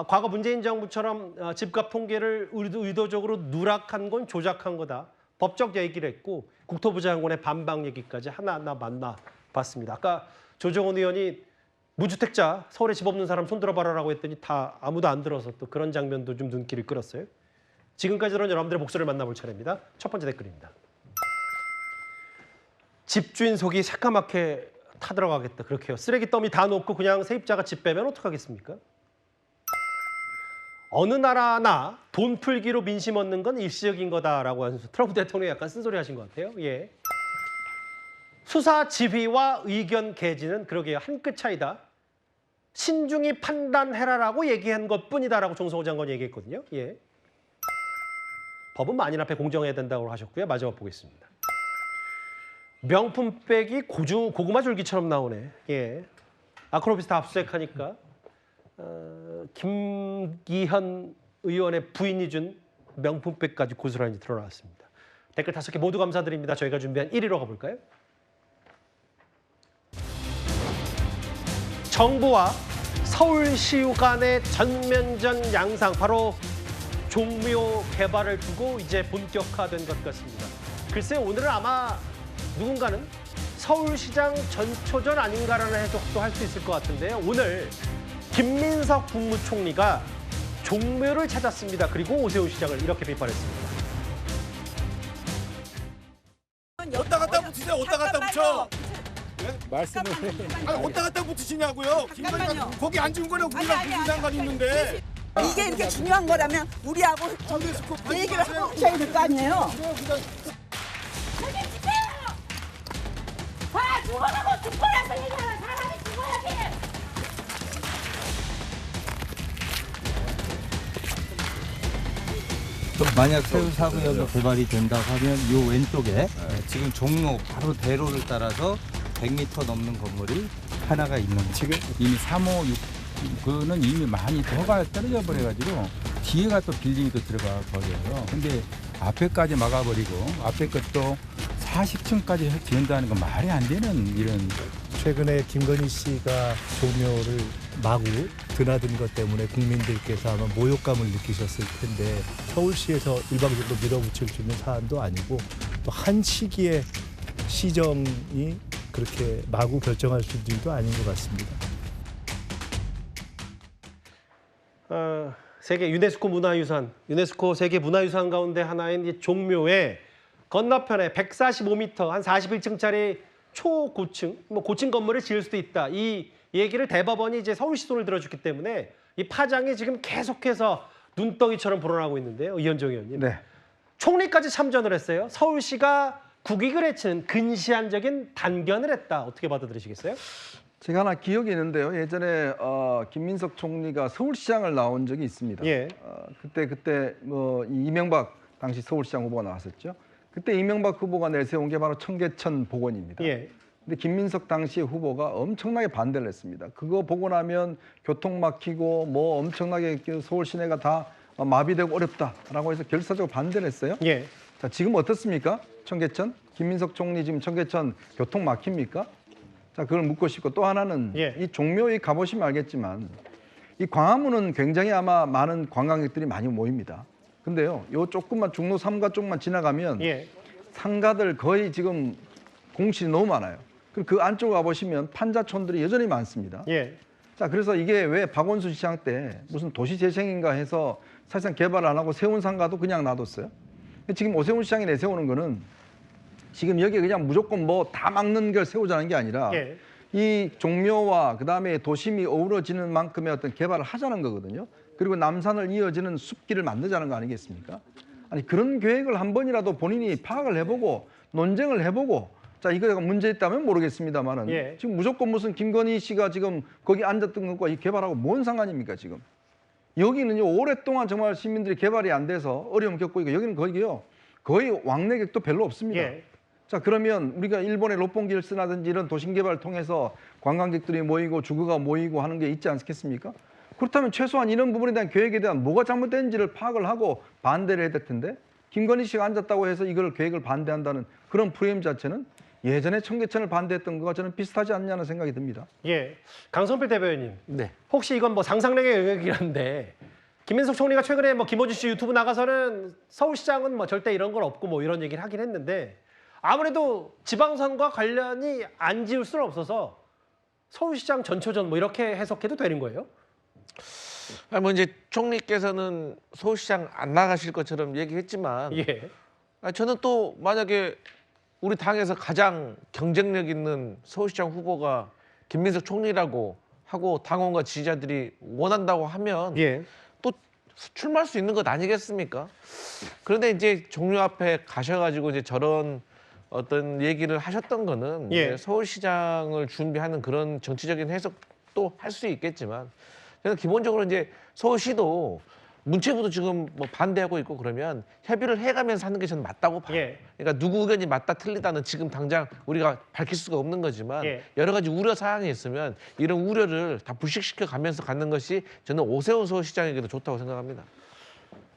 S1: 과거 문재인 정부처럼 집값 통계를 의도적으로 누락한 건 조작한 거다. 법적 얘기를 했고 국토부 장관의 반박 얘기까지 하나하나 만나봤습니다. 아까 조정훈 의원이 무주택자, 서울에 집 없는 사람 손들어봐라라고 했더니 다 아무도 안 들어서 또 그런 장면도 좀 눈길을 끌었어요. 지금까지 들은 여러분들의 목소리를 만나볼 차례입니다. 첫 번째 댓글입니다. 집주인 속이 새까맣게 타들어가겠다. 그렇게요. 쓰레기 더미 다 놓고 그냥 세입자가 집 빼면 어떡하겠습니까? 어느 나라나 돈 풀기로 민심 얻는 건 일시적인 거다라고 하면서 트럼프 대통령이 약간 쓴소리 하신 것 같아요. 예. 수사 지휘와 의견 개진은 그러게요. 한 끗 차이다. 신중히 판단해라라고 얘기한 것뿐이다라고 정성호 장관이 얘기했거든요. 예. 법은 만인 앞에 공정해야 된다고 하셨고요. 마지막 보겠습니다. 명품백이 고구마 줄기처럼 나오네. 예. 아크로비스타 압수수색하니까 김기현 의원의 부인이 준 명품백까지 고스란히 드러났습니다. 댓글 5개 모두 감사드립니다. 저희가 준비한 1위로 가볼까요? 정부와 서울시유 간의 전면전 양상, 바로 종묘 개발을 두고 이제 본격화된 것 같습니다. 글쎄요, 오늘은 아마 누군가는 서울시장 전초전 아닌가라는 해석도 할 수 있을 것 같은데요. 오늘 김민석 국무총리가 종묘를 찾았습니다. 그리고 오세훈 시장을 이렇게 비판했습니다.
S4: 어디다 갖다 붙이세요? 어디다 갖다 붙여?
S19: 말씀을
S4: 아니, 어디다 갖다 붙이시냐고요? 김건희가 거기 앉은 거랑 우리가 무슨 상관이 있는데?
S22: 이게 이렇게 중요한 거라면 우리하고 얘기를 하셔야 될 거 아니에요?
S23: 죽어라고 죽어라서 얘기하는 사람이 죽어야지.
S6: 만약 새우 사구역이 개발이 된다고 하면 이 왼쪽에 지금 종로 바로 대로를 따라서 100m 넘는 건물이 하나가 있는 거예요.
S24: 지금 이미 3호 6 그는 이미 많이 허가 떨어져 버려가지고 뒤에가 또 빌딩이 또 들어가 버려요. 근데 앞에까지 막아버리고 앞에 것도 40층까지 지은다는 건 말이 안 되는 이런.
S25: 최근에 김건희 씨가 종묘를 마구 드나든 것 때문에 국민들께서 아마 모욕감을 느끼셨을 텐데 서울시에서 일방적으로 밀어붙일 수 있는 사안도 아니고 또 한 시기에 시정이 그렇게 마구 결정할 수도 아닌 것 같습니다.
S1: 세계 유네스코 문화유산, 유네스코 세계 문화유산 가운데 하나인 이 종묘의 건너편에 145m, 한 41층짜리 초고층, 고층 건물을 지을 수도 있다. 이 얘기를 대법원이 이제 서울시 손을 들어줬기 때문에 이 파장이 지금 계속해서 눈덩이처럼 불어나고 있는데요. 이현정 의원님.
S8: 네.
S1: 총리까지 참전을 했어요. 서울시가 국익을 해치는 근시안적인 단견을 했다. 어떻게 받아들이시겠어요?
S8: 제가 하나 기억이 있는데요. 예전에 김민석 총리가 서울시장을 나온 적이 있습니다.
S1: 예.
S8: 그때 뭐 이명박 당시 서울시장 후보가 나왔었죠. 그때 이명박 후보가 내세운 게 바로 청계천 복원입니다.
S1: 예.
S8: 근데 김민석 당시 후보가 엄청나게 반대를 했습니다. 그거 보고 나면 교통 막히고 뭐 엄청나게 서울 시내가 다 마비되고 어렵다라고 해서 결사적으로 반대를 했어요.
S1: 예.
S8: 자, 지금 어떻습니까? 청계천? 김민석 총리 지금 청계천 교통 막힙니까? 자, 그걸 묻고 싶고 또 하나는 이 종묘에 가보시면 알겠지만 이 광화문은 굉장히 아마 많은 관광객들이 많이 모입니다. 근데요, 요 조금만 중로 3가 쪽만 지나가면 상가들 거의 지금 공실이 너무 많아요. 그리고 그 안쪽으로 가보시면 판자촌들이 여전히 많습니다. 자, 그래서 이게 왜 박원순 시장 때 무슨 도시재생인가 해서 사실상 개발 안 하고 세운 상가도 그냥 놔뒀어요. 지금 오세훈 시장이 내세우는 거는 지금 여기에 그냥 무조건 뭐 다 막는 걸 세우자는 게 아니라 이 종묘와 그다음에 도심이 어우러지는 만큼의 어떤 개발을 하자는 거거든요. 그리고 남산을 이어지는 숲길을 만들자는 거 아니겠습니까? 아니 그런 계획을 한 번이라도 본인이 파악을 해보고 논쟁을 해보고 자 이거가 문제 있다면 모르겠습니다만은 지금 무조건 무슨 김건희 씨가 지금 거기 앉았던 것과 이 개발하고 뭔 상관입니까 지금? 여기는요 오랫동안 정말 시민들이 개발이 안 돼서 어려움 겪고 있고 여기는 거의 왕래객도 별로 없습니다. 자 그러면 우리가 일본의 롯본기일스라든지 이런 도심개발을 통해서 관광객들이 모이고 주거가 모이고 하는 게 있지 않겠습니까? 그렇다면 최소한 이런 부분에 대한 계획에 대한 뭐가 잘못된지를 파악을 하고 반대를 해야 될 텐데 김건희 씨가 앉았다고 해서 이걸 계획을 반대한다는 그런 프레임 자체는 예전에 청계천을 반대했던 것과 저는 비슷하지 않냐는 생각이 듭니다.
S1: 예, 강성필 대변인. 네. 혹시 이건 뭐 상상력의 영역이긴 한데 김민석 총리가 최근에 뭐 김어준 씨 유튜브 나가서는 서울시장은 뭐 절대 이런 건 없고 뭐 이런 얘기를 하긴 했는데 아무래도 지방선과 관련이 안 지을 수는 없어서 서울시장 전초전 뭐 이렇게 해석해도 되는 거예요?
S11: 아니 뭐 이제 총리께서는 서울시장 안 나가실 것처럼 얘기했지만 저는 또 만약에 우리 당에서 가장 경쟁력 있는 서울시장 후보가 김민석 총리라고 하고 당원과 지지자들이 원한다고 하면 또 출마할 수 있는 것 아니겠습니까? 그런데 이제 종료 앞에 가셔가지고 이제 저런 어떤 얘기를 하셨던 거는
S1: 예.
S11: 서울시장을 준비하는 그런 정치적인 해석도 할 수 있겠지만 저는 기본적으로 이제 서울시도 문체부도 지금 뭐 반대하고 있고 그러면 협의를 해가면서 하는 게 저는 맞다고 봐요.
S1: 예.
S11: 그러니까 누구 의견이 맞다 틀리다는 지금 당장 우리가 밝힐 수가 없는 거지만
S1: 예.
S11: 여러 가지 우려 사항이 있으면 이런 우려를 다 불식시켜 가면서 갖는 것이 저는 오세훈 서울시장에게도 좋다고 생각합니다.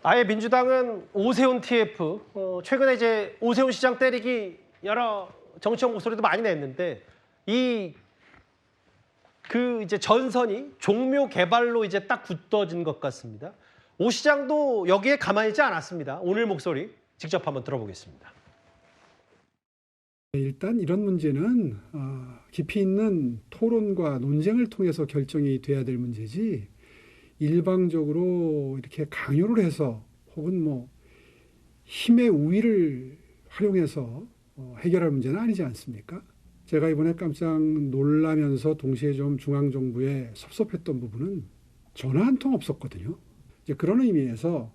S1: 아예 민주당은 오세훈 TF, 최근에 이제 오세훈 시장 때리기 여러 정치적 목소리도 많이 냈는데 이제 전선이 종묘 개발로 이제 딱 굳어진 것 같습니다. 오 시장도 여기에 가만히 있지 않았습니다. 오늘 목소리 직접 한번 들어보겠습니다.
S2: 일단 이런 문제는 깊이 있는 토론과 논쟁을 통해서 결정이 돼야 될 문제지 일방적으로 이렇게 강요를 해서 혹은 뭐 힘의 우위를 활용해서 해결할 문제는 아니지 않습니까? 제가 이번에 깜짝 놀라면서 동시에 좀 중앙정부에 섭섭했던 부분은 전화 한 통 없었거든요. 이제 그런 의미에서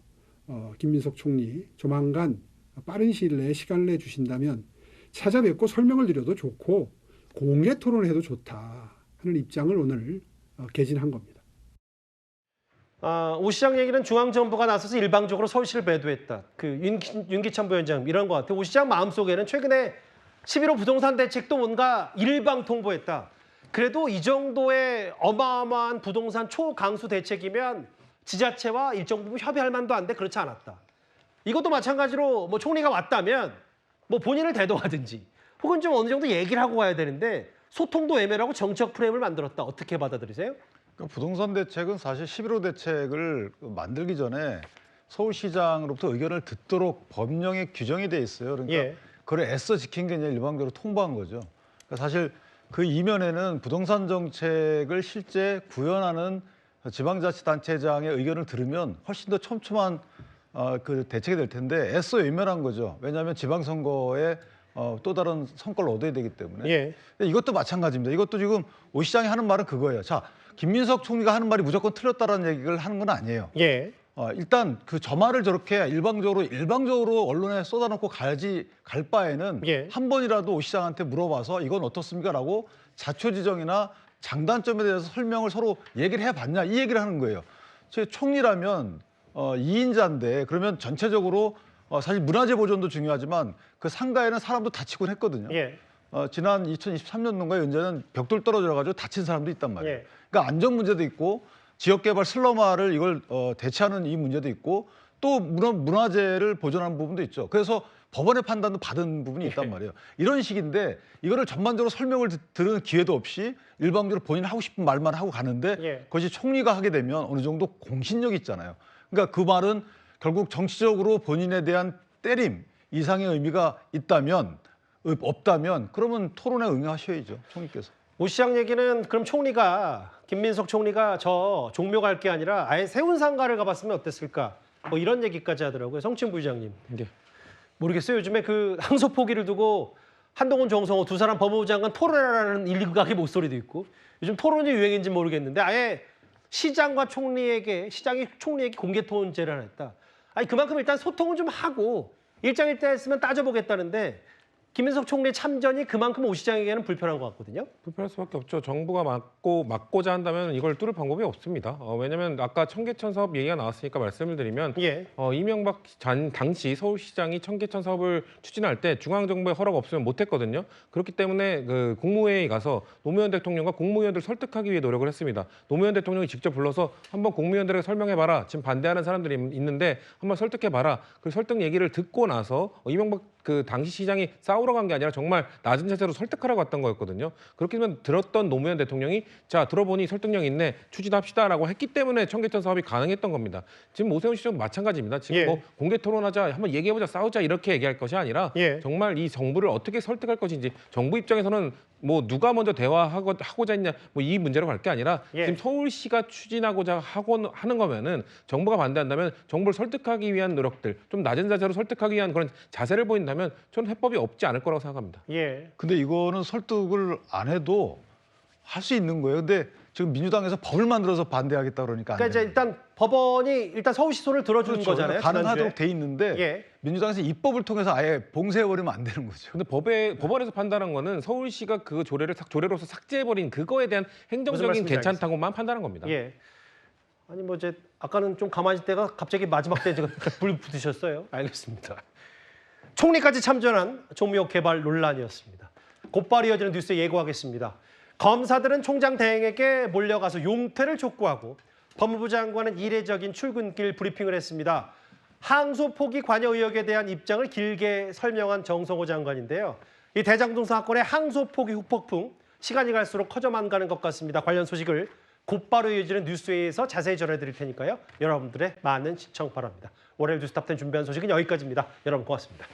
S2: 김민석 총리 조만간 빠른 시일 내에 시간을 내주신다면 찾아뵙고 설명을 드려도 좋고 공개 토론을 해도 좋다 하는 입장을 오늘 개진한 겁니다.
S1: 오 시장 얘기는 중앙정부가 나서서 일방적으로 서울시를 배도했다. 윤기찬 부위원장 이런 것 같아요. 오 시장 마음속에는 최근에 11호 부동산 대책도 뭔가 일방 통보했다. 그래도 이 정도의 어마어마한 부동산 초강수 대책이면 지자체와 일정 부분 협의할 만도 한데 그렇지 않았다. 이것도 마찬가지로 뭐 총리가 왔다면 뭐 본인을 대동하든지 혹은 좀 어느 정도 얘기를 하고 와야 되는데 소통도 애매하고 정책 프레임을 만들었다. 어떻게 받아들이세요?
S19: 그러니까 부동산 대책은 사실 11호 대책을 만들기 전에 서울시장으로부터 의견을 듣도록 법령에 규정이 돼 있어요. 그러니까
S1: 예.
S19: 그걸 애써 지킨 게 아니라 일방적으로 통보한 거죠. 그러니까 사실 그 이면에는 부동산 정책을 실제 구현하는 지방자치단체장의 의견을 들으면 훨씬 더 촘촘한 그 대책이 될 텐데 애써 외면한 거죠. 왜냐하면 지방선거에 또 다른 성과를 얻어야 되기 때문에.
S1: 예.
S19: 근데 이것도 마찬가지입니다. 이것도 지금 오 시장이 하는 말은 그거예요. 자, 김민석 총리가 하는 말이 무조건 틀렸다라는 얘기를 하는 건 아니에요.
S1: 예.
S19: 일단 저 말을 저렇게 일방적으로 언론에 쏟아놓고 갈 바에는
S1: 예.
S19: 한 번이라도 오 시장한테 물어봐서 이건 어떻습니까라고 자초지정이나 장단점에 대해서 설명을 서로 얘기를 해봤냐 이 얘기를 하는 거예요. 제 총리라면 2인자인데 그러면 전체적으로 사실 문화재 보존도 중요하지만 그 상가에는 사람도 다치곤 했거든요.
S1: 예.
S19: 지난 2023년도인가에 연재는 벽돌 떨어져가지고 다친 사람도 있단 말이에요.
S1: 예.
S19: 그러니까 안전 문제도 있고 지역개발 슬럼화를 이걸 대체하는 이 문제도 있고 또 문화재를 보존하는 부분도 있죠. 그래서 법원의 판단도 받은 부분이 있단 말이에요. 이런 식인데 이거를 전반적으로 설명을 들은 기회도 없이 일방적으로 본인 하고 싶은 말만 하고 가는데
S1: 예.
S19: 그것이 총리가 하게 되면 어느 정도 공신력이 있잖아요. 그러니까 그 말은 결국 정치적으로 본인에 대한 때림 이상의 의미가 없다면 그러면 토론에 응하셔야죠. 총리께서.
S1: 오 시장 얘기는 그럼 김민석 총리가 저 종묘 갈 게 아니라 아예 세운 상가를 가봤으면 어땠을까? 뭐 이런 얘기까지 하더라고요. 성춘 부의장님.
S5: 네.
S1: 모르겠어요. 요즘에 그 항소 포기를 두고 한동훈, 정성호 두 사람 법무부 장관 토론하라는 일각의 목소리도 있고 요즘 토론이 유행인지 모르겠는데 아예 시장이 총리에게 공개 토론제를 안 했다. 아니 그만큼 일단 소통은 좀 하고 일장일단했으면 따져보겠다는데 김민석 총리의 참전이 그만큼 오 시장에게는 불편한 것 같거든요.
S5: 불편할 수밖에 없죠. 정부가 막고자 한다면 이걸 뚫을 방법이 없습니다. 왜냐하면 아까 청계천 사업 얘기가 나왔으니까 말씀을 드리면
S1: 예.
S5: 이명박 당시 서울시장이 청계천 사업을 추진할 때 중앙정부의 허락 없으면 못했거든요. 그렇기 때문에 그 국무회의에 가서 노무현 대통령과 국무위원들 설득하기 위해 노력을 했습니다. 노무현 대통령이 직접 불러서 한번 국무위원들에게 설명해봐라. 지금 반대하는 사람들이 있는데 한번 설득해봐라. 그 설득 얘기를 듣고 나서 이명박 그 당시 시장이 싸우러 간 게 아니라 정말 낮은 자세로 설득하라고 왔던 거였거든요. 그렇게 되면 들었던 노무현 대통령이 자 들어보니 설득력 있네 추진합시다라고 했기 때문에 청계천 사업이 가능했던 겁니다. 지금 오세훈 시장도 마찬가지입니다. 지금
S1: 예.
S5: 뭐 공개 토론하자 한번 얘기해보자 싸우자 이렇게 얘기할 것이 아니라
S1: 예.
S5: 정말 이 정부를 어떻게 설득할 것인지 정부 입장에서는 뭐 누가 먼저 대화하고자 했냐 뭐 이 문제로 갈 게 아니라
S1: 예.
S5: 지금 서울시가 추진하고자 하는 거면은 정부가 반대한다면 정부를 설득하기 위한 노력들 좀 낮은 자세로 설득하기 위한 그런 자세를 보인다면 저는 해법이 없지 않을 거라고 생각합니다.
S1: 예.
S19: 근데 이거는 설득을 안 해도 할 수 있는 거예요. 근데 지금 민주당에서 법을 만들어서 반대하겠다 그러니까 안
S1: 그러니까 이제
S19: 돼요.
S1: 일단 법원이 일단 서울시 손을 들어주는
S19: 그렇죠.
S1: 거잖아요.
S19: 가능하도록
S1: 지난주에.
S19: 돼 있는데
S1: 예.
S19: 민주당에서 입법을 통해서 아예 봉쇄해버리면 안 되는 거죠.
S5: 근데 법원에서 판단한 거는 서울시가 그 조례로서 삭제해버린 그거에 대한 행정적인
S1: 말씀인지
S5: 괜찮다고만 판단한 겁니다.
S1: 예. 아니 뭐 이제 아까는 좀 가만히 있다가 갑자기 마지막 때 불 붙으셨어요. 알겠습니다. 총리까지 참전한 종묘 개발 논란이었습니다. 곧바로 이어지는 뉴스 예고하겠습니다. 검사들은 총장 대행에게 몰려가서 용퇴를 촉구하고 법무부 장관은 이례적인 출근길 브리핑을 했습니다. 항소 포기 관여 의혹에 대한 입장을 길게 설명한 정성호 장관인데요. 이 대장동 사건의 항소 포기 후폭풍 시간이 갈수록 커져만 가는 것 같습니다. 관련 소식을 곧바로 이어지는 뉴스회에서 자세히 전해드릴 테니까요. 여러분들의 많은 시청 바랍니다. 월요일 뉴스탑10 준비한 소식은 여기까지입니다. 여러분 고맙습니다.